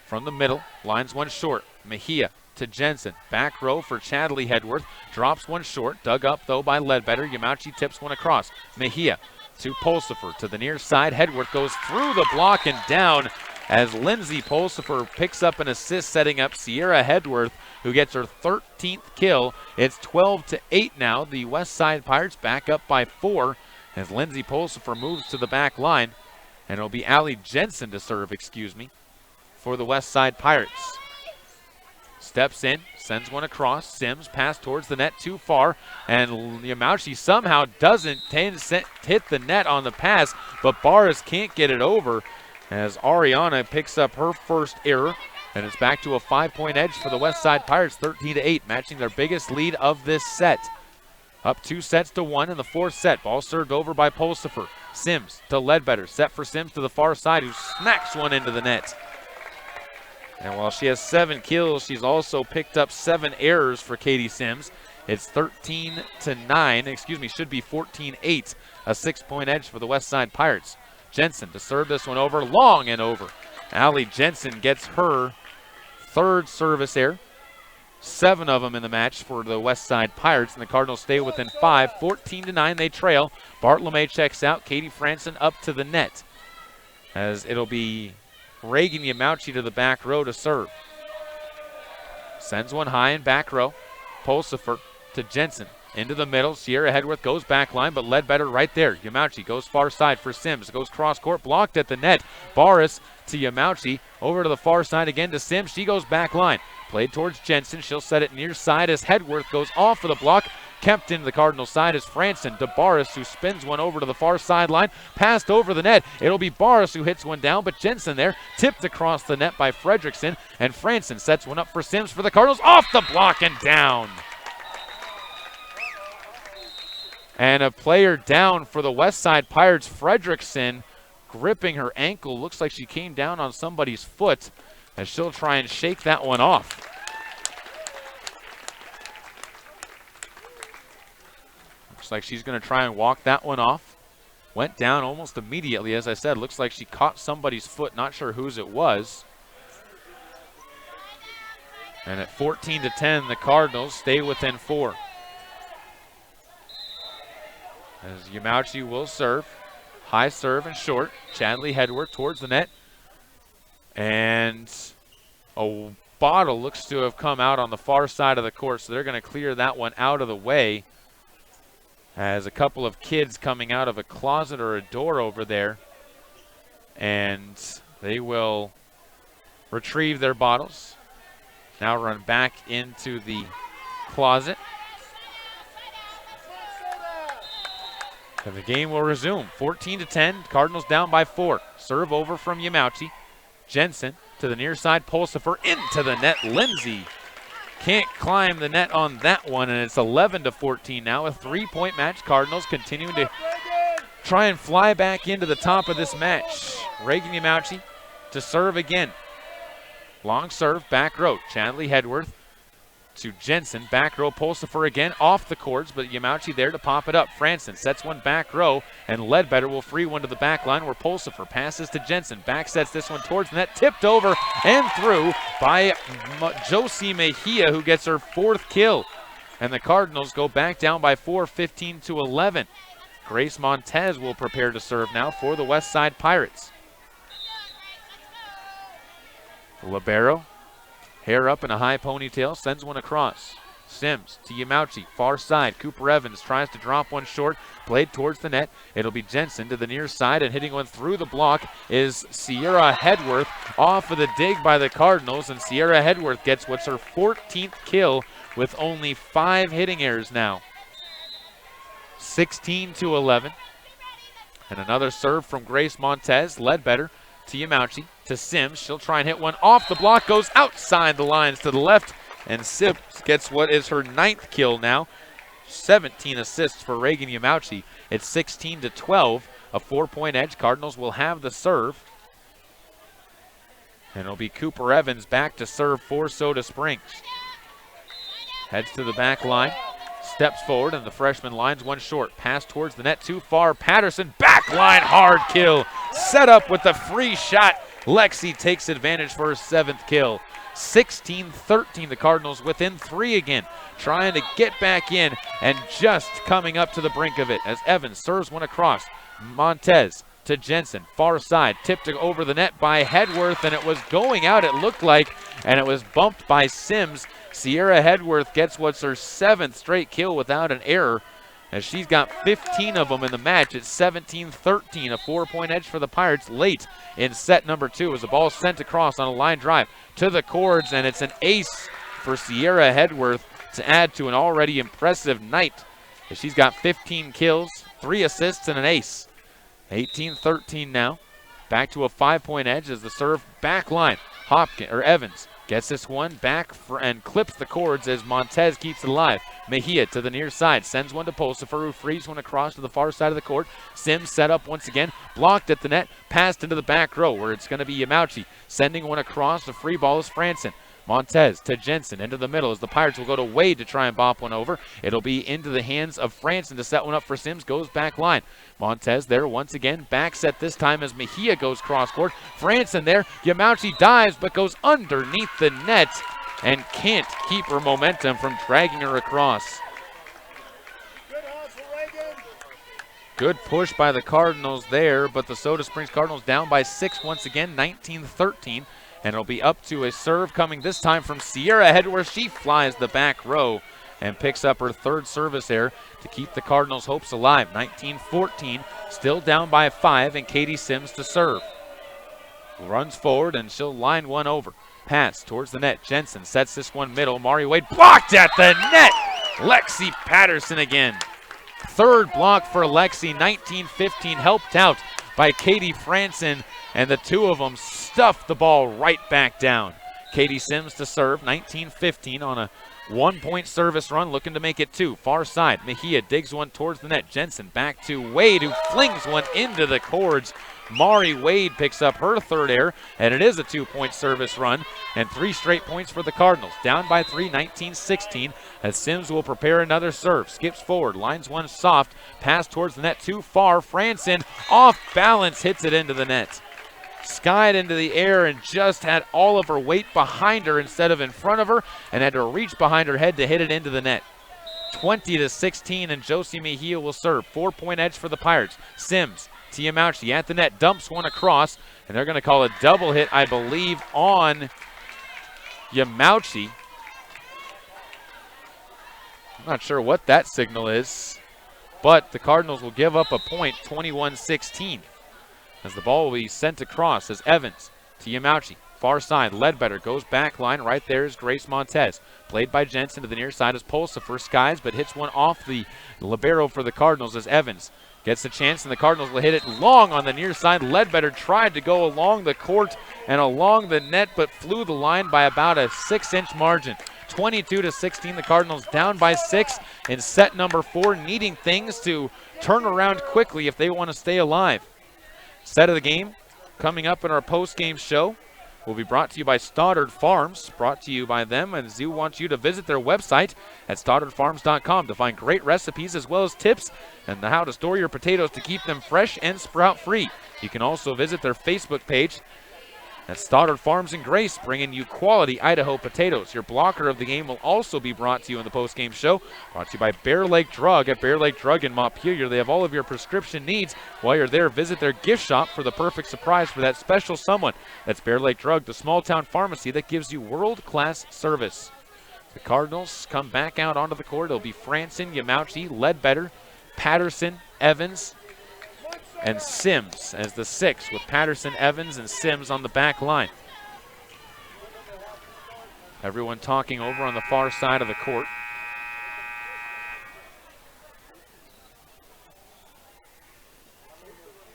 from the middle. Lines one short. Mejia to Jensen. Back row for Chadley Hedworth. Drops one short. Dug up, though, by Ledbetter. Yamauchi tips one across. Mejia to Pulsifer to the near side. Hedworth goes through the block and down as Lindsay Pulsifer picks up an assist, setting up Sierra Hedworth, who gets her 13th kill. It's 12-8 now. The West Side Pirates back up by 4 as Lindsay Pulsifer moves to the back line. And it'll be Allie Jensen to serve, for the West Side Pirates. Steps in, sends one across. Sims pass towards the net too far, and Yamauchi somehow doesn't hit the net on the pass, but Barras can't get it over as Ariana picks up her first error, and it's back to a 5-point edge for the West Side Pirates, 13-8, matching their biggest lead of this set. Up 2-1 in the fourth set. Ball served over by Pulsifer. Sims to Ledbetter. Set for Sims to the far side, who smacks one into the net. And while she has 7 kills, she's also picked up 7 errors for Katie Sims. It's 13-9, should be 14-8. A 6-point edge for the West Side Pirates. Jensen to serve this one over, long and over. Allie Jensen gets her third service error. 7 of them in the match for the West Side Pirates, and the Cardinals stay within 5. 14-9, they trail. Bartolome checks out. Katie Franson up to the net, as it'll be Reagan Yamauchi to the back row to serve. Sends one high in back row. Pulsifer to Jensen. Into the middle. Sierra Hedworth goes back line, but Ledbetter right there. Yamauchi goes far side for Sims. Goes cross court, blocked at the net. Barras to Yamauchi. Over to the far side again to Sims. She goes back line. Played towards Jensen. She'll set it near side as Hedworth goes off of the block. Kept into the Cardinal side is Franson to Barras, who spins one over to the far sideline. Passed over the net. It'll be Barras who hits one down, but Jensen there. Tipped across the net by Fredrickson. And Franson sets one up for Sims for the Cardinals. Off the block and down. And a player down for the West Side Pirates, Fredrickson, gripping her ankle. Looks like she came down on somebody's foot, as she'll try and shake that one off. Looks like she's going to try and walk that one off. Went down almost immediately, as I said. Looks like she caught somebody's foot, not sure whose it was. And at 14-10, the Cardinals stay within 4. As Yamauchi will serve. High serve and short. Chadley Hedworth towards the net. And a bottle looks to have come out on the far side of the court, so they're going to clear that one out of the way. As a couple of kids coming out of a closet or a door over there. And they will retrieve their bottles. Now run back into the closet. And the game will resume. 14-10, Cardinals down by 4. Serve over from Yamauchi. Jensen to the near side, Pulsifer into the net. Lindsay can't climb the net on that one, and it's 11-14 now. A 3-point match. Cardinals continuing to try and fly back into the top of this match. Reagan Yamauchi to serve again. Long serve, back row. Chadley Hedworth to Jensen. Back row, Pulsifer again off the cords, but Yamauchi there to pop it up. Franson sets one back row, and Ledbetter will free one to the back line where Pulsifer passes to Jensen. Back sets this one towards the net, tipped over and through by Josie Mejia, who gets her 4th kill. And the Cardinals go back down by 4, 15-11. Grace Montez will prepare to serve now for the West Side Pirates. Libero, hair up in a high ponytail, sends one across. Sims to Yamauchi, far side. Cooper Evans tries to drop one short, played towards the net. It'll be Jensen to the near side, and hitting one through the block is Sierra Hedworth, off of the dig by the Cardinals, and Sierra Hedworth gets what's her 14th kill with only 5 hitting errors now. 16-11. And another serve from Grace Montez. Ledbetter to Yamauchi to Sims. She'll try and hit one off the block, goes outside the lines to the left, and Sims gets what is her 9th kill now. 17 assists for Reagan Yamauchi. It's 16-12, a 4-point edge. Cardinals will have the serve. And it'll be Cooper Evans back to serve for Soda Springs. Heads to the back line, steps forward, and the freshman lines one short. Pass towards the net too far. Patterson, back line, hard kill. Set up with the free shot. Lexi takes advantage for her 7th kill. 16-13, the Cardinals within 3 again, trying to get back in and just coming up to the brink of it as Evans serves one across. Montez to Jensen, far side, tipped over the net by Hedworth, and it was going out, it looked like, and it was bumped by Sims. Sierra Hedworth gets what's her 7th straight kill without an error, as she's got 15 of them in the match. It's 17-13, a 4-point edge for the Pirates late in set number 2 as the ball sent across on a line drive to the cords, and it's an ace for Sierra Hedworth to add to an already impressive night, as she's got 15 kills, 3 assists, and an ace. 18-13 now. Back to a 5-point edge as the serve back line. Evans gets this one back and clips the cords as Montez keeps it alive. Mejia to the near side, sends one to Pulsifer, who frees one across to the far side of the court. Sims set up once again, blocked at the net, passed into the back row where it's going to be Yamauchi. Sending one across, the free ball is Franson. Montez to Jensen into the middle as the Pirates will go to Wade to try and bop one over. It'll be into the hands of Franson to set one up for Sims, goes back line. Montez there once again, back set this time as Mejia goes cross court. Franson there, Yamauchi dives but goes underneath the net and can't keep her momentum from dragging her across. Good push by the Cardinals there, but the Soda Springs Cardinals down by 6 once again, 19-13. And it'll be up to a serve coming this time from Sierra Hedworth. She flies the back row and picks up her 3rd service error to keep the Cardinals' hopes alive. 19-14, still down by 5, and Katie Sims to serve. Runs forward, and she'll line one over. Pass towards the net. Jensen sets this one middle. Mari Wade blocked at the net. Lexi Patterson again. 3rd block for Lexi. 19-15, helped out by Katie Franson, and the two of them stuffed the ball right back down. Katie Sims to serve, 19-15 on a 1-point service run, looking to make it 2. Far side, Mejia digs one towards the net. Jensen back to Wade, who flings one into the cords. Mari Wade picks up her 3rd error, and it is a 2-point service run, and 3 straight points for the Cardinals. Down by 3, 19-16, as Sims will prepare another serve. Skips forward, lines one soft, pass towards the net too far. Franson, off balance, hits it into the net. Skied into the air and just had all of her weight behind her instead of in front of her, and had to reach behind her head to hit it into the net. 20-16, and Josie Mejia will serve. 4-point edge for the Pirates. Sims to Yamauchi at the net, dumps one across, and they're going to call a double hit, I believe, on Yamauchi. I'm not sure what that signal is, but the Cardinals will give up a point, 21-16. As the ball will be sent across as Evans to Yamauchi. Far side, Ledbetter goes back line. Right there is Grace Montez. Played by Jensen to the near side as Pulsifer skies, but hits one off the libero for the Cardinals as Evans gets the chance, and the Cardinals will hit it long on the near side. Ledbetter tried to go along the court and along the net, but flew the line by about a 6-inch margin. 22-16, the Cardinals down by 6 in set number 4, needing things to turn around quickly if they want to stay alive. Set of the game coming up in our post-game show will be brought to you by Stoddard Farms, brought to you by them, and Zoo wants you to visit their website at stoddardfarms.com to find great recipes as well as tips and how to store your potatoes to keep them fresh and sprout free. You can also visit their Facebook page. That's Stoddard Farms and Grace, bringing you quality Idaho potatoes. Your blocker of the game will also be brought to you in the post-game show. Brought to you by Bear Lake Drug at Bear Lake Drug in Montpelier. They have all of your prescription needs. While you're there, visit their gift shop for the perfect surprise for that special someone. That's Bear Lake Drug, the small-town pharmacy that gives you world-class service. The Cardinals come back out onto the court. It'll be Franson, Yamauchi, Ledbetter, Patterson, Evans, and Sims as the 6, with Patterson, Evans, and Sims on the back line. Everyone talking over on the far side of the court.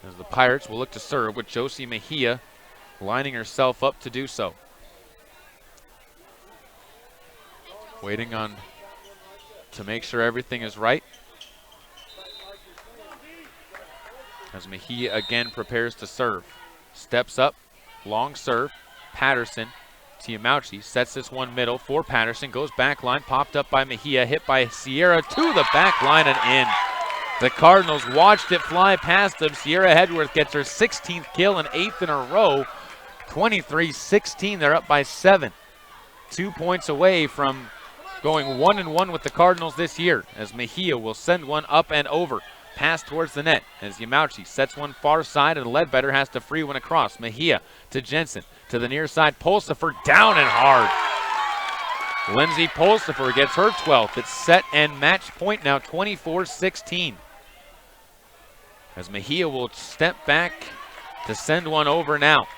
As the Pirates will look to serve with Josie Mejia lining herself up to do so. Waiting on to make sure everything is right. As Mejia again prepares to serve. Steps up, long serve, Patterson, Tiamauchi sets this one middle for Patterson, goes back line, popped up by Mejia, hit by Sierra to the back line and in. The Cardinals watched it fly past them. Sierra Hedworth gets her 16th kill and 8th in a row. 23-16, they're up by 7. 2 points away from going 1-1 with the Cardinals this year, as Mejia will send one up and over. Pass towards the net as Yamauchi sets one far side and Ledbetter has to free one across. Mejia to Jensen to the near side. Pulsifer down and hard. Lindsay Pulsifer gets her 12th. It's set and match point now, 24-16. As Mejia will step back to send one over now.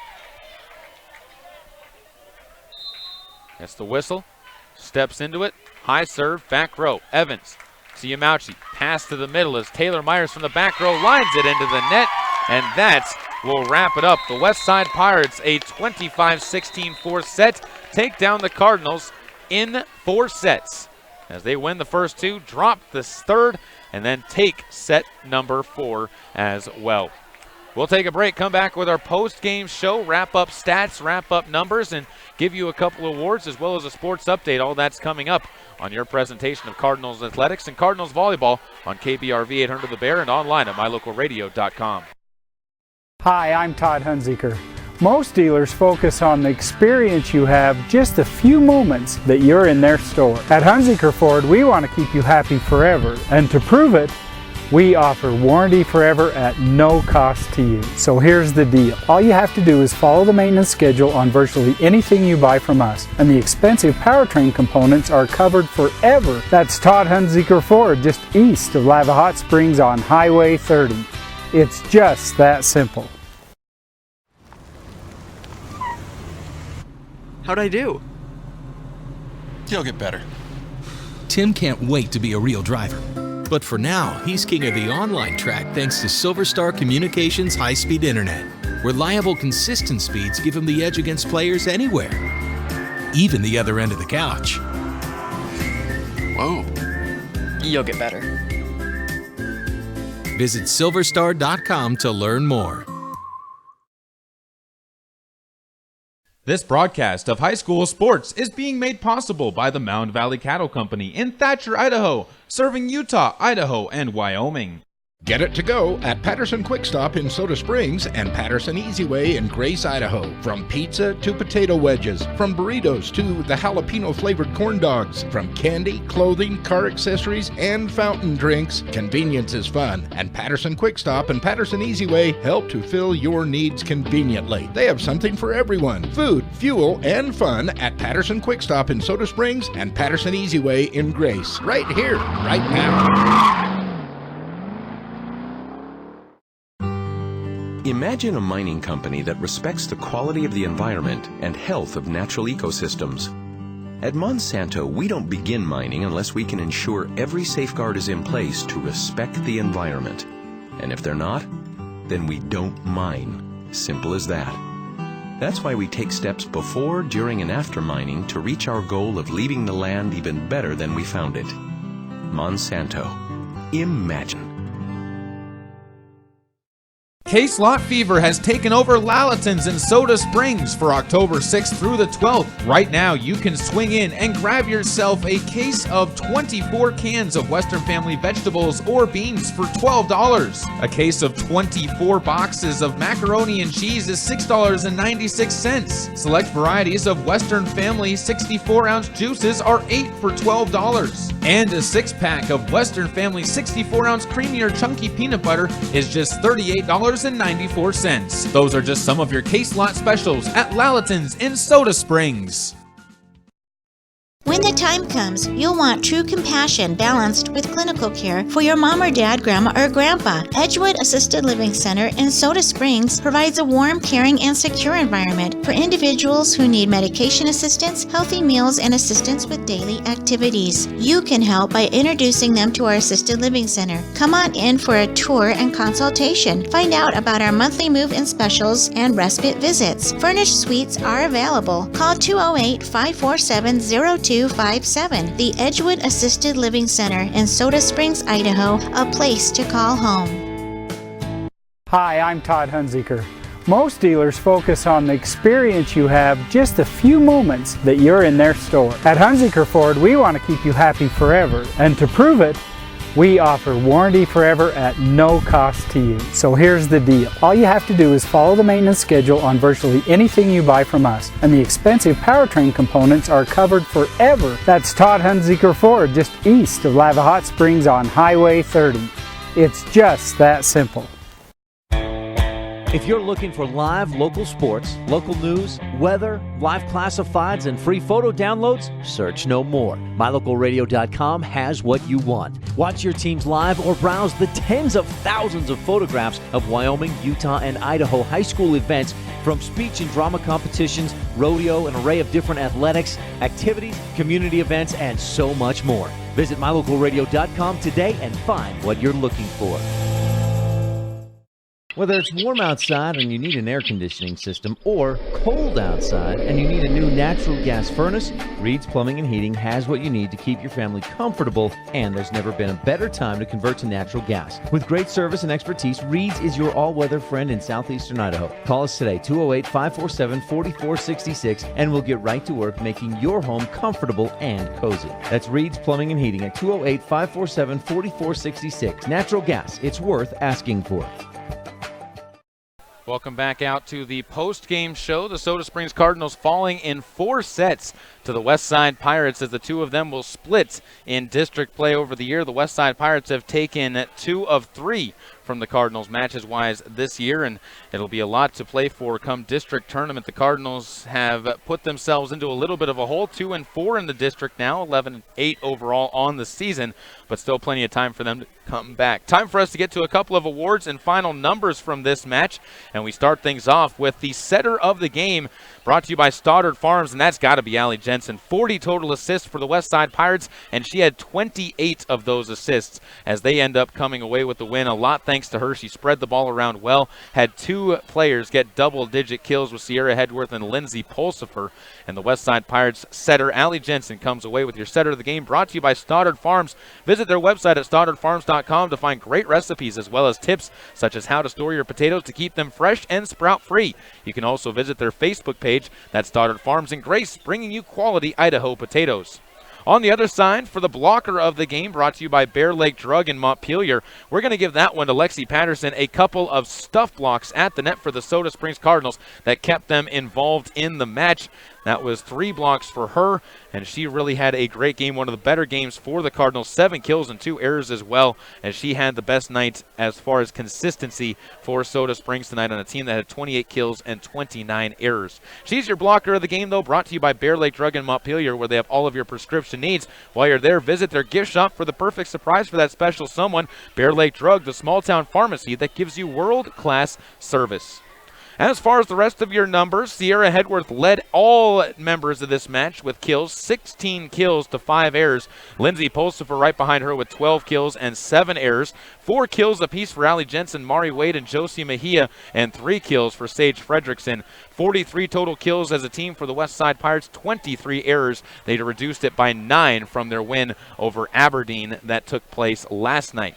That's the whistle. Steps into it. High serve, back row. Evans to Yamauchi. Pass to the middle as Taylor Myers from the back row lines it into the net. And that will wrap it up. The West Side Pirates, a 25-16 fourth set, take down the Cardinals in 4 sets. As they win the first 2, drop this third, and then take set number 4 as well. We'll take a break, come back with our post-game show, wrap up stats, wrap up numbers, and give you a couple awards as well as a sports update. All that's coming up on your presentation of Cardinals Athletics and Cardinals Volleyball on KBRV 800 The Bear and online at mylocalradio.com. Hi, I'm Todd Hunziker. Most dealers focus on the experience you have just a few moments that you're in their store. At Hunziker Ford, we want to keep you happy forever, and to prove it, we offer warranty forever at no cost to you. So here's the deal. All you have to do is follow the maintenance schedule on virtually anything you buy from us, and the expensive powertrain components are covered forever. That's Todd Hunziker Ford, just east of Lava Hot Springs on Highway 30. It's just that simple. How'd I do? You'll get better. Tim can't wait to be a real driver. But for now, he's king of the online track thanks to Silver Star Communications high-speed internet. Reliable, consistent speeds give him the edge against players anywhere, even the other end of the couch. Whoa. You'll get better. Visit silverstar.com to learn more. This broadcast of high school sports is being made possible by the Mound Valley Cattle Company in Thatcher, Idaho, serving Utah, Idaho, and Wyoming. Get it to go at Patterson Quick Stop in Soda Springs and Patterson Easy Way in Grace, Idaho. From pizza to potato wedges, from burritos to the jalapeno flavored corn dogs, from candy, clothing, car accessories, and fountain drinks, convenience is fun. And Patterson Quick Stop and Patterson Easy Way help to fill your needs conveniently. They have something for everyone: food, fuel, and fun at Patterson Quick Stop in Soda Springs and Patterson Easy Way in Grace. Right here, right now. Imagine a mining company that respects the quality of the environment and health of natural ecosystems. At Monsanto, we don't begin mining unless we can ensure every safeguard is in place to respect the environment. And if they're not, then we don't mine. Simple as that. That's why we take steps before, during, and after mining to reach our goal of leaving the land even better than we found it. Monsanto. Imagine. K-Slot fever has taken over Lalaton's in Soda Springs for October 6th through the 12th. Right now, you can swing in and grab yourself a case of 24 cans of Western Family vegetables or beans for $12. A case of 24 boxes of macaroni and cheese is $6.96. Select varieties of Western Family 64-ounce juices are $8 for $12. And a 6-pack of Western Family 64-ounce creamy or chunky peanut butter is just $38.94. Those are just some of your K-Slot specials at Lalaton's in Soda Springs. When the time comes, you'll want true compassion balanced with clinical care for your mom or dad, grandma, or grandpa. Edgewood Assisted Living Center in Soda Springs provides a warm, caring, and secure environment for individuals who need medication assistance, healthy meals, and assistance with daily activities. You can help by introducing them to our Assisted Living Center. Come on in for a tour and consultation. Find out about our monthly move-in specials and respite visits. Furnished suites are available. Call 208-547-0257 17-17. The Edgewood Assisted Living Center in Soda Springs, Idaho, a place to call home. Hi, I'm Todd Hunziker. Most dealers focus on the experience you have just a few moments that you're in their store. At Hunziker Ford, we want to keep you happy forever, and to prove it, we offer warranty forever at no cost to you. So here's the deal. All you have to do is follow the maintenance schedule on virtually anything you buy from us, and the expensive powertrain components are covered forever. That's Todd Hunziker Ford, just east of Lava Hot Springs on Highway 30. It's just that simple. If you're looking for live local sports, local news, weather, live classifieds, and free photo downloads, search no more. MyLocalRadio.com has what you want. Watch your teams live or browse the tens of thousands of photographs of Wyoming, Utah, and Idaho high school events, from speech and drama competitions, rodeo, an array of different athletics, activities, community events, and so much more. Visit MyLocalRadio.com today and find what you're looking for. Whether it's warm outside and you need an air conditioning system, or cold outside and you need a new natural gas furnace, Reed's Plumbing and Heating has what you need to keep your family comfortable, and there's never been a better time to convert to natural gas. With great service and expertise, Reed's is your all-weather friend in southeastern Idaho. Call us today, 208-547-4466, and we'll get right to work making your home comfortable and cozy. That's Reed's Plumbing and Heating at 208-547-4466. Natural gas, it's worth asking for. Welcome back out to the post-game show. The Soda Springs Cardinals falling in 4 sets to the Westside Pirates, as the two of them will split in district play over the year. The Westside Pirates have taken 2 of 3 from the Cardinals matches-wise this year, and it'll be a lot to play for come district tournament. The Cardinals have put themselves into a little bit of a hole, 2-4 in the district now, 11-8 overall on the season, but still plenty of time for them to come back. Time for us to get to a couple of awards and final numbers from this match, and we start things off with the setter of the game, brought to you by Stoddard Farms, and that's got to be Allie Jensen. 40 total assists for the Westside Pirates, and she had 28 of those assists as they end up coming away with the win. A lot thanks to her. She spread the ball around well, had 2 players get double-digit kills with Sierra Hedworth and Lindsay Pulsifer, and the Westside Pirates setter Allie Jensen comes away with your setter of the game, brought to you by Stoddard Farms. Visit their website at stoddardfarms.com to find great recipes as well as tips such as how to store your potatoes to keep them fresh and sprout free. You can also visit their Facebook page. That's Stoddard Farms in Grace, bringing you quality Idaho potatoes. On the other side, for the blocker of the game, brought to you by Bear Lake Drug in Montpelier, we're going to give that one to Lexi Patterson, a couple of stuff blocks at the net for the Soda Springs Cardinals that kept them involved in the match. That was 3 blocks for her, and she really had a great game, one of the better games for the Cardinals. 7 kills and 2 errors as well, as she had the best night as far as consistency for Soda Springs tonight on a team that had 28 kills and 29 errors. She's your blocker of the game, though, brought to you by Bear Lake Drug in Montpelier, where they have all of your prescription needs. While you're there, visit their gift shop for the perfect surprise for that special someone. Bear Lake Drug, the small-town pharmacy that gives you world-class service. As far as the rest of your numbers, Sierra Hedworth led all members of this match with kills, 16 kills to 5 errors. Lindsay Pulsifer right behind her with 12 kills and 7 errors. 4 kills apiece for Allie Jensen, Mari Wade, and Josie Mejia, and 3 kills for Sage Fredrickson. 43 total kills as a team for the Westside Pirates, 23 errors. They reduced it by 9 from their win over Aberdeen that took place last night.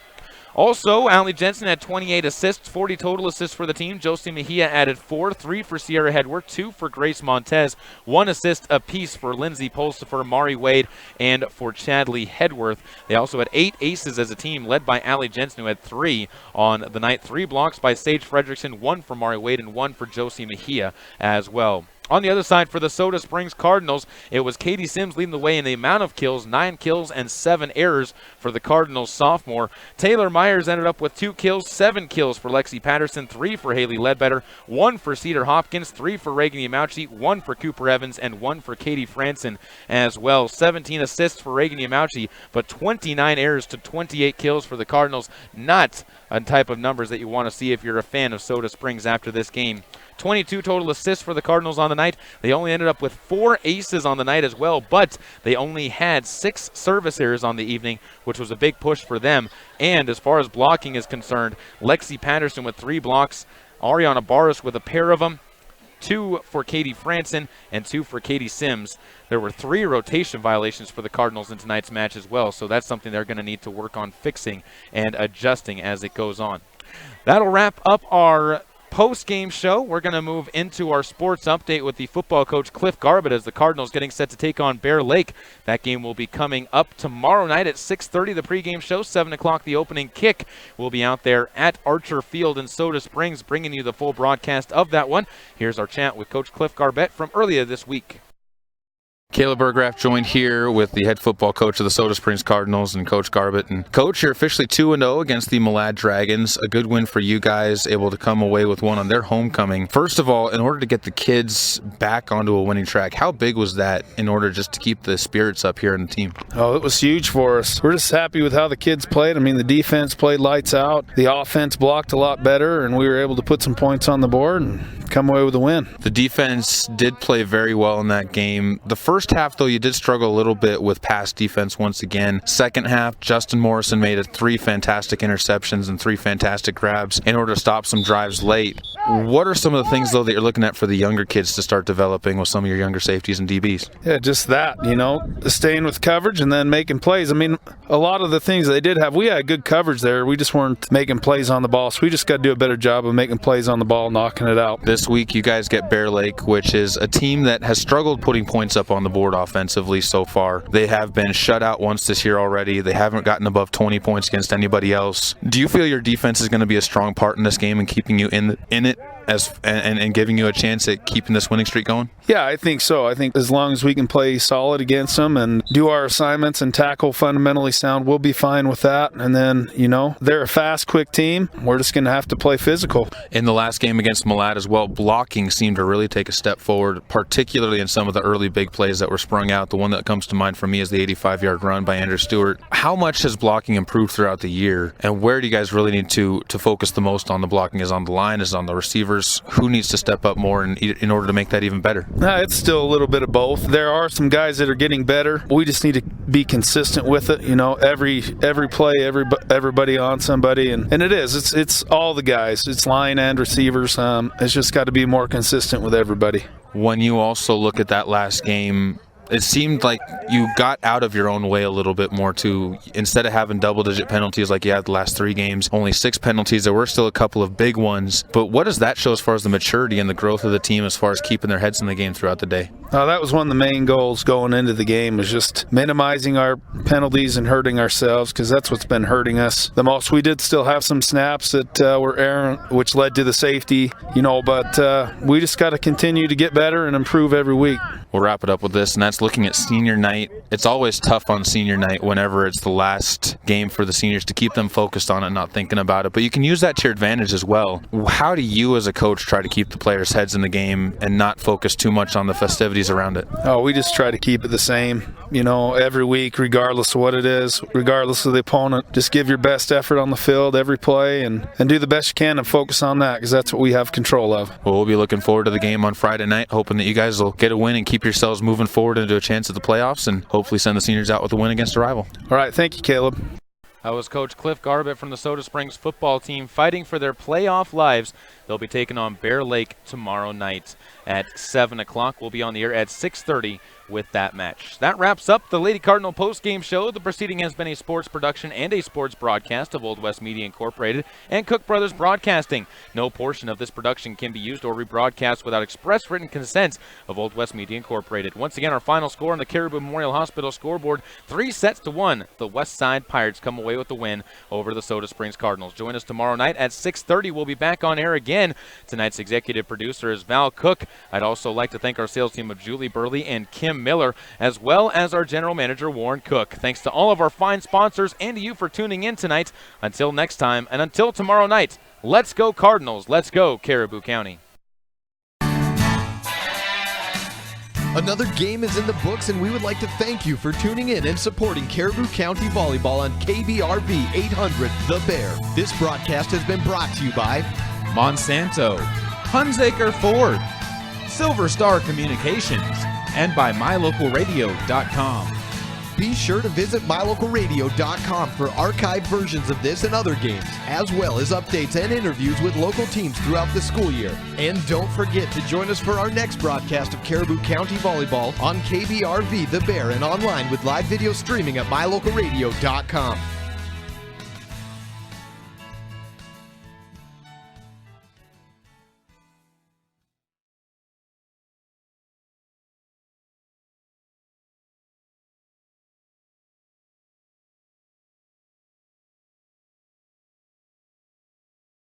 Also, Allie Jensen had 28 assists, 40 total assists for the team. Josie Mejia added 4, 3 for Sierra Hedworth, 2 for Grace Montez, 1 assist apiece for Lindsay Pulsifer, Mari Wade, and for Chadley Hedworth. They also had 8 aces as a team, led by Allie Jensen, who had 3 on the night. 3 blocks by Sage Fredrickson, 1 for Mari Wade, and 1 for Josie Mejia as well. On the other side, for the Soda Springs Cardinals, it was Katie Sims leading the way in the amount of kills, 9 kills and 7 errors for the Cardinals sophomore. Taylor Myers ended up with 2 kills, 7 kills for Lexi Patterson, 3 for Haley Ledbetter, 1 for Cedar Hopkins, 3 for Reagan Yamauchi, 1 for Cooper Evans, and 1 for Katie Franson as well. 17 assists for Reagan Yamauchi, but 29 errors to 28 kills for the Cardinals. Not a type of numbers that you want to see if you're a fan of Soda Springs after this game. 22 total assists for the Cardinals on the night. They only ended up with 4 aces on the night as well, but they only had 6 service errors on the evening, which was a big push for them. And as far as blocking is concerned, Lexi Patterson with 3 blocks, Ariana Barras with a pair of them, 2 for Katie Franson, and 2 for Katie Sims. There were 3 rotation violations for the Cardinals in tonight's match as well, so that's something they're going to need to work on fixing and adjusting as it goes on. That'll wrap up our post-game show. We're going to move into our sports update with the football coach Cliff Garbutt as the Cardinals getting set to take on Bear Lake. That game will be coming up tomorrow night at 6:30, the pregame show. 7 o'clock, the opening kick. We'll be out there at Archer Field in Soda Springs, bringing you the full broadcast of that one. Here's our chat with Coach Cliff Garbutt from earlier this week. Caleb Bergraff joined here with the head football coach of the Soda Springs Cardinals and Coach Garbutt. And Coach, you're officially 2-0 against the Malad Dragons. A good win for you guys, able to come away with one on their homecoming. First of all, in order to get the kids back onto a winning track, how big was that in order just to keep the spirits up here in the team? Oh, it was huge for us. We're just happy with how the kids played. I mean, the defense played lights out. The offense blocked a lot better, and we were able to put some points on the board and come away with a win. The defense did play very well in that game. The first half, though, you did struggle a little bit with pass defense once again. Second half, Justin Morrison made 3 fantastic interceptions and 3 fantastic grabs in order to stop some drives late. What are some of the things, though, that you're looking at for the younger kids to start developing with some of your younger safeties and DBs? Yeah, just that, staying with coverage and then making plays. I mean, a lot of the things they did have, we had good coverage there. We just weren't making plays on the ball, so we just got to do a better job of making plays on the ball, knocking it out. This week, you guys get Bear Lake, which is a team that has struggled putting points up on the board offensively so far. They have been shut out once this year already. They haven't gotten above 20 points against anybody else. Do you feel your defense is going to be a strong part in this game and keeping you in it and giving you a chance at keeping this winning streak going? Yeah, I think so. I think as long as we can play solid against them and do our assignments and tackle fundamentally sound, we'll be fine with that. And then, they're a fast, quick team. We're just going to have to play physical. In the last game against Malad as well, blocking seemed to really take a step forward, particularly in some of the early big plays that were sprung out. The one that comes to mind for me is the 85-yard run by Andrew Stewart. How much has blocking improved throughout the year, and where do you guys really need to focus the most on the blocking? Is on the line? Is it on the receivers? Who needs to step up more in order to make that even better? It's still a little bit of both. There are some guys that are getting better. We just need to be consistent with it. Every play, everybody on somebody, and it is. It's all the guys. It's line and receivers. It's just got to be more consistent with everybody. When you also look at that last game, it seemed like you got out of your own way a little bit more too. Instead of having double-digit penalties like you had the last 3 games, only 6 penalties. There were still a couple of big ones. But what does that show as far as the maturity and the growth of the team as far as keeping their heads in the game throughout the day? That was one of the main goals going into the game, was just minimizing our penalties and hurting ourselves, because that's what's been hurting us the most. We did still have some snaps that were errant, which led to the safety, but we just got to continue to get better and improve every week. We'll wrap it up with this, and that's looking at senior night. It's always tough on senior night whenever it's the last game for the seniors to keep them focused on it, not thinking about it. But you can use that to your advantage as well. How do you as a coach try to keep the players' heads in the game and not focus too much on the festivities around it? We just try to keep it the same, every week, regardless of what it is, regardless of the opponent. Just give your best effort on the field every play and do the best you can and focus on that, because that's what we have control of. Well, we'll be looking forward to the game on Friday night, hoping that you guys will get a win and keep yourselves moving forward into a chance at the playoffs and hopefully send the seniors out with a win against a rival. All right, thank you, Caleb. That was Coach Cliff Garbutt from the Soda Springs football team fighting for their playoff lives. They'll be taking on Bear Lake tomorrow night at 7 o'clock. We'll be on the air at 6:30 with that match. That wraps up the Lady Cardinal post-game show. The proceeding has been a sports production and a sports broadcast of Old West Media Incorporated and Cook Brothers Broadcasting. No portion of this production can be used or rebroadcast without express written consent of Old West Media Incorporated. Once again, our final score on the Caribou Memorial Hospital scoreboard, 3-1. The West Side Pirates come away with the win over the Soda Springs Cardinals. Join us tomorrow night at 6:30. We'll be back on air again. Tonight's executive producer is Val Cook. I'd also like to thank our sales team of Julie Burley and Kim Miller, as well as our general manager, Warren Cook. Thanks to all of our fine sponsors and to you for tuning in tonight. Until next time, and until tomorrow night, let's go Cardinals. Let's go Caribou County. Another game is in the books, and we would like to thank you for tuning in and supporting Caribou County Volleyball on KBRV 800 The Bear. This broadcast has been brought to you by Monsanto, Hunsaker Ford, Silver Star Communications, and by MyLocalRadio.com. Be sure to visit mylocalradio.com for archived versions of this and other games, as well as updates and interviews with local teams throughout the school year. And don't forget to join us for our next broadcast of Caribou County Volleyball on KBRV The Bear and online with live video streaming at mylocalradio.com.